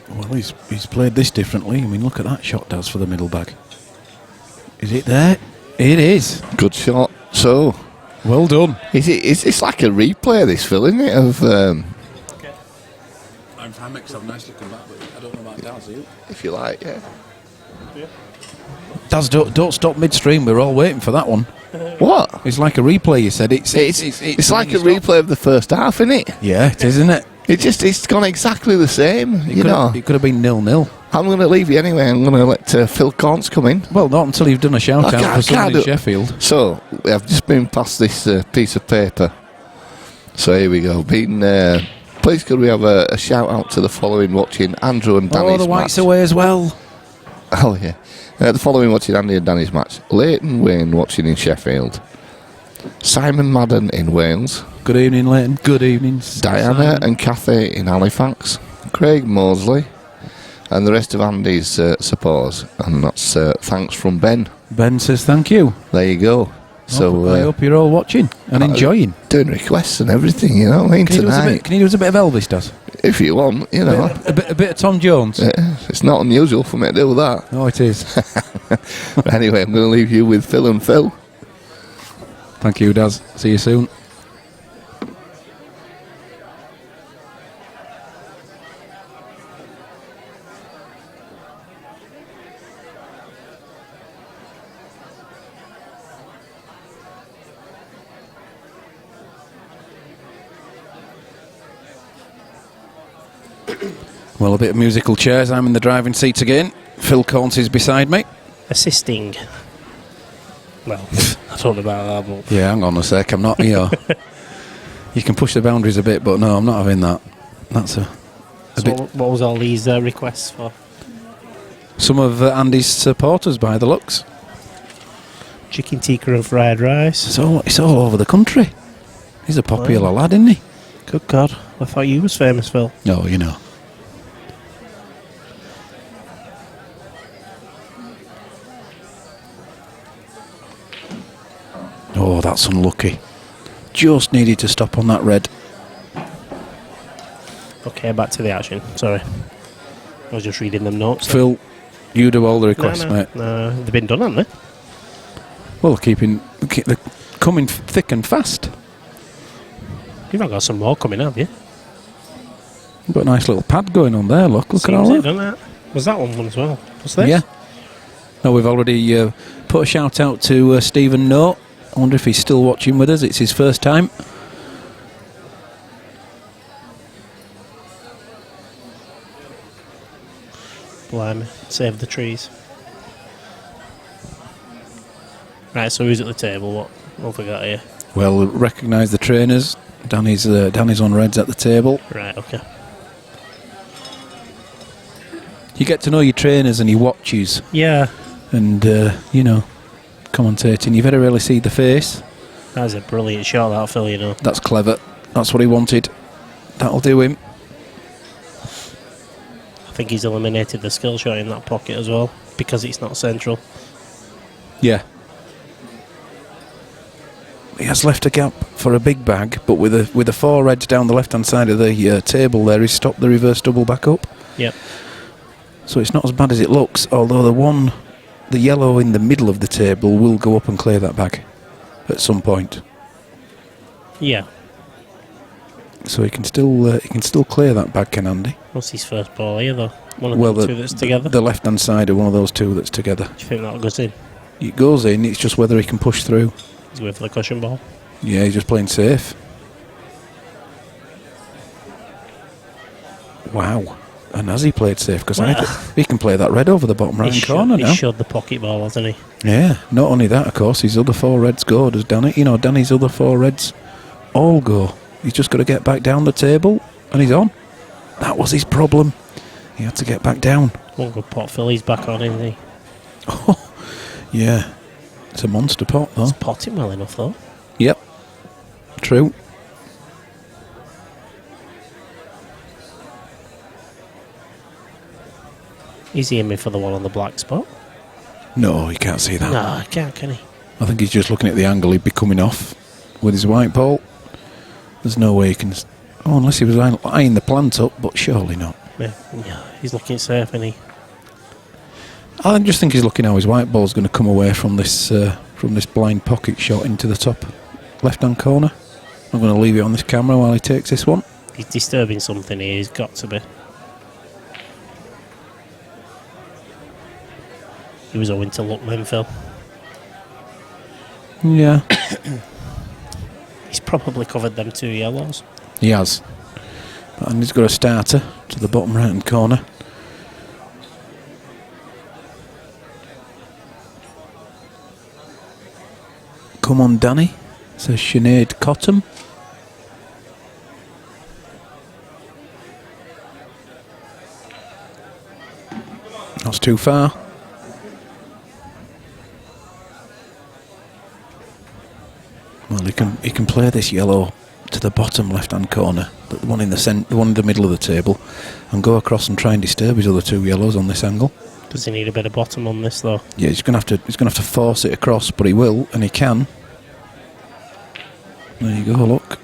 Well, he's played this differently. I mean, look at that shot, Daz, for the middle bag. Is it there? It is. Good shot. So... Well done. It's like a replay, this, Phil, isn't it? Of I'm hammocks have nice looking back, but I don't know about Daz. if you like, yeah. Daz, don't stop midstream. We're all waiting for that one. What? It's like a replay. You said it's like a replay of the first half, isn't it? Yeah, it is, isn't it? It's gone exactly the same. It could have been 0-0. I'm going to leave you anyway. I'm going to let Phil Corns come in. Well, not until you've done a shout out for someone in Sheffield. So I've just been past this piece of paper. So here we go. Been Please could we have a shout out to the following watching Andrew and Danny's the Whites match. away as well. Oh yeah. The following watching Andy and Danny's match. Leighton Wayne watching in Sheffield. Simon Madden in Wales. Good evening, Leighton. Good evening, Diana Simon. and Kathy in Halifax. Craig Mosley. And the rest of Andy's supporters. And that's thanks from Ben. Ben says thank you. There you go. So I hope you're all watching and enjoying. Doing requests and everything, you know what I mean, Can tonight. you do us a bit of Elvis, Does? If you want, you know. A bit of Tom Jones. It's not unusual for me to do that. Oh, it is. Anyway, I'm going to leave you with Phil and Phil. Thank you, Daz. See you soon. Well, a bit of musical chairs. I'm in the driving seat again. Phil Corns is beside me. Assisting. Well, I don't know about that, but... Yeah, hang on a sec. I'm not here. You can push the boundaries a bit, but no, I'm not having that. That's a So bit... what was all these requests for? Some of Andy's supporters, by the looks. Chicken tikka and fried rice. It's all over the country. He's a popular lad, isn't he? Good God, I thought you was famous, Phil. No, you know. Oh, that's unlucky. Just needed to stop on that red. Okay, back to the action. Sorry. I was just reading them notes. Phil, you do all the requests, mate. No, they've been done, haven't they? Well, they're coming thick and fast. You've not got some more coming, have you? You've got a nice little pad going on there, look at all Seems that. it, doesn't it? Was that one as well? Was this? Yeah. No, we've already put a shout out to Stephen Note. I wonder if he's still watching with us. It's his first time. Blimey, save the trees. Right, so who's at the table? What have we got here? Well, recognise the trainers. Danny's on reds at the table. Right, okay. You get to know your trainers and your watches. Yeah. And, commentating. You very rarely see the face. That was a brilliant shot, that, Phil, you know. That's clever. That's what he wanted. That'll do him. I think he's eliminated the skill shot in that pocket as well, because it's not central. Yeah. He has left a gap for a big bag, but with the four reds down the left-hand side of the table there, he's stopped the reverse double back up. Yep. So it's not as bad as it looks, although the yellow in the middle of the table will go up and clear that bag at some point. Yeah. So he can still clear that bag, can Andy? What's his first ball here, though? One of the two that's together? The left-hand side of one of those two that's together. Do you think that goes in? It goes in, it's just whether he can push through. He's going for the cushion ball. Yeah, he's just playing safe. Wow. And has he played safe? Because he can play that red over the bottom right corner now. He showed the pocket ball, hasn't he? Yeah, not only that, of course, his other four reds go, does Danny? You know, Danny's other four reds all go. He's just got to get back down the table, and he's on. That was his problem. He had to get back down. One good pot, Phil. He's back on, isn't he? Oh, yeah. It's a monster pot, though. He's potting well enough, though. Yep. True. Is he aiming for the one on the black spot? No, he can't see that. No, he can't, can he? I think he's just looking at the angle he'd be coming off with his white ball. There's no way he can... Oh, unless he was eyeing the plant up, but surely not. Yeah, he's looking safe, isn't he? I just think he's looking how his white ball's going to come away from this blind pocket shot into the top left-hand corner. I'm going to leave it on this camera while he takes this one. He's disturbing something here. He's got to be. He was owing to luck then, Phil. Yeah. He's probably covered them two yellows. He has. And he's got a starter to the bottom right-hand corner. Come on, Danny, says Sinead Cotton. That's too far. Well, he can play this yellow to the bottom left-hand corner, the one in the one in the middle of the table, and go across and try and disturb his other two yellows on this angle. Does he need a bit of bottom on this though? Yeah, he's gonna have to force it across, but he will, and he can. There you go. Look,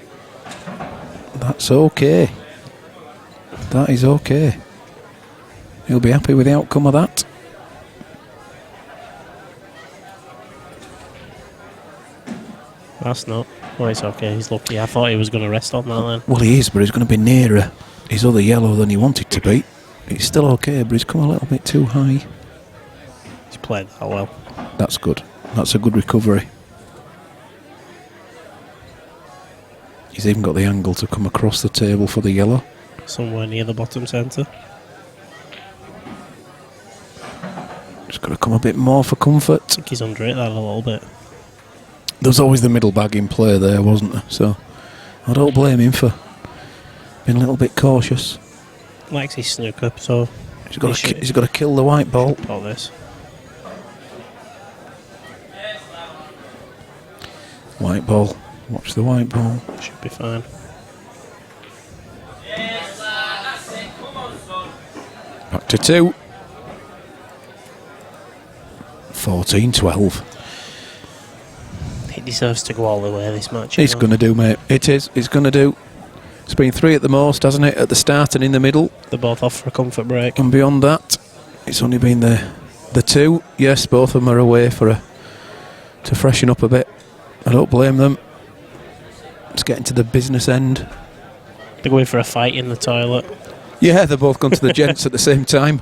that's okay. That is okay. He'll be happy with the outcome of that. That's not. Well, it's okay. He's lucky. I thought he was going to rest on that then. Well, he is, but he's going to be nearer his other yellow than he wanted to be. It's still okay, but he's come a little bit too high. He's played that well. That's good. That's a good recovery. He's even got the angle to come across the table for the yellow. Somewhere near the bottom centre. Just got to come a bit more for comfort. I think he's under it that a little bit. There was always the middle bag in play there, wasn't there? So I don't blame him for being a little bit cautious. Likes his snooker, so He's got to kill the white ball. About this. White ball. Watch the white ball. Should be fine. Back to 2. 14-12. He deserves to go all the way this match. It's going to do, mate. It is. It's going to do. It's been 3 at the most, hasn't it? At the start and in the middle. They're both off for a comfort break. And beyond that, it's only been the 2. Yes, both of them are away to freshen up a bit. I don't blame them. It's getting to the business end. They're going for a fight in the toilet. Yeah, they've both gone to the gents at the same time.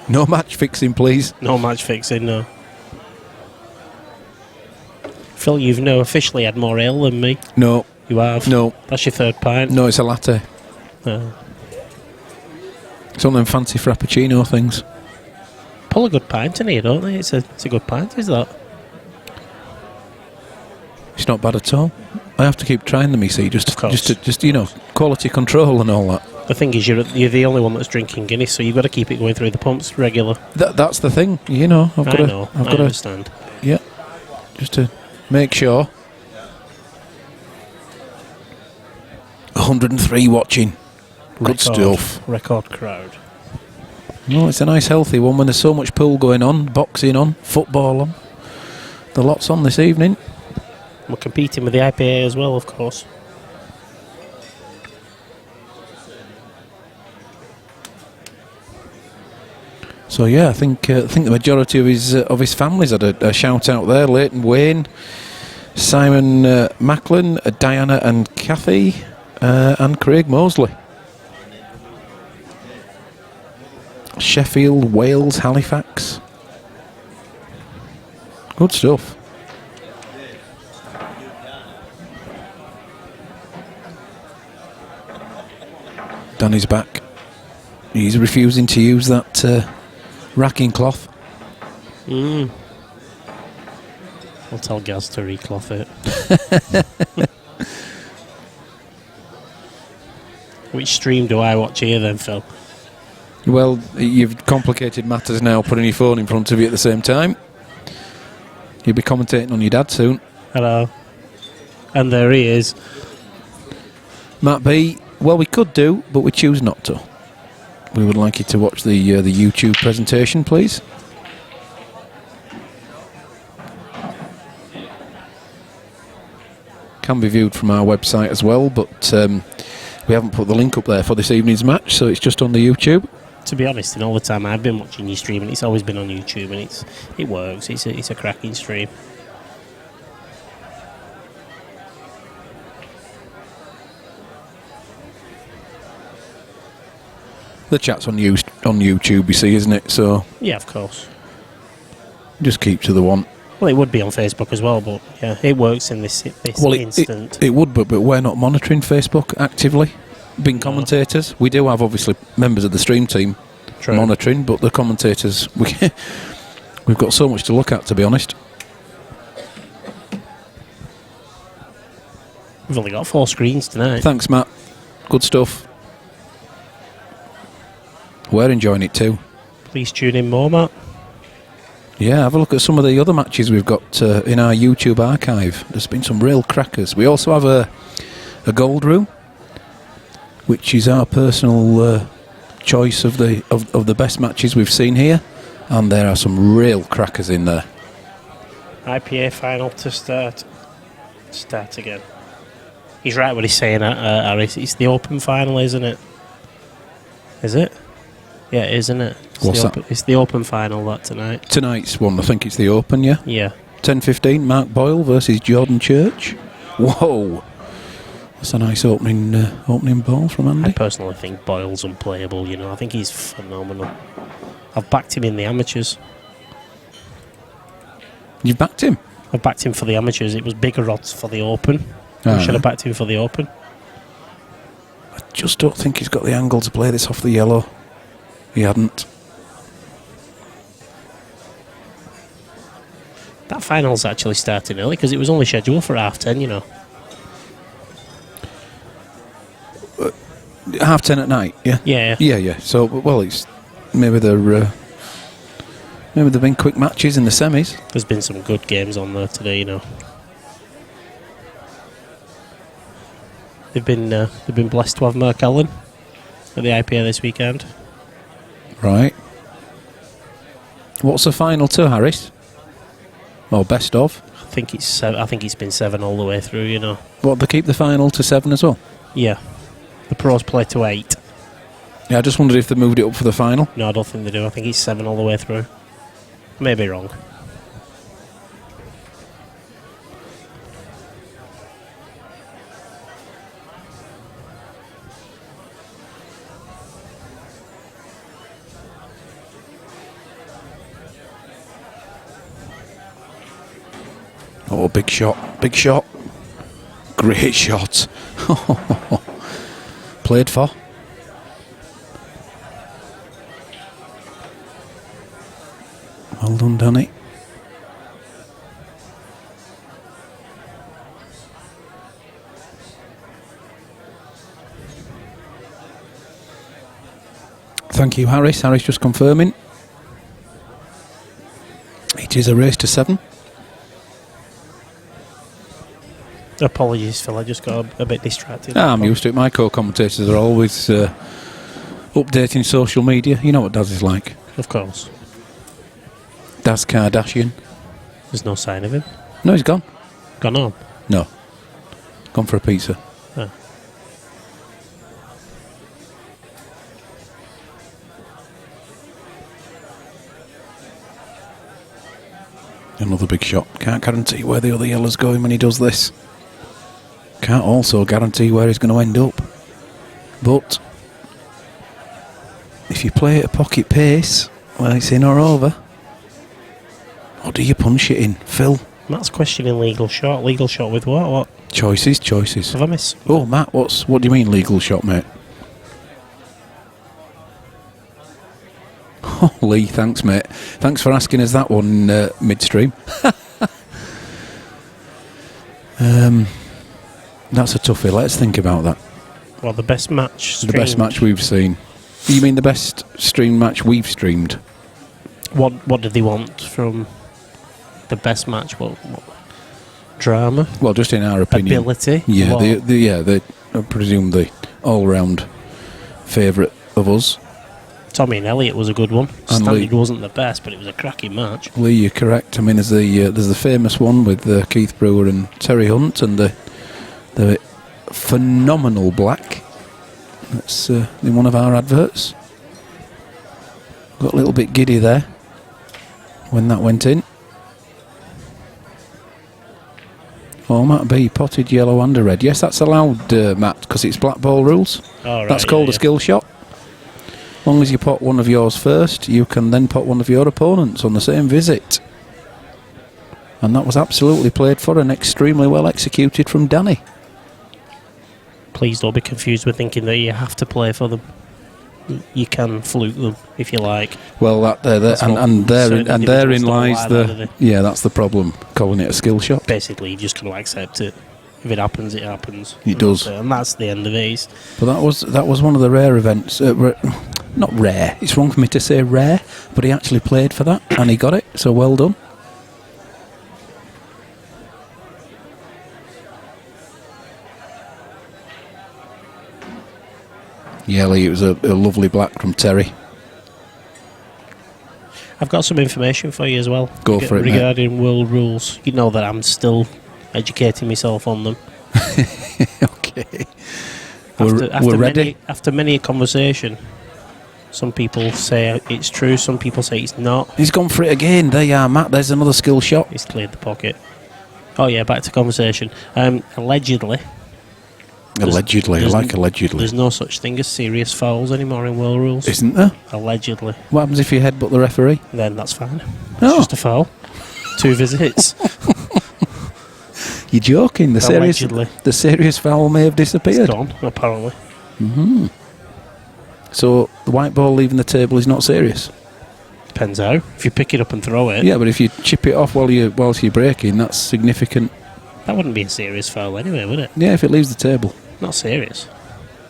No match fixing, please. No match fixing, no. Phil, you've now officially had more ale than me. No. You have? No. That's your 3rd pint? No, it's a latte. Oh. It's one of them fancy frappuccino things. Pull a good pint in here, don't they? It's a good pint, is that? It's not bad at all. I have to keep trying them, you see, just quality control and all that. The thing is, you're the only one that's drinking Guinness, so you've got to keep it going through the pumps regular. That's the thing, you know. I understand. Yeah, just to make sure. 103 watching. Good stuff. Record crowd. No, it's a nice healthy one when there's so much pool going on, boxing on, football on. The lot's on this evening. We're competing with the IPA as well, of course. So yeah, I think the majority of his family's had a shout out there. Leighton Wayne, Simon Macklin, Diana and Kathy, and Craig Mosley. Sheffield, Wales, Halifax. Good stuff. Danny's back. He's refusing to use that racking cloth. I'll tell Gaz to recloth it. Which stream do I watch here then, Phil? Well, you've complicated matters now, putting your phone in front of you at the same time. You'll be commentating on your dad soon. Hello. And there he is. Matt B, well, we could do, but we choose not to. We would like you to watch the YouTube presentation, please. Can be viewed from our website as well, but we haven't put the link up there for this evening's match, so it's just on the YouTube. To be honest, in all the time I've been watching your stream, and it's always been on YouTube, and it works. It's a cracking stream. The chat's on YouTube, you see, isn't it? So yeah, of course. Just keep to the one. Well, it would be on Facebook as well, but yeah, it works in this instant. It would, but we're not monitoring Facebook actively. Being commentators, we do have obviously members of the stream team monitoring, but the commentators, we've got so much to look at, to be honest. We've only got 4 screens tonight. Thanks, Matt. Good stuff. We're enjoying it too. Please tune in more, Matt. Yeah, have a look at some of the other matches we've got in our YouTube archive. There's been some real crackers. We also have a gold room, which is our personal choice of the best matches we've seen here, and there are some real crackers in there. IPA final to start again. He's right what he's saying, Harris. It's the Open final, isn't it? Is it? Yeah, it is, isn't it? What's that? It's the Open final that tonight. Tonight's one, I think it's the Open, yeah? Yeah. 10:15, Mark Boyle versus Jordan Church. Whoa! That's a nice opening ball from Andy. I personally think Boyle's unplayable, you know. I think he's phenomenal. I've backed him in the amateurs. You've backed him? I've backed him for the amateurs. It was bigger odds for the Open. I should have backed him for the Open. I just don't think he's got the angle to play this off the yellow. He hadn't. That final's actually starting early because it was only scheduled for 10:30, you know. 10:30 at night, yeah? Yeah. So, well, it's maybe they've been quick matches in the semis. There's been some good games on there today, you know. They've been blessed to have Mark Allen at the IPA this weekend. Right. What's the final to, Harris? Or best of? I think it's been 7 all the way through, you know. What, they keep the final to 7 as well? Yeah. The pros play to 8. Yeah, I just wondered if they moved it up for the final. No, I don't think they do. I think it's 7 all the way through. Maybe wrong. Oh, big shot. Big shot. Great shot. Played for. Well done, Danny. Thank you, Harris. Harris just confirming. It is a race to 7. Apologies, Phil. I just got a bit distracted. I'm used to it. My co-commentators are always updating social media. You know what Daz is like. Of course. Daz Kardashian. There's no sign of him. No, he's gone. Gone home. No. Gone for a pizza. Oh. Another big shot. Can't guarantee where the other yellow's going when he does this. Can't also guarantee where he's going to end up. But if you play at a pocket pace, well, it's in or over. Or do you punch it in? Phil? Matt's questioning legal shot. Legal shot with what? What? Choices. Have I missed? Oh, Matt, what do you mean legal shot, mate? Oh, Lee, thanks, mate. Thanks for asking us that one midstream. That's a toughie. Let's think about that. Well, the best match streamed. The best match we've seen. You mean the best streamed match we've streamed? What did they want from the best match? What drama? Well, just in our opinion. Ability? Yeah, I presume the all-round favourite of us. Tommy and Elliot was a good one. And Standard wasn't the best, but it was a cracking match. Lee, you're correct. I mean, there's the famous one with Keith Brewer and Terry Hunt, and the phenomenal Black. That's in one of our adverts. Got a little bit giddy there when that went in. Oh, Matt B, potted yellow and a red. Yes, that's allowed, Matt, because it's black ball rules. Oh, right, that's called a skill shot. As long as you pot one of yours first, you can then pot one of your opponents on the same visit. And that was absolutely played for and extremely well executed from Danny. Please don't be confused with thinking that you have to play for them. You can fluke them if you like. Well, therein lies that's the problem. Calling it a skill shot. Basically, you just got to accept it. If it happens, it happens. It does, and that's the end of it. But that was one of the rare events, not rare. It's wrong for me to say rare, but he actually played for that and he got it. So well done. Yeah, Lee, it was a lovely black from Terry. I've got some information for you as well. Go for it, mate. Regarding world rules. You know that I'm still educating myself on them. Okay. After we're ready. After many a conversation, some people say it's true, some people say it's not. He's gone for it again. There you are, Matt. There's another skill shot. He's cleared the pocket. Oh yeah, back to conversation. Allegedly. Allegedly, I like allegedly. There's no such thing as serious fouls anymore in world rules. Isn't there? Allegedly. What happens if you headbutt the referee? Then that's fine. It's Oh. just a foul. 2 visits. You're joking. The serious foul may have It's disappeared. gone, apparently. So the white ball leaving the table is not serious. Depends how. If you pick it up and throw it, Yeah, but if you chip it off whilst you're breaking, that's significant. that wouldn't be a serious foul anyway, would it? Yeah, if it leaves the table. Not serious.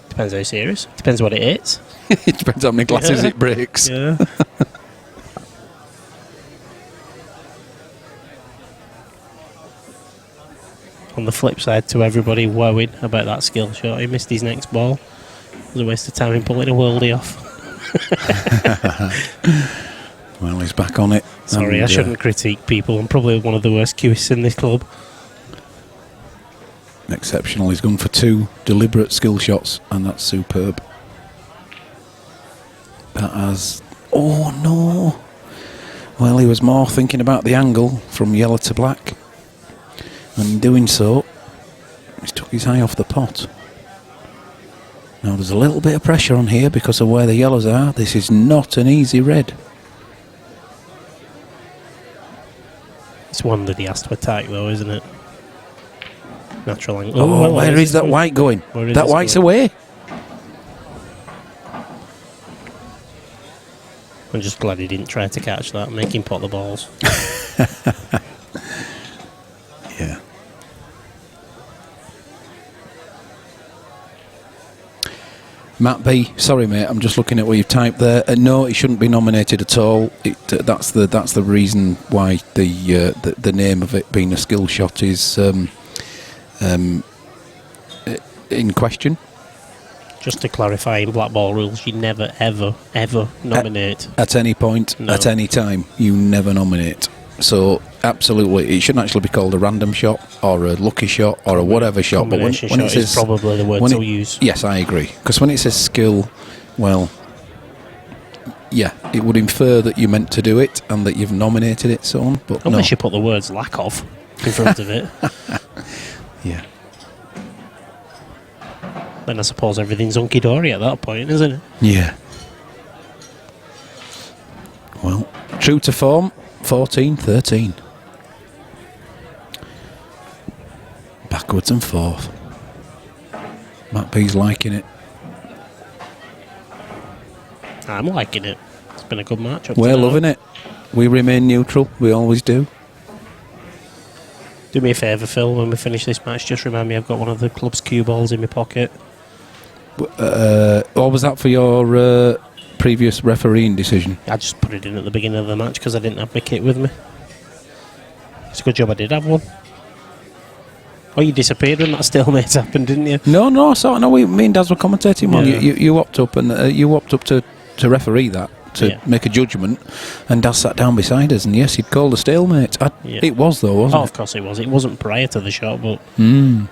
Depends how serious. Depends what it is. It depends how many glasses Yeah. it breaks. Yeah. On the flip side, to everybody wowing about that skill shot, he missed his next ball. It was a waste of time in pulling a worldie off. Well, he's back on it. Sorry, And, I shouldn't critique people. I'm probably one of the worst cueists in this club. Exceptional. He's gone for 2 deliberate skill shots, and that's superb. That has... Oh, no. Well, he was more thinking about the angle from yellow to black. And in doing so, he's took his eye off the pot. Now, there's a little bit of pressure on here because of where the yellows are. This is not an easy red. It's one that he has to attack, though, isn't it? Natural angle. Oh, well, where is that white going? Where is That this white's going? away. I'm just glad he didn't try to catch that and make him pot the balls. Yeah. Matt B, sorry mate, I'm just looking at what you've typed there. No, he shouldn't be nominated at all. That's the reason why the name of it being a skill shot is in question. Just to clarify, in black ball rules, you never, ever, ever nominate. At any point, No. at any time, you never nominate. So, absolutely, it shouldn't actually be called a random shot or a lucky shot or a whatever shot. But when Combination it shot is says, probably the word when to it- use. Yes, I agree. Because when it says skill, well, yeah, it would infer that you meant to do it and that you've nominated it, so on. But Unless no. you put the words lack of in front of it. Yeah. Then I suppose everything's hunky-dory at that point, isn't it? Yeah. Well, true to form, 14-13. Backwards and forth. Matt B's liking it. I'm liking it. It's been a good match. We're loving it. We remain neutral. We always do. Do me a favour, Phil, when we finish this match, just remind me I've got one of the club's cue balls in my pocket. What was that for your previous refereeing decision? I just put it in at the beginning of the match because I didn't have my kit with me. It's a good job I did have one. Oh, you disappeared when that stalemate happened, didn't you? No, I saw. No, me and Daz were commentating one. Yeah. You walked up and you walked up to referee that to Yeah. make a judgment, and Daz sat down beside us, and yes, he'd called a stalemate. Yeah. It was though, wasn't Oh, it? of course it was. It wasn't prior to the shot, but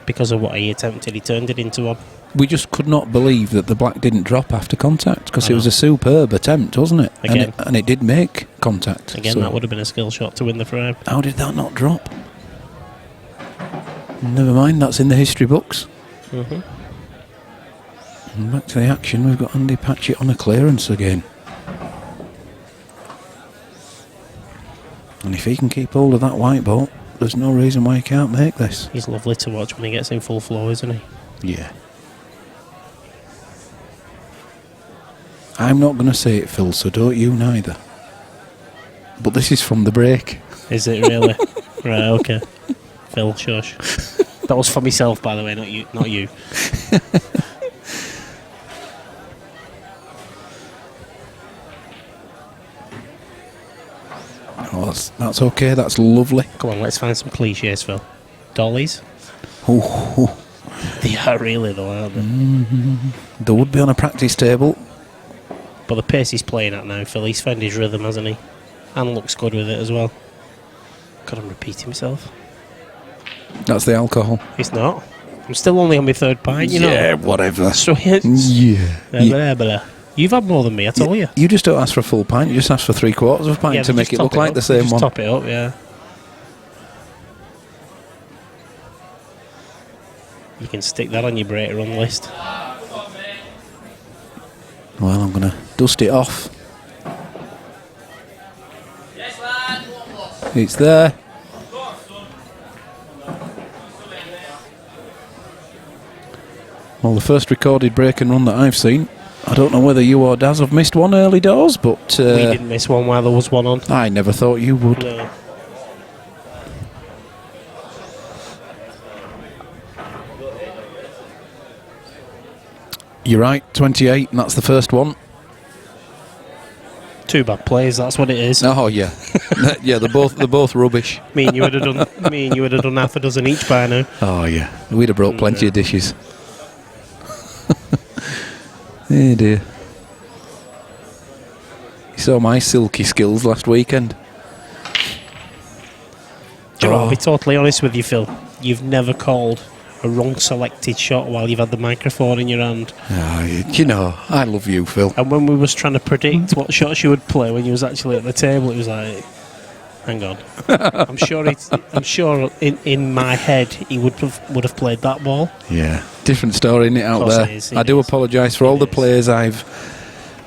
because of what he attempted, he turned it into one. We just could not believe that the black didn't drop after contact because I it was know. a superb attempt, wasn't it? Again. And it did make contact. Again, So that would have been a skill shot to win the frame. how did that not drop? Never mind, that's in the history books. Mm-hmm. And back to the action, we've got Andy Patchett on a clearance again. And if he can keep hold of that white ball, there's no reason why he can't make this. He's lovely to watch when he gets in full flow, isn't he? Yeah. I'm not going to say it, Phil, so don't you neither. But this is from the break. Is it really? Right, okay. Phil, shush. That was for myself, by the way, not you. That's okay. That's lovely. Come on, let's find some cliches, Phil. Dollies? Oh, They are really, though, aren't they? they would be on a practice table. But the pace he's playing at now, Phil, he's found his rhythm, hasn't he? And looks good with it as well. God, I'm repeating myself. That's the alcohol. It's not. I'm still only on my third pint, you know. Yeah, whatever. So it's... Yeah. Blah, blah, blah. You've had more than me, I told you. You just don't ask for a full pint. You just ask for 3/4 of a pint to they make just it top look like up. the same Just one. top it up, yeah. You can stick that on your break run list. Well, I'm going to dust it off. It's there. Well, the first recorded break and run that I've seen. I don't know whether you or Daz have missed one early doors, but... We didn't miss one while there was one on. I never thought you would. No. You're right, 28, and that's the first one. Two bad plays, that's what it is. Oh, yeah. Yeah, they're both rubbish. Me and you would have done half a dozen each by now. Oh, yeah. We'd have brought plenty of dishes. Oh, dear. You saw my silky skills last weekend. Do you know what, I'll Oh. be totally honest with you, Phil. You've never called a wrong selected shot while you've had the microphone in your hand. Oh, you know, I love you, Phil. And when we was trying to predict what shots you would play when you was actually at the table, it was like, hang on. I'm sure in my head he would have played that ball. Yeah. Different story, isn't it, out Of course there? it is, I do apologise for all the players I've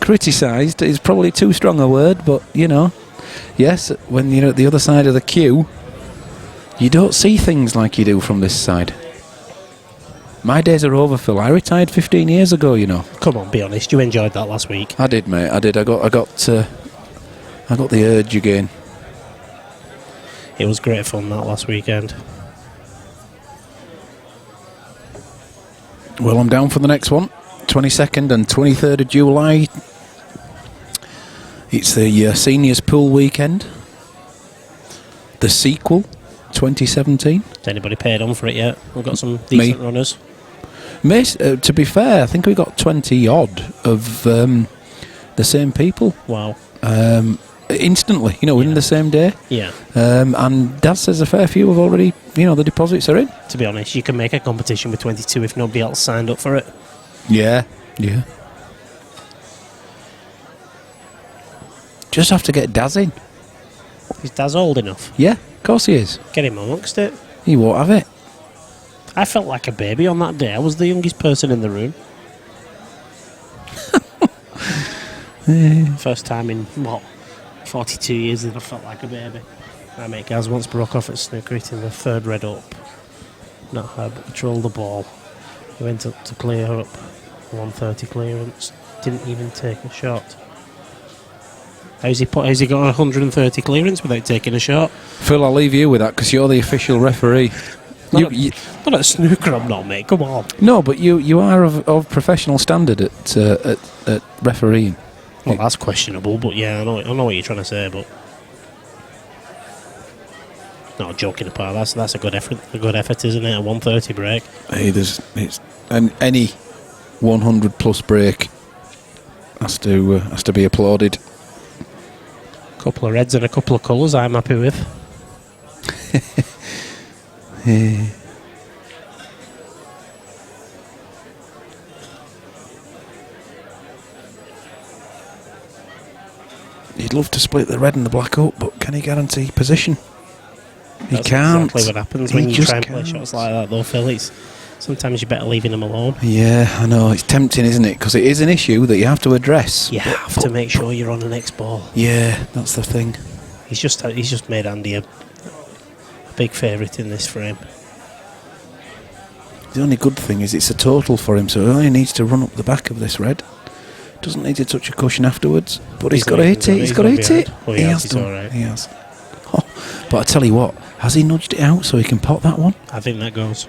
criticised. Is probably too strong a word, but, you know, yes, when you're at the other side of the queue, you don't see things like you do from this side. My days are over, Phil. I retired 15 years ago, you know. Come on, be honest. You enjoyed that last week. I did, mate. I did. I got the urge again. It was great fun that last weekend. Well, I'm down for the next one. 22nd and 23rd of July. It's the seniors pool weekend. The sequel, 2017. Has anybody paid on for it yet? We've got some decent runners. Miss, to be fair, I think we got 20 odd of the same people. Wow. Instantly, you know, within the same day. Yeah. And Dad says a fair few have already, you know, the deposits are in. To be honest, you can make a competition with 22 if nobody else signed up for it. Yeah. Yeah. Just have to get Daz in. Is Daz old enough? Yeah, of course he is. Get him amongst it. He won't have it. I felt like a baby on that day. I was the youngest person in the room. First time in, 42 years that I felt like a baby. My mate Gaz once broke off at snooker hitting the third red up. Not her, but controlled the ball. He went up to clear up. 130 clearance. Didn't even take a shot. How's he got 130 clearance without taking a shot? Phil, I'll leave you with that because you're the official referee. Not at snooker, I'm not, mate. Come on. No, but you are of professional standard at refereeing. Well, that's questionable, but yeah, I know what you're trying to say, but not joking apart. That's a good effort, isn't it? A 130 break. Hey, any 100 plus break has to be applauded. Couple of reds and a couple of colours I'm happy with. He'd love to split the red and the black up, but can he guarantee position? He That's can't. exactly what happens He when you just try and play can't. shots like that, though, Phil. Sometimes you're better leaving them alone. Yeah, I know. It's tempting, isn't it? Because it is an issue that you have to address. You have to make sure you're on the next ball. Yeah, that's the thing. He's just made Andy a big favourite in this frame. The only good thing is it's a total for him, so he only needs to run up the back of this red. Doesn't need to touch a cushion afterwards, but he's got to hit it. He's got to hit it. Oh, He has he's done. all right. He has. Oh, but I tell you what, has he nudged it out so he can pot that one? I think that goes.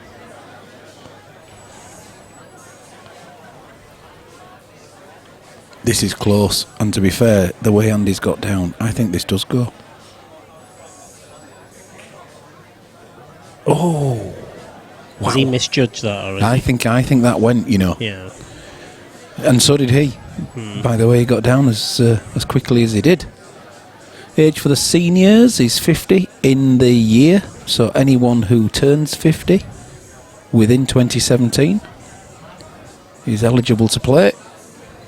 This is close, and to be fair, the way Andy's got down, I think this does go. Oh, Has he misjudged that already? I think that went, you know. Yeah. And so did he. By the way, he got down as quickly as he did. Age for the seniors is 50 in the year. So anyone who turns 50 within 2017 is eligible to play.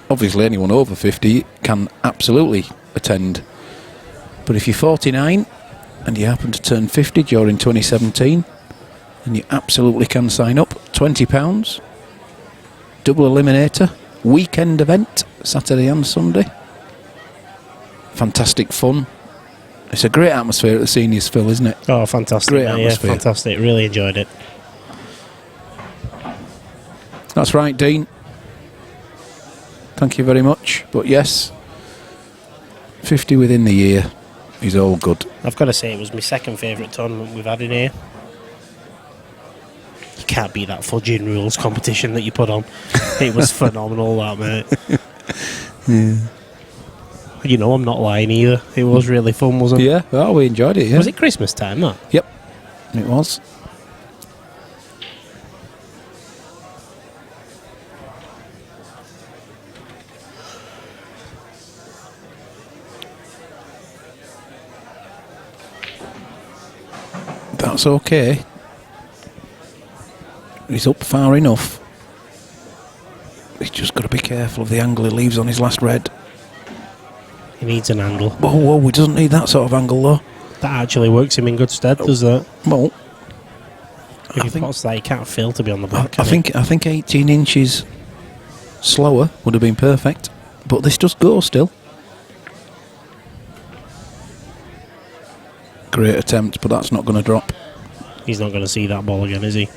Obviously, anyone over 50 can absolutely attend. But if you're 49 and you happen to turn 50 during 2017, then you absolutely can sign up. £20, double eliminator, weekend event, Saturday and Sunday. Fantastic fun. It's a great atmosphere at the seniors, Phil, isn't it? Oh, fantastic. Great Yeah, atmosphere. fantastic. Really enjoyed it. That's right, Dean. Thank you very much. But yes, 50 within the year is all good. I've got to say, it was my second favourite tournament we've had in here. You can't beat that fudging rules competition that you put on. It was phenomenal, that, mate. Yeah. You know, I'm not lying either. It was really fun, wasn't it? Yeah, well, we enjoyed it, yeah. Was it Christmas time, that? Yep, it was. That's okay. He's up far enough. He's just got to be careful of the angle he leaves on his last red. He needs an angle. Whoa, he doesn't need that sort of angle though. That actually works him in good stead, does that? Well, If he pots that, he can't fail to be on the back. I think 18 inches slower would have been perfect, but this does go still. Great attempt, but that's not going to drop. He's not going to see that ball again, is he?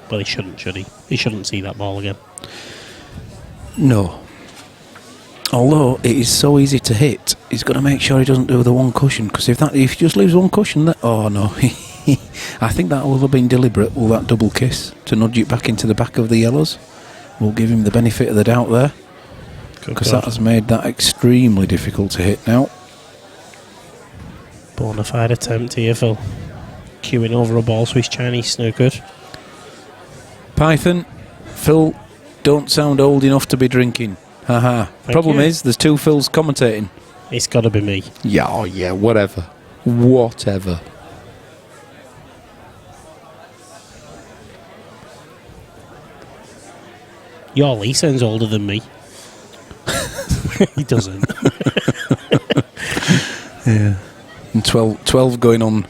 Well, he shouldn't, should he? He shouldn't see that ball again. No. Although it is so easy to hit, he's got to make sure he doesn't do the one cushion, because if he just leaves one cushion, oh no. I think that will have been deliberate, all that double kiss, to nudge it back into the back of the yellows. We'll give him the benefit of the doubt there, because that has made that extremely difficult to hit now. Bonafide attempt here, Phil. Queuing over a ball Swiss Chinese snookered. Python, Phil, don't sound old enough to be drinking. Haha. Problem is, there's two Phils commentating. It's got to be me. Yeah, oh yeah, whatever. Whatever. Your Lee sounds older than me. He doesn't. Yeah. And 12 going on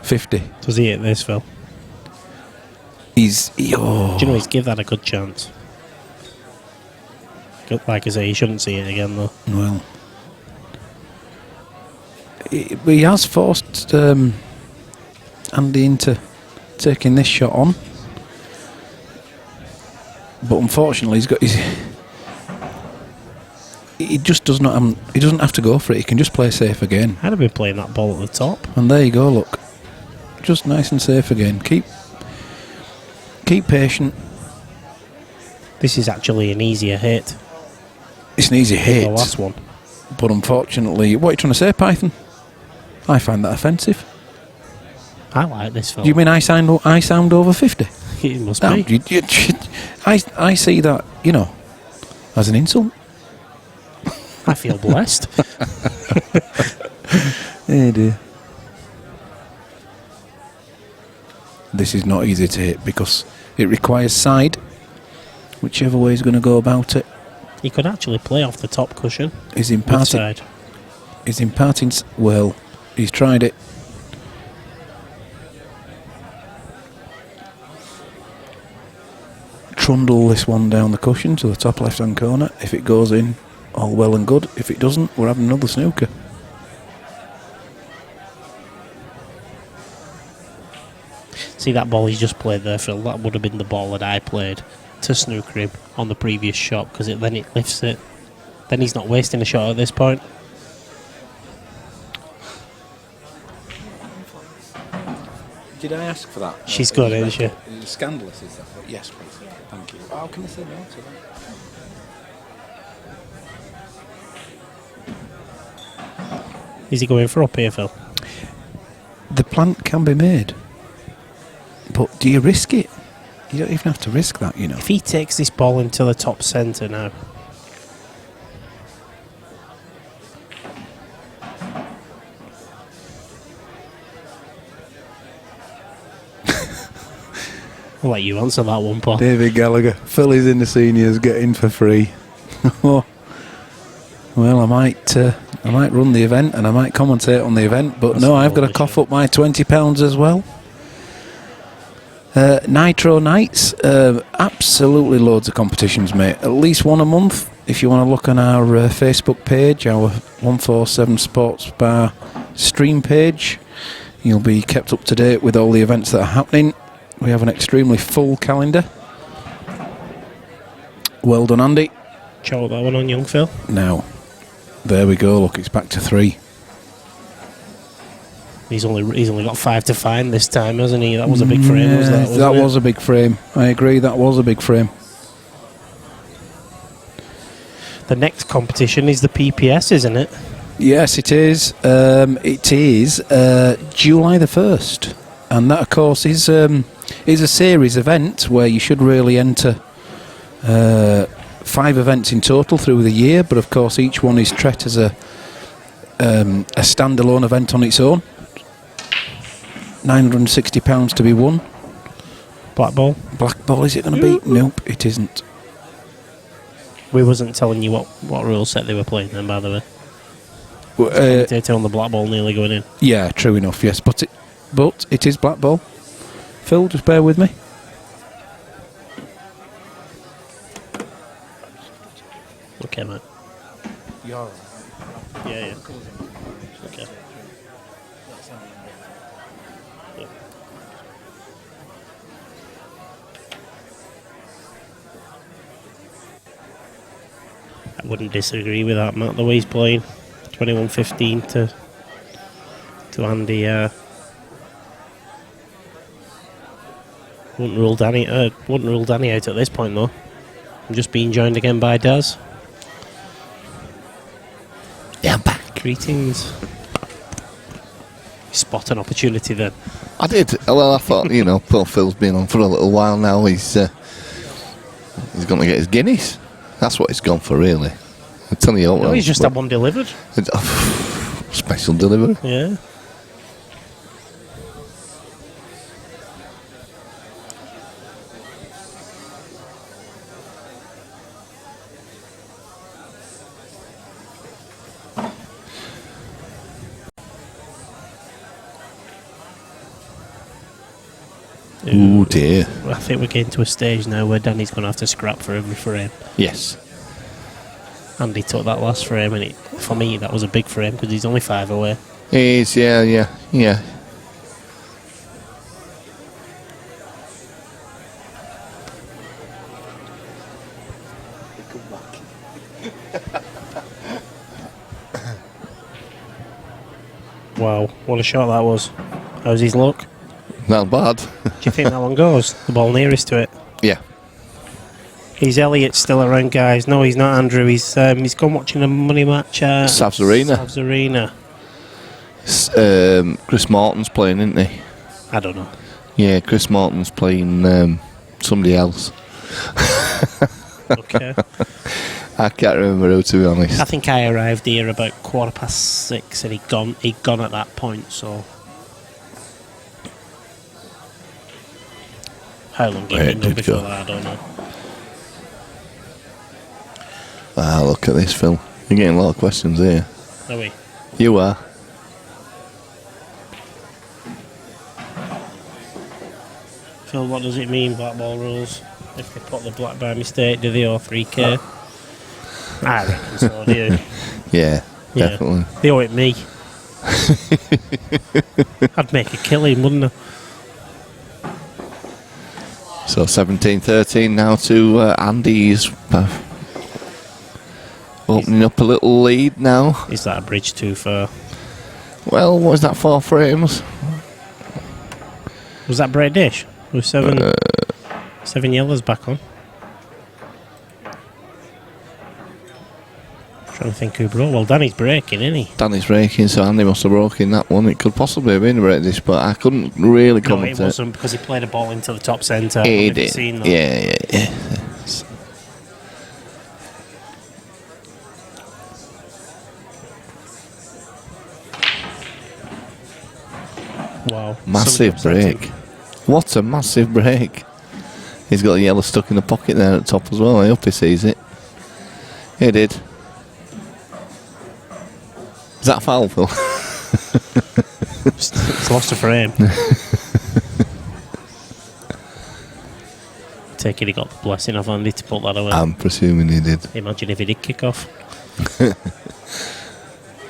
50. Does he hit this, Phil? Do you know, he's give that a good chance. Like I say, he shouldn't see it again, though. Well, he has forced Andy into taking this shot on, but unfortunately, he's got his. He just does not. He doesn't have to go for it. He can just play safe again. I'd have been playing that ball at the top. And there you go. Look, just nice and safe again. Keep patient. This is actually an easier hit. It's an easy hit. The last one. But unfortunately, what are you trying to say, Python? I find that offensive. I like this film. Do you mean I sound over 50? It must No, be. I see that, as an insult. I feel blessed. Oh dear. This is not easy to hit because it requires side, whichever way he's going to go about it. He could actually play off the top cushion. He's imparting. Well, he's tried it. Trundle this one down the cushion to the top left-hand corner. If it goes in, all well and good. If it doesn't, we're having another snooker. See that ball he's just played there, Phil? That would have been the ball that I played to snooker him on the previous shot, because then it lifts it. Then he's not wasting a shot at this point. Did I ask for that? She's good, isn't she? It's scandalous, is that? Yes, please. Thank you. How can I say no to that? Is he going for up here, Phil? the plant can be made. But do you risk it? You don't even have to risk that, you know. If he takes this ball into the top centre now. I'll let you answer that one, Paul. David Gallagher, Phillies in the seniors, get in for free. Well, I might run the event and I might commentate on the event, but That's no, I've got to cough up my £20 as well. Nitro nights, absolutely loads of competitions, mate. At least one a month. If you want to look on our Facebook page, our 147 Sports Bar stream page, you'll be kept up to date with all the events that are happening. We have an extremely full calendar. Well done, Andy. Chalk that one on, young Phil. Now, there we go. Look, it's back to 3. He's only got 5 to find this time, hasn't he? That was a big frame, was that? That was a big frame. I agree, that was a big frame. The next competition is the PPS, isn't it? Yes, it is. It is July the 1st. And that, of course, is a series event where you should really enter 5 events in total through the year. But, of course, each one is treated as a standalone event on its own. £960 to be won. Black ball. Black ball, is it going to be? Nope, it isn't. We wasn't telling you what rule set they were playing then, by the way. Commentator on the black ball nearly going in. Yeah, true enough, yes. But it is black ball. Phil, just bear with me. Okay, mate. Yeah. Okay. Yeah. I wouldn't disagree with that, Matt. The way he's playing, 21-15 to Andy. Wouldn't rule Danny out at this point, though. I'm just being joined again by Daz. Yeah, I'm back. Greetings. You spot an opportunity then. I did. Well, I thought, poor Phil's been on for a little while now. He's going to get his Guinness. That's what he's gone for, really. I'm telling you. No, he's just had one delivered. Special delivery. Yeah. Oh dear. I think we're getting to a stage now where Danny's going to have to scrap for every frame. Yes. Andy took that last frame, and for me that was a big frame because he's only 5 away. He is, yeah. Wow, what a shot that was. How's his luck? Not bad. Do you think that one goes? The ball nearest to it. Yeah. Is Elliot still around, guys? No, he's not, Andrew. He's gone watching a money match at Savs Arena. Savs Arena. Chris Morton's playing, isn't he? I don't know. Yeah, Chris Morton's playing somebody else. Okay. I can't remember who, to be honest. I think I arrived here about 6:15 and he'd gone at that point, so... How long he'd been there before that, I don't know. Ah, look at this, Phil. You're getting a lot of questions here. Are we? You are. Phil, what does it mean, black ball rules? If they put the black by mistake, do they owe 3k? I reckon so, do you? Yeah, definitely. They owe it me. I'd make a killing, wouldn't I? So 17-13 now to Andy's opening up a little lead now. Is that a bridge too far? Well, what was that, 4 frames? Was that Brett Dish? With 7 yellows back on. Trying to think who broke. Well, Danny's breaking, isn't he? Danny's breaking, so Andy must have broken that one. It could possibly have been a break this, but I couldn't really No, commentate. it wasn't because he played a ball into the top centre. He Have you did. seen that? Yeah. Wow. Massive Somebody break. What a massive break. He's got the yellow stuck in the pocket there at the top as well. I hope he sees it. He did. Is that a foul, Phil? It's lost a frame. Take it, he got the blessing of Andy to put that away. I'm presuming he did. Imagine if he did kick off.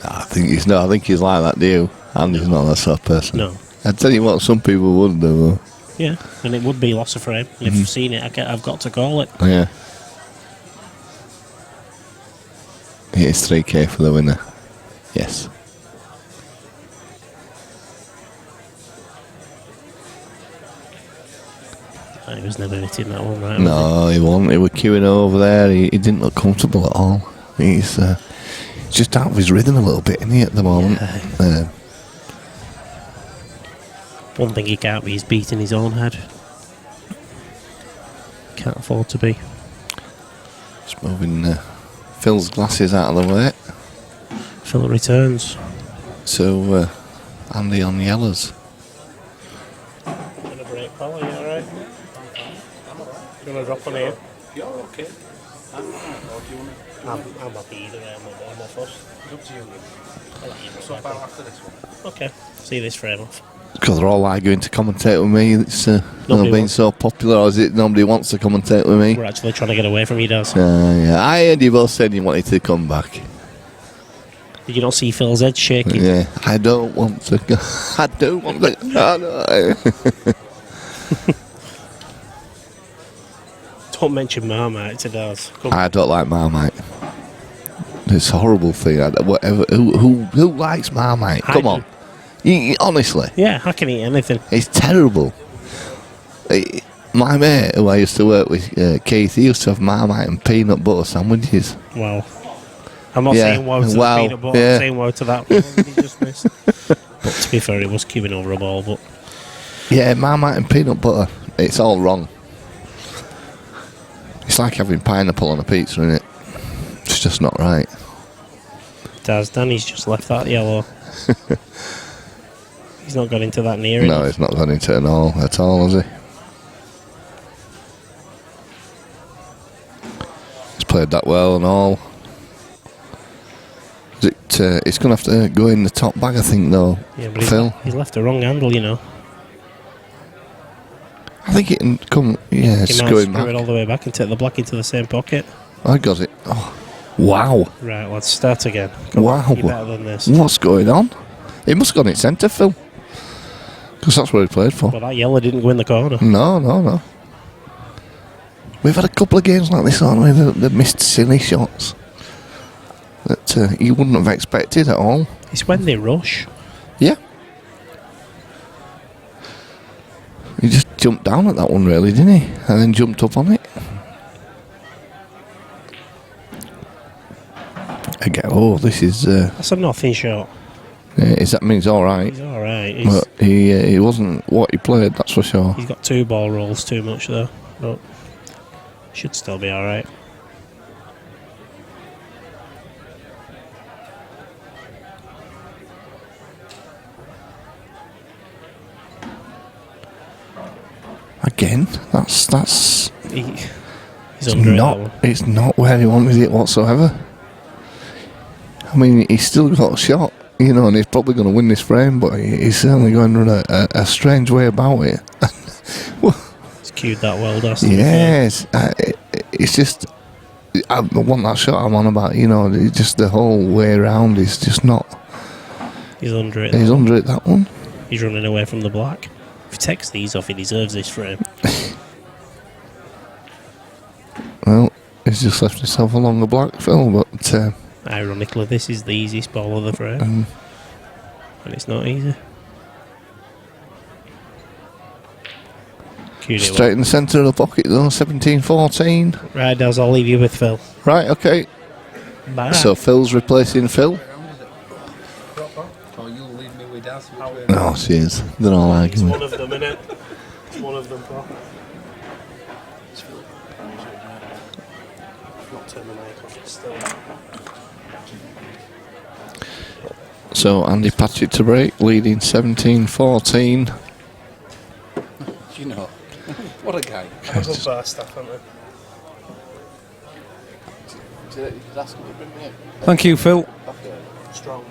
I think he's like that, do you? Andy's not that sort of person. No. I tell you what, some people would do. Yeah, and it would be loss of frame. And if you've seen it, I've got to call it. Yeah. It's 3K for the winner. Yes. He was never hitting that one, right? No, he wasn't. He was queuing over there. He didn't look comfortable at all. He's just out of his rhythm a little bit, isn't he, at the moment? Yeah. One thing he can't be is beating his own head. Can't afford to be. Just moving Phil's glasses out of the way. Phil returns. So, Andy on yellows. Gonna break, pal, are you alright? You wanna drop on here? Yeah, okay. I'm happy either way, I'm off us. It's up to you. I'll let you So about after this one. Okay, see this frame off. Because they're all like going to commentate with me. It's Nobody been wants- so popular, or is it nobody wants to commentate with me? We're actually trying to get away from you, Daz. Yeah. I heard you both saying you wanted to come back. Did you not see Phil's head shaking? Yeah, I don't want to go. I don't want to. Oh, no. Don't mention Marmite to Daz. Come. I don't like Marmite. It's a horrible thing. Whatever. Who likes Marmite? I Come do. on. Honestly, Yeah, I can eat anything. it's terrible. My mate, who I used to work with, Keith, he used to have Marmite and peanut butter sandwiches. Wow. I'm not Yeah, saying wow to wow, the peanut butter, yeah. I'm saying wow to that one he just missed. But to be fair, he was queuing over a ball, but Yeah, Marmite and peanut butter. It's all wrong. It's like having pineapple on a pizza, isn't it? It's just not right. Danny's just left that yellow. He's not got into that near No, enough. he's not gone into it at all, has he? He's played that well and all. It's going to have to go in the top bag, I think, though, Yeah, but Phil. he's left the wrong handle, you know. I think it can come. Yeah, He it's might going screw back. it all the way back and take the black into the same pocket. I got it. Oh, wow. Right, let's start again. Come on, Wow. you're better than this. What's going on? He must have gone in centre, Phil. Because that's what he played for. But that yellow didn't go in the corner. No. We've had a couple of games like this, haven't we? That missed silly shots that you wouldn't have expected at all. It's when they rush. Yeah. He just jumped down at that one, really, didn't he? And then jumped up on it. Again, this is. That's a nothing shot. That means all right. He's alright. But he wasn't what he played, that's for sure. He's got 2 ball rolls too much though. But should still be alright. Again, that's He's under it, that one. it's not where he wanted it whatsoever. I mean, he's still got a shot, you know, and he's probably going to win this frame, but he's certainly going to run a strange way about it. He's cued that well, does Yes, it's just I want that shot I'm on about. You know, just the whole way around is just not. He's under it. He's under it, that one. He's running away from the black. If he takes these off, he deserves this frame. Well, he's just left himself along the black, Phil, but. Ironically, this is the easiest ball of the frame. And it's not easy. Cued it well. Straight in the centre of the pocket though, 17-14. Right, Daz, I'll leave you with Phil. Right, okay. Bye. So Phil's replacing Phil. Oh, she is. They're all It's arguing. one of them, innit? It's one of them, pal. Not turn the mic off, it's still. So Andy Patchett to break, leading 17-14. Do you know? What a guy. Have a good bar staff, haven't they? Thank you, Phil. Strong.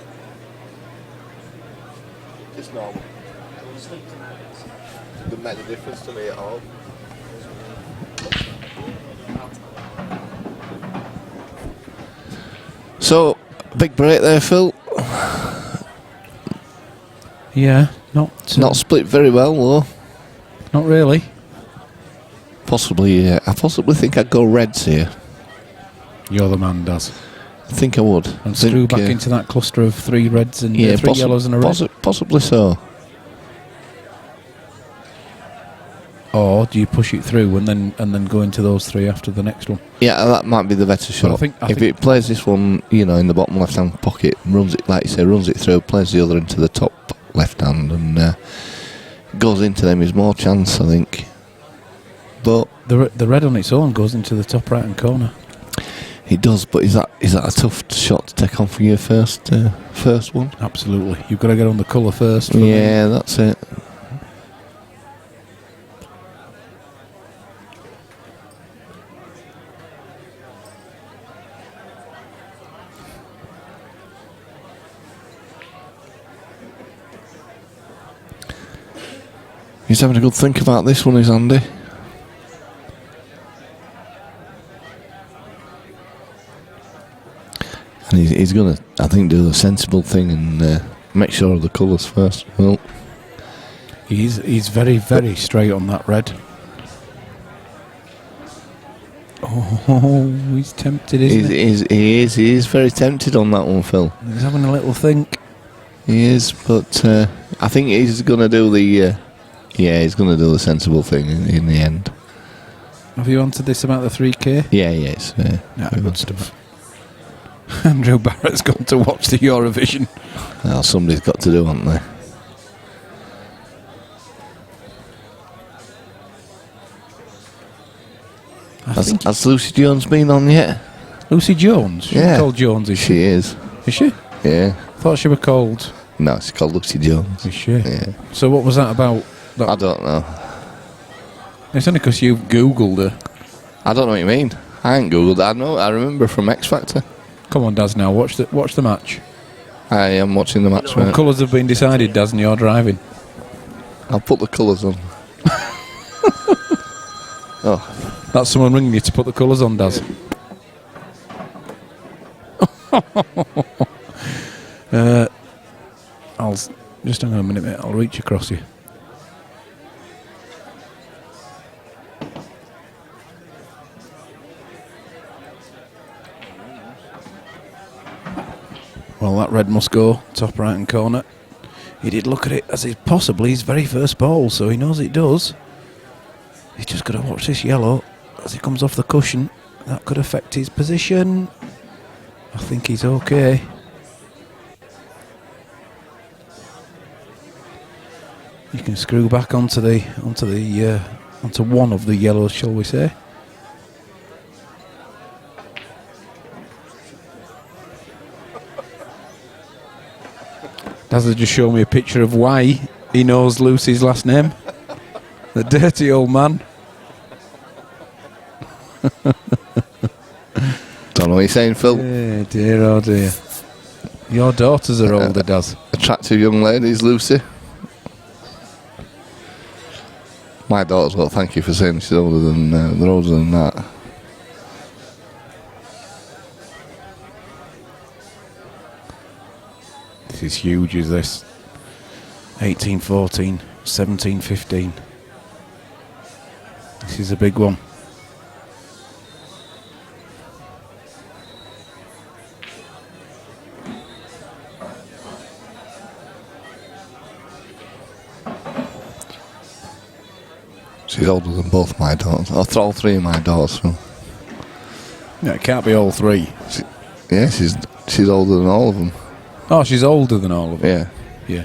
It's normal. Doesn't make a difference to me at all. So, big break there, Phil. Yeah, not split very well, though. not really. Possibly, I possibly think I'd go Reds here. You're the man, Daz. I think I would. And screw back into that cluster of 3 reds and 3 yellows and a red. Possibly so. Or do you push it through and then go into those 3 after the next one? Yeah, that might be the better shot. If it plays this one, in the bottom left-hand pocket, runs it, like you say, runs it through, plays the other into the top left-hand, and goes into them, is more chance, I think. But the red on its own goes into the top right-hand corner. It does, but is that a tough shot to take on for your first one? Absolutely. You've got to get on the colour first. Yeah, that's it. He's having a good think about this one, is Andy. And he's going to, I think, do the sensible thing and make sure of the colours first. Well, he's very, very straight on that red. Oh, he's tempted, isn't he? He is very tempted on that one, Phil. He's having a little think. He is, but I think he's going to do the he's going to do the sensible thing in the end. Have you answered this about the 3K? Yeah, yes. Good stuff. Andrew Barrett's gone to watch the Eurovision. Well, somebody's got to do, haven't they? Has Lucy Jones been on yet? Lucy Jones? She's called Jones, is she? She is. Is she? Yeah. Thought she were called. No, she's called Lucy Jones. Is she? Yeah. So what was that about? I don't know. It's only because you've Googled her. I don't know what you mean. I ain't Googled it. I remember from X Factor. Come on, Daz, now. Watch the match. I am watching the match, What colours have been decided, Daz, and you're driving? I'll put the colours on. Oh. That's someone ringing you to put the colours on, Daz. I'll just hang on a minute, mate. I'll reach across you. Well, that red must go top right hand corner. He did look at it as possibly his very first ball, so he knows it does. He's just got to watch this yellow as he comes off the cushion. That could affect his position. I think he's okay. You can screw back onto one of the yellows, shall we say? Daz has just shown me a picture of why he knows Lucy's last name. The dirty old man. Don't know what you're saying, Phil. Yeah, dear, oh dear. Your daughters are older, Daz. Attractive young ladies, Lucy. My daughters, well, thank you for saying she's older than they're older than that. This is huge, is this? 18-14, 17-15. This is a big one. She's older than both my daughters. Or all 3 of my daughters. So. Yeah, it can't be all 3. Yeah, she's older than all of them. Oh, she's older than all of them. Yeah. Yeah.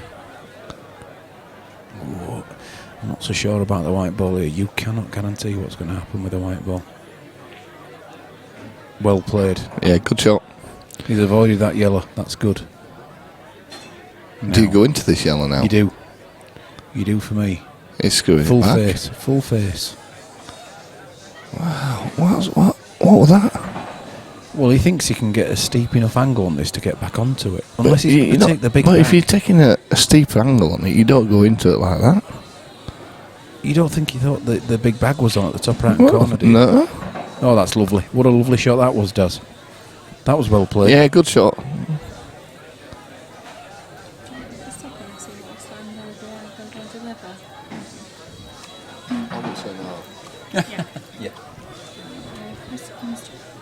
Ooh, I'm not so sure about the white ball here. You cannot guarantee what's going to happen with the white ball. Well played. Yeah, good shot. He's avoided that yellow. That's good. Do you Now, go into this yellow now? You do. You do for me. He's screwing Full it back. face. Full face. Wow. What was that? Well, he thinks he can get a steep enough angle on this to get back onto it. Unless But he's going to take the big But back. if you're taking a steeper angle on it, you don't go into it like that. You don't think he thought that the big bag was on at the top right corner, do you? No. Oh, that's lovely. What a lovely shot that was, Daz. That was well played. Yeah, good shot. Yeah.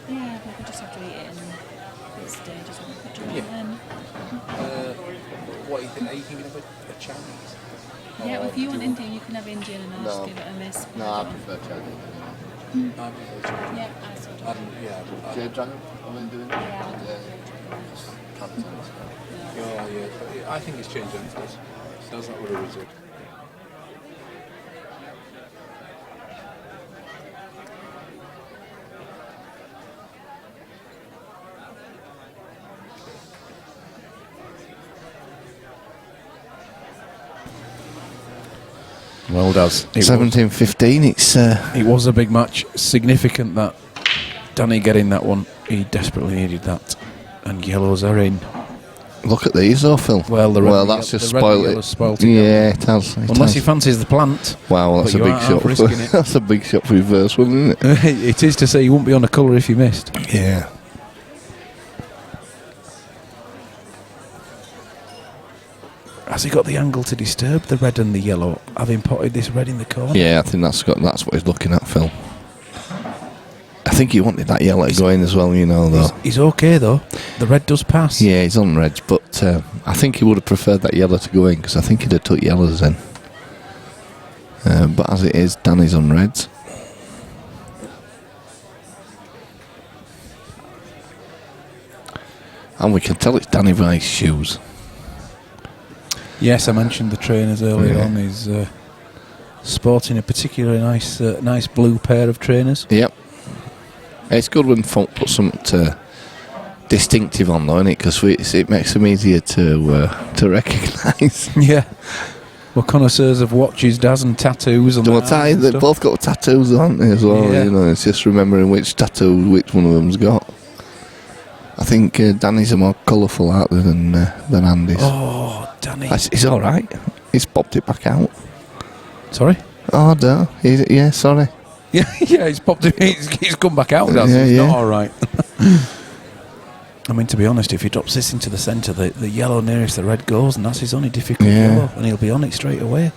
Yeah, we could just have to eat it in stages and put it Yeah. in. What do you think? Are you thinking of a Chinese? Yeah, well, if you want Indian, you can have Indian and I'll just give it a miss. prefer Chinese. Yeah, I sort of. Jade Dragon? Are we doing Yeah. I think it's changed answers. Sounds like we're a result. Well, Daz. 17-15, It was a big match. Significant that Danny getting that one. He desperately needed that. And yellows are in. look at these though, Phil. Well, that's just spoiled it. Spoiled Yeah, it has. Unless he fancies the plant. Wow, that's but a you big aren't shot. half risking it. That's a big shot for reverse one, isn't it? It is to say you wouldn't be on a colour if you missed. Yeah. Has he got the angle to disturb the red and the yellow, having potted this red in the corner? Yeah, I think that's what he's looking at, Phil. I think he wanted that yellow to go in as well, you know, though. He's okay, though. The red does pass. Yeah, he's on reds, but I think he would have preferred that yellow to go in, because I think he'd have took yellows in. But as it is, Danny's on reds. And we can tell it's Danny by his shoes. Yes, I mentioned the trainers earlier on. He's sporting a particularly nice blue pair of trainers. Yep. It's good when folk put something distinctive on, though, isn't it? Because it makes them easier to recognise. Yeah. We're connoisseurs of watches, Daz, and tattoos. And They've both got tattoos, aren't they, as well? Yeah. You know, it's just remembering which tattoo which one of them's got. I think Danny's are more colourful, aren't they, than Andy's. Oh, Danny. He's all right. He's popped it back out. Sorry? Oh, no. Yeah, sorry. Yeah, he's popped it. He's come back out, Daz. Yeah, It's yeah. not all right. I mean, to be honest, if he drops this into the centre, the yellow nearest the red goes, and that's his only difficult yellow, and he'll be on it straight away.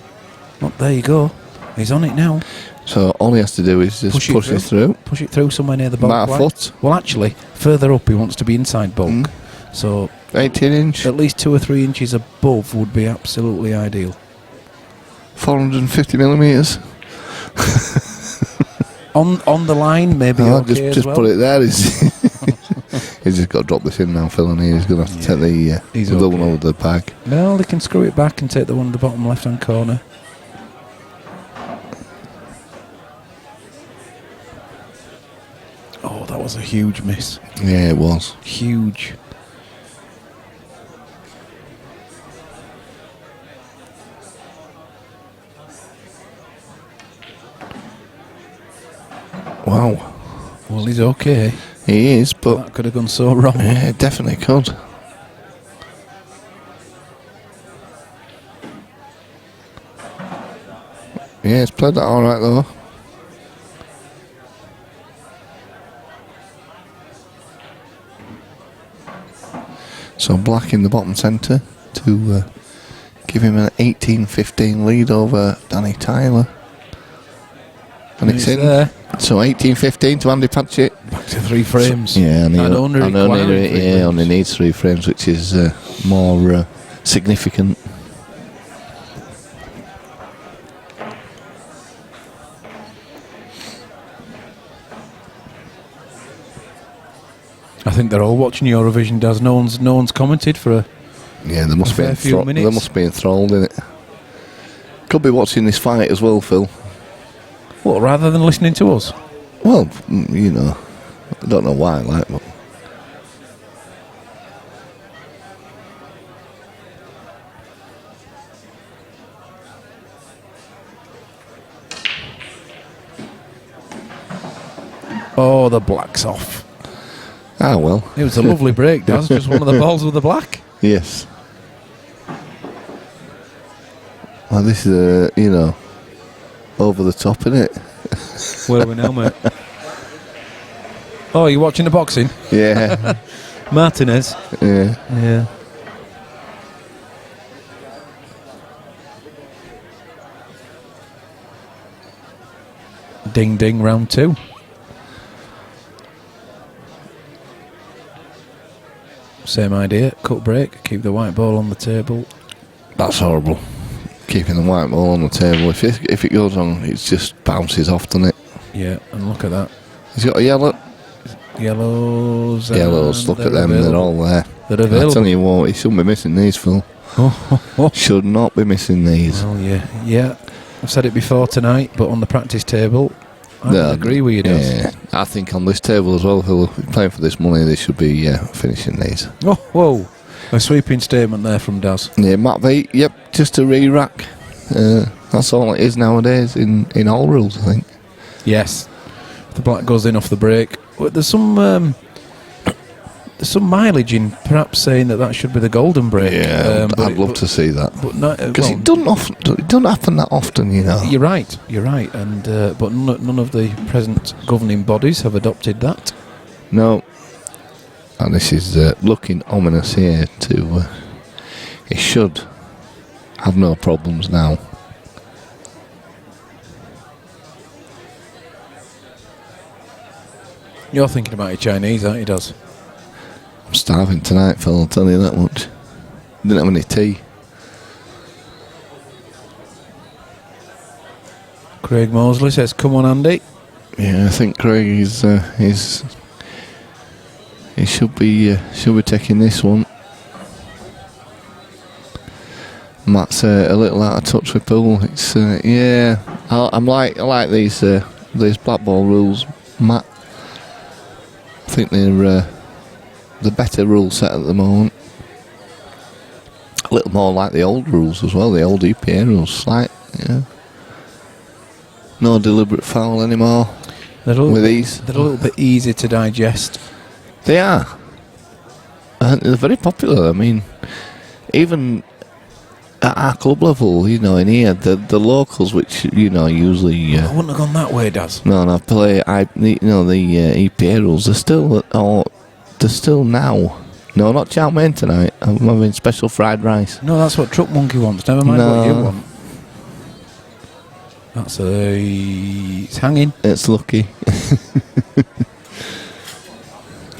Well, there you go. He's on it now. So all he has to do is just push it through. Push it through somewhere near the bulk. About a line. foot. Well, actually, further up he wants to be inside bulk. So 18 inch. at least 2 or 3 inches above would be absolutely ideal. 450 millimetres. On the line, maybe okay just as well. put it there. He's just got to drop this in now, Phil, and he's going to have to take the other one over the bag. No, they can screw it back and take the one in the bottom left-hand corner. Oh, that was a huge miss. Yeah, it was. Huge. Wow. Well, he's okay. He is, but That could have gone so wrong. yeah, it definitely could. Yeah, it's played that all right though. So black in the bottom centre to give him an 18-15 lead over Danny Tyler. And it's in. there. So 18-15 to Andy Patchett. Back to 3 frames. Yeah, and only requiring 3 frames. only needs 3 frames, which is more significant. I think they're all watching Eurovision, Daz. No one's commented for a... Yeah, they must A fair few minutes. They must be enthralled in it. Could be watching this fight as well, Phil. What, rather than listening to us? Well, you know, I don't know why, like, but Oh, the black's off. ah well. It was a lovely break, Daz. Just one of the balls with the black. Yes. Well, this is you know, over the top, innit? Where are we now, mate? Oh, you're watching the boxing? Yeah. Martinez. Yeah. Yeah. Ding ding, round 2. Same idea, cut break, keep the white ball on the table. That's horrible. Keeping the white ball on the table. If it goes on, it just bounces off, doesn't it? Yeah, and look at that. He's got a yellow. Yellows. Yellows, look at them, available. they're all there. They're I available. tell you what, he shouldn't be missing these, Phil. Should not be missing these. Well, yeah. I've said it before tonight, but on the practice table, I No, would agree with you, Daz. Yeah, I think on this table as well, Phil, if you're playing for this money, they should be finishing these. Oh, whoa. A sweeping statement there from Daz. Yeah, Matt V, yep, just a re-rack. That's all it is nowadays in all rules, I think. Yes. The black goes in off the break. Well, there's some mileage in perhaps saying that should be the golden break. Yeah, I'd love to see that. But no, Because it doesn't happen that often, you know. You're right, and but none of the present governing bodies have adopted that. No. And this is looking ominous here to... it should have no problems now. You're thinking about your Chinese, aren't you, Daz? I'm starving tonight, Phil, I'll tell you that much. Didn't have any tea. Craig Mosley says, "Come on, Andy." Yeah, I think Craig is he should be taking this one. Matt's a little out of touch with Poole. It's yeah, I like these black ball rules, Matt. I think they're the better rule set at the moment. A little more like the old rules as well, the old EPA rules. Slight, yeah. No deliberate foul anymore with these. They're a little bit easy to digest. They are. And they're very popular. I mean, even at our club level, you know, in here, the locals, which, you know, usually... I wouldn't have gone that way, Daz. No, I play, the EPA rules, they're still now. No, not chow mein tonight. I'm having special fried rice. No, that's what Truck Monkey wants. Never mind what you want. That's it's hanging. It's lucky.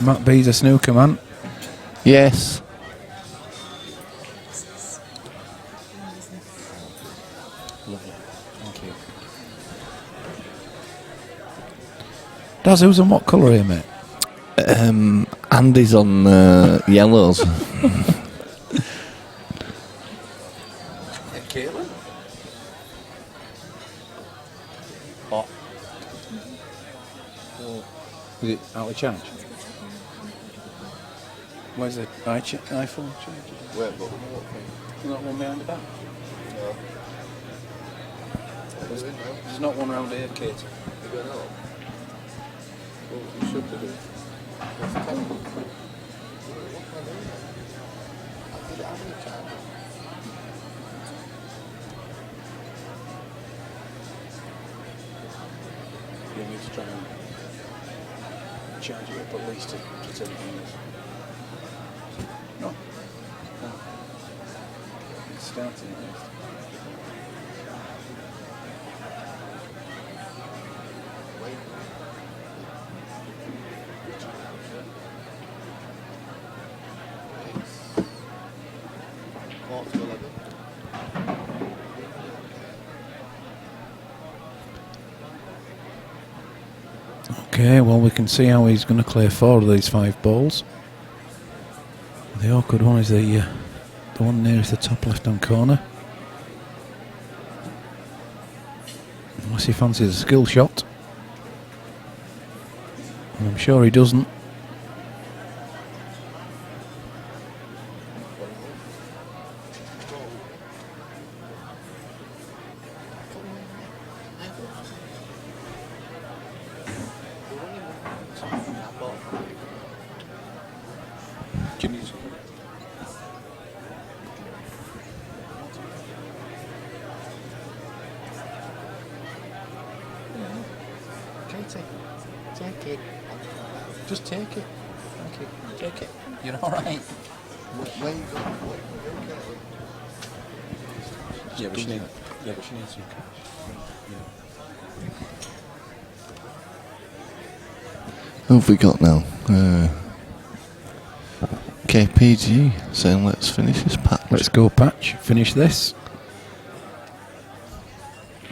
Matt B's a snooker man. Yes. Lovely. Thank you. Daz, who's on what colour here, mate? Andy's on yellows. Caitlin? Hot. Is it out of charge? Where's the iPhone charger? Where? There's not one behind the back? No. There's not one round here, Kate. You should do. You need to try and charge it up at least to 10 minutes. No. It's starting at least. Okay, well, we can see how he's going to clear 4 of these 5 balls. The awkward one is the one nearest the top left-hand corner. Unless he fancies a skill shot. And I'm sure he doesn't. Take it. Just take it. Thank you. Take it. You're all right. Where you go? Yeah, but she needs some cash. Who have we got now? KPG saying let's finish this patch. Let's go, Patch. Finish this.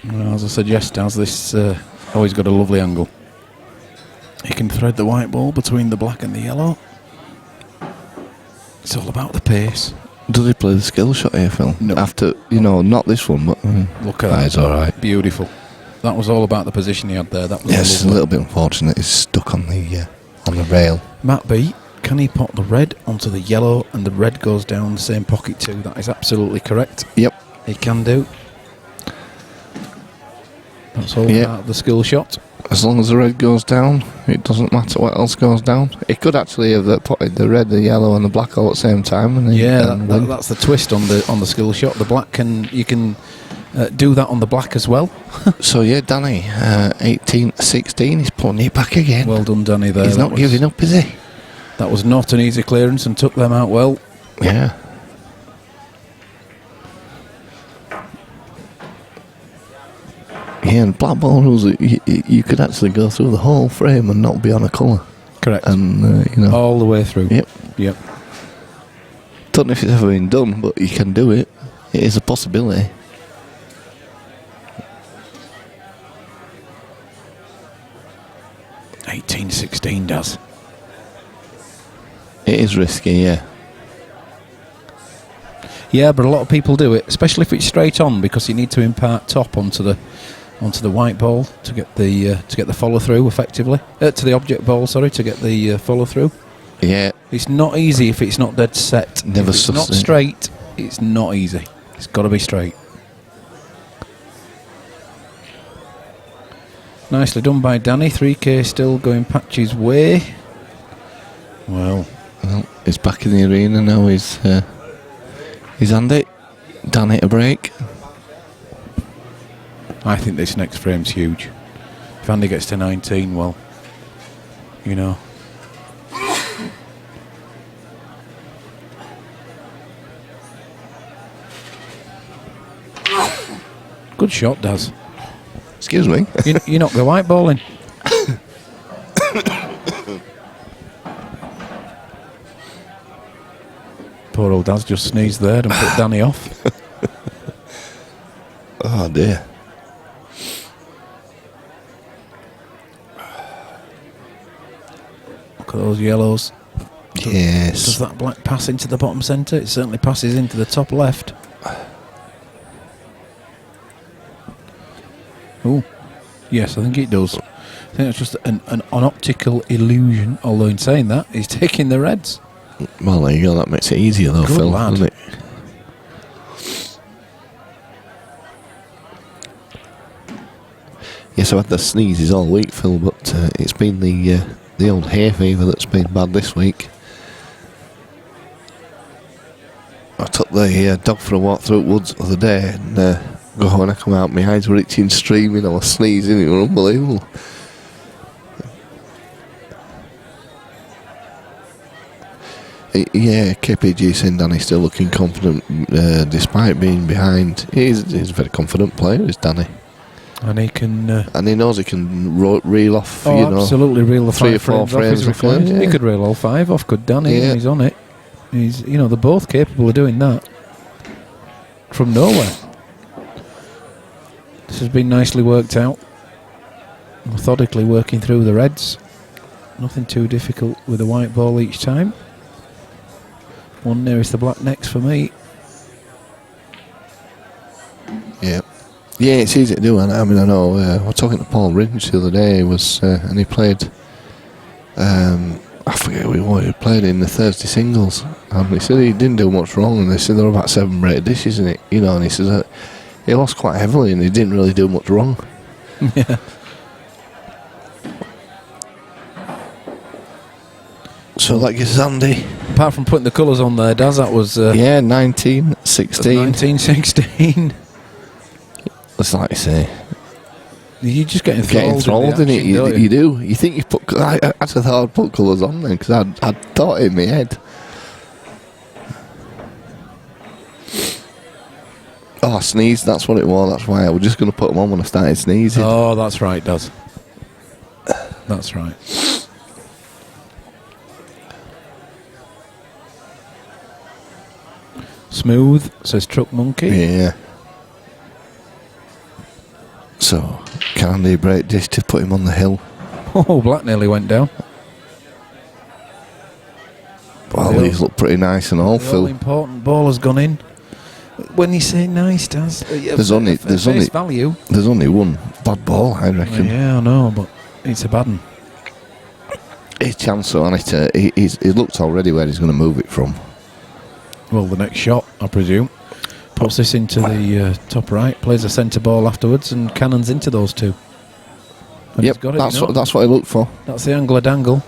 Well, as I suggest, has this always got a lovely angle. He can thread the white ball between the black and the yellow. It's all about the pace. Does he play the skill shot here, Phil? No. After, not this one, but Look at that. It's all right. Beautiful. That was all about the position he had there. That was Yes, a little bit unfortunate. He's stuck on the rail. Matt B, can he pot the red onto the yellow and the red goes down the same pocket too? That is absolutely correct. Yep. He can do. That's all about the skill shot. As long as the red goes down, it doesn't matter what else goes down. He could actually have potted the red, the yellow, and the black all at the same time. And That's the twist on the skill shot. The black you can do that on the black as well. So yeah, Danny, 18-16, he's putting it back again. Well done, Danny. There, he's not giving up, is he? That was not an easy clearance and took them out well. Yeah. Yeah, and black ball rules, you could actually go through the whole frame and not be on a colour. Correct. And, all the way through. Yep. Don't know if it's ever been done, but you can do it. It is a possibility. $18-16 does. It is risky, yeah. Yeah, but a lot of people do it, especially if it's straight on, because you need to impart top onto the white ball to get the follow through effectively. To the object ball, sorry, to get the follow through. Yeah. It's not easy if it's not dead set. Never. If it's not straight, it's not easy. It's got to be straight. Nicely done by Danny. 3K still going Patch's way. Well, he's back in the arena now. He's Andy. Danny to break. I think this next frame's huge. If Andy gets to 19, well, Good shot, Daz. Excuse me. You knocked the white ball in. Poor old Daz just sneezed there and put Danny off. Oh dear. Look at those yellows. Yes. Does that black pass into the bottom centre? It certainly passes into the top left. Oh, yes, I think it does. I think it's just an optical illusion, although in saying that, he's taking the reds. Well, there you go. That makes it easier, though, Good Phil, lad. doesn't it? Yes, I've had the sneezes all week, Phil, but it's been the old hay fever that's been bad this week. I took the dog for a walk through the woods the other day, and when I come out, my eyes were itching, streaming, I was sneezing, it was unbelievable. Yeah, KPG saying Danny's still looking confident despite being behind. He's a very confident player, is Danny. And he can... and he knows he can reel off, absolutely reel the 3 or 4 frames off. He could reel all 5 off, could Danny? Yeah. He's on it. They're both capable of doing that. From nowhere. This has been nicely worked out. methodically working through the reds. Nothing too difficult with a white ball each time. One nearest the black next for me. Yeah. Yeah, it's easy to do. I mean, I know. I was talking to Paul Rinch the other day, and he played. I forget what he played in the Thursday singles, and he said he didn't do much wrong, and they said there were about 7 rated dishes in it, you know, and he says that he lost quite heavily, and he didn't really do much wrong. Yeah. So that gives Andy. Apart from putting the colours on there, Daz, that was 1916. 1916. It's like you say, You're just getting getting enthralled in it. action, You don't do. You think you put? I actually thought I'd put colours on then because I'd thought it in my head. Oh, I sneezed. That's what it was. That's why I was just going to put them on when I started sneezing. Oh, that's right, Daz. That's right. Smooth, says Truck Monkey. Yeah. So, can Andy break dish to put him on the hill? Oh, black nearly went down. Well, The these look pretty nice and all, The Phil. all-important ball has gone in. When you say nice, Daz, There's only value. There's only one bad ball, I reckon. Yeah, I know, but it's a bad one. His chance on it. He looked already where he's going to move it from. Well, the next shot, I presume, puts this into the top right, plays a centre ball afterwards, and cannons into those two. And he's Yep, got it, that's what he looked for. That's the angler dangle.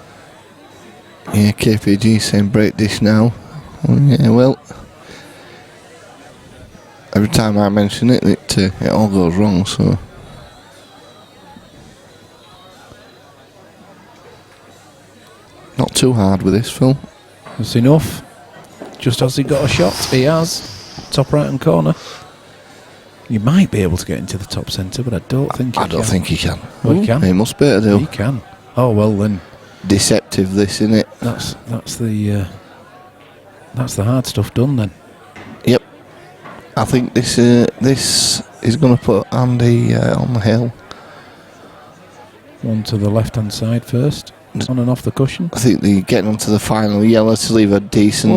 Yeah, KPG saying break dish now. Yeah, well, every time I mention it, it all goes wrong. So not too hard with this, Phil. That's enough. Just as he got a shot, he has. Top right hand corner. You might be able to get into the top centre, but I don't think he can. I don't think he can. Well, he can. He must be able to do. He can. Oh, well then. Deceptive, this, innit? That's the hard stuff done then. Yep. I think this is going to put Andy on the hill. One to the left hand side first. On and off the cushion. I think they're getting onto the final yellow to leave a decent.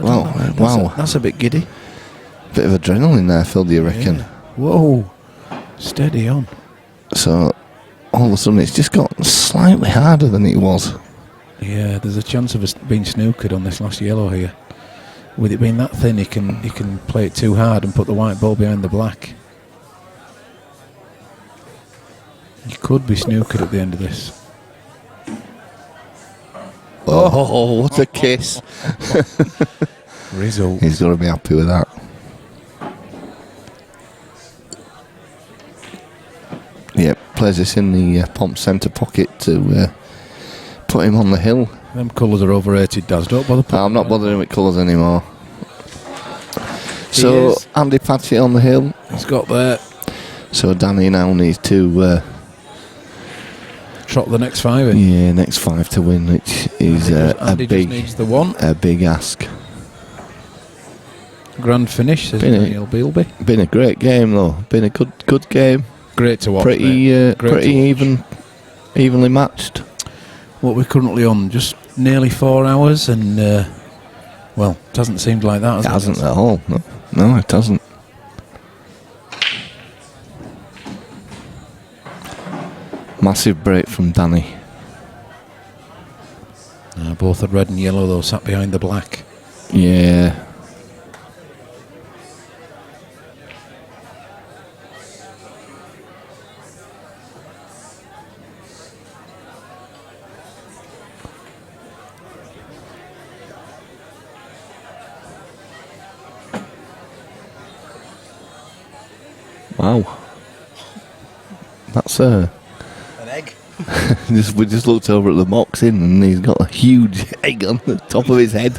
Wow. That's a bit giddy. Bit of adrenaline there, Phil, do you reckon? Yeah. Whoa. Steady on. So, all of a sudden, it's just got slightly harder than it was. Yeah, there's a chance of us being snookered on this last yellow here. With it being that thin, he can play it too hard and put the white ball behind the black. You could be snookered at the end of this. Oh, what a kiss. Result. He's got to be happy with that. Yep, plays this in the pomp centre pocket to put him on the hill. Them colours are overrated, Daz. Don't bother. I'm not bothering with colours anymore. So, is. Andy Patchett on the hill. He's got there. So, Danny now needs to... trot the next 5 in. Yeah, next 5 to win, which is Andy just needs the one. a big ask. Grand finish, says Been a- Daniel Beelby. Been a great game though. Been a good game. Great to watch. Pretty mate. Great pretty to watch. evenly matched. What we're currently on, just nearly 4 hours, and well, it hasn't seemed like that, has It it? hasn't at all. No, it hasn't. Massive break from Danny. Both had red and yellow, though, sat behind the black. Yeah. Wow. That's An egg. we just looked over at the box in and he's got a huge egg on the top of his head.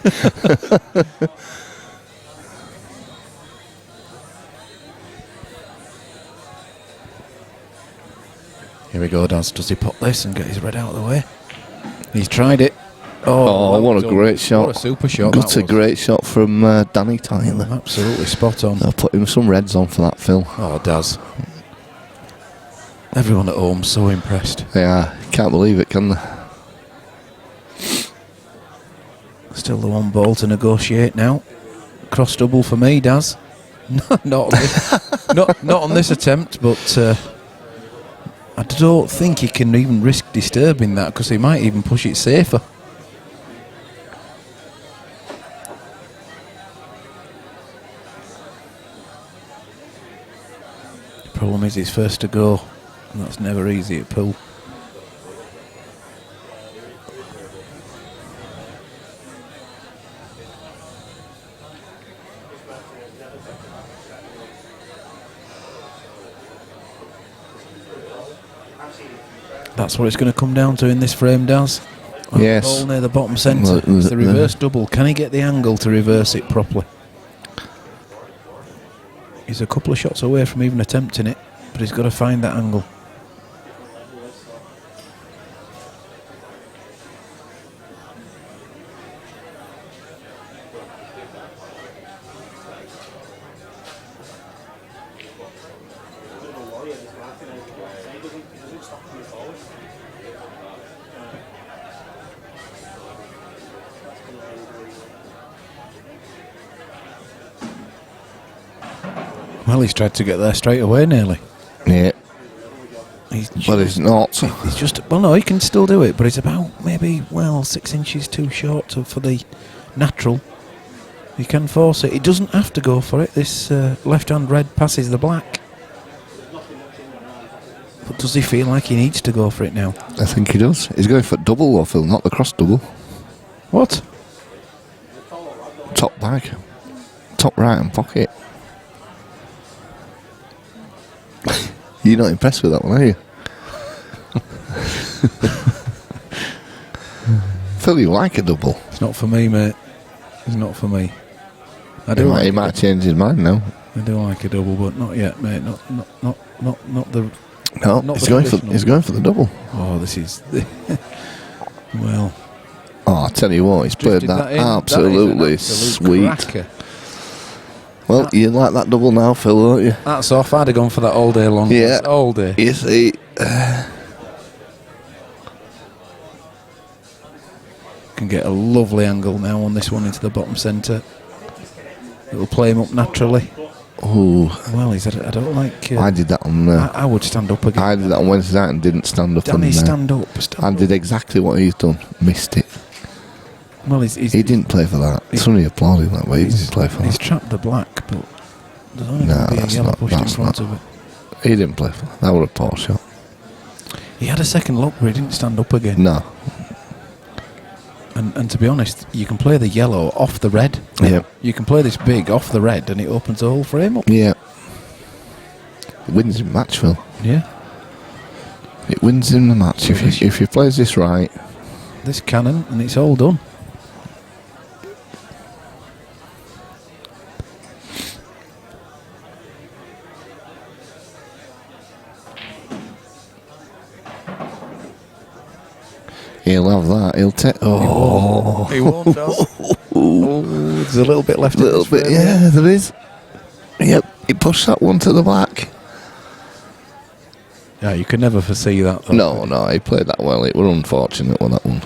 Here we go, Daz. Does he pop this and get his red out of the way? He's tried it. Oh, what a done. great shot. What a super shot. That's that a was. great shot from Danny Tyler. Absolutely spot on. I'll put him some reds on for that, Phil. Oh, Daz. Everyone at home's so impressed. Yeah, can't believe it, can they? Still the one ball to negotiate now. Cross double for me, Daz. not on this, not on this attempt, but I don't think he can even risk disturbing that because he might even push it safer. The problem is he's first to go, and that's never easy at pool. That's what it's going to come down to in this frame, Daz. Yes. Ball near the bottom centre. Well, It's the reverse double. Can he get the angle to reverse it properly? He's a couple of shots away from even attempting it, but he's got to find that angle. Well, he's tried to get there straight away nearly. Yeah. But he's not. He's just, well, no, he can still do it, but it's about maybe, 6 inches too short for the natural. He can force it. He doesn't have to go for it. This left-hand red passes the black. But does he feel like he needs to go for it now? I think he does. He's going for double, though, Phil, not the cross double. What? Top bag. Top right hand pocket. You're not impressed with that one, are you? Phil, you like a double. It's not for me, mate. It's not for me. He might change his mind now. I do like a double, but not yet, mate. Not the. No, not he's the going for the double. Oh, this is well. Oh, I tell you what, he's played that in. absolutely That is an sweet. absolute cracker. Well, you like that double now, Phil, don't you? That's off. I'd have gone for that all day long. Yeah, all day. You see, Can get a lovely angle now on this one into the bottom centre. It'll play him up naturally. oh, Well, I don't like. I did that on. I would stand up again. I did that on Wednesday night and didn't stand up. Danny, and, stand up. I did exactly what he's done. Missed it. Well, He didn't play for that. Somebody applauded that, but he didn't play for He's that. trapped the black, but there's only No, going to be a that's yellow not- pushed in that's front not. of it. He didn't play for that. That was a poor shot. He had a second look where he didn't stand up again. No. And to be honest, you can play the yellow off the red. Yeah. You can play this big off the red and it opens the whole frame up. Yeah. It wins in match, Phil. Yeah. It wins in the match if he plays this right. This cannon and it's all done. He'll have that. He'll take. Oh, He won't, does. There's a little bit left. a little in this bit. frame, Yeah, there is. Yep. He pushed that one to the back. Yeah, you could never foresee that. Though. No, he played that well. It was unfortunate with that one.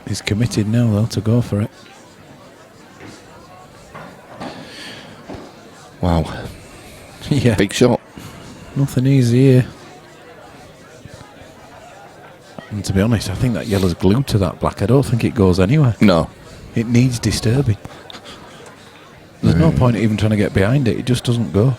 He's committed now, though, to go for it. Wow. Yeah. Big shot. Nothing easy here. And to be honest, I think that yellow's glued to that black. I don't think it goes anywhere. No. It needs disturbing. There's no point even trying to get behind it. It just doesn't go.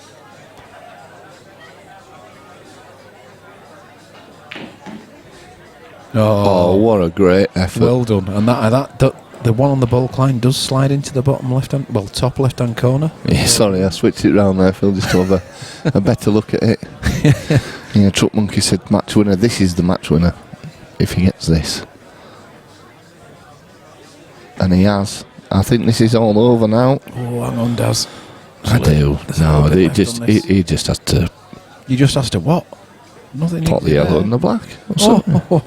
Oh, what a great effort. Well done. And that the one on the bulk line does slide into the bottom left-hand, top left-hand corner. Yeah, sorry, I switched it round there, Phil, just to have a better look at it. Yeah, Truck Monkey said match winner. This is the match winner if he gets this. And he has. I think this is all over now. Oh, hang on, Daz. I do. No, he just has to You just asked her what? Nothing. pot the easy yellow there. and the black. Or Oh, something.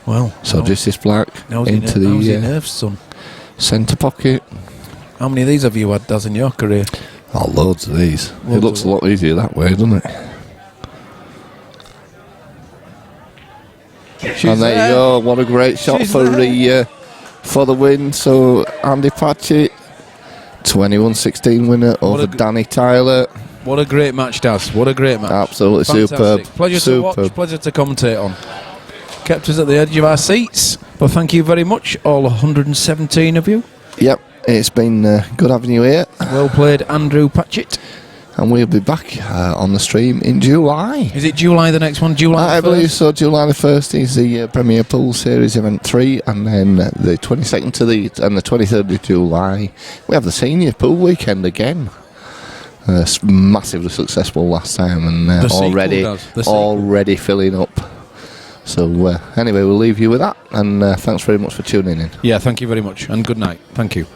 Well, So no. just this black How's into how's your the nerves, son? centre pocket. How many of these have you had, Daz, in your career? Oh, loads of these. Loads It looks of a lot easier that way, doesn't it? And there you go. What a great shot She's for the win. So Andy Patchett, 21-16 winner over Danny Tyler. What a great match, Daz. What a great match. Absolutely Fantastic. superb. Pleasure to watch, pleasure to commentate on. Kept us at the edge of our seats. But thank you very much, all 117 of you. Yep, it's been good having you here. Well played, Andrew Patchett. And we'll be back on the stream in July. Is it July the next one? July I the 1st? believe so. July the 1st is the Premier Pool Series Event 3, and then the 22nd and the 23rd of July, we have the Senior Pool Weekend again. Massively successful last time, and already filling up. So anyway, we'll leave you with that, and thanks very much for tuning in. Yeah, thank you very much, and good night. Thank you.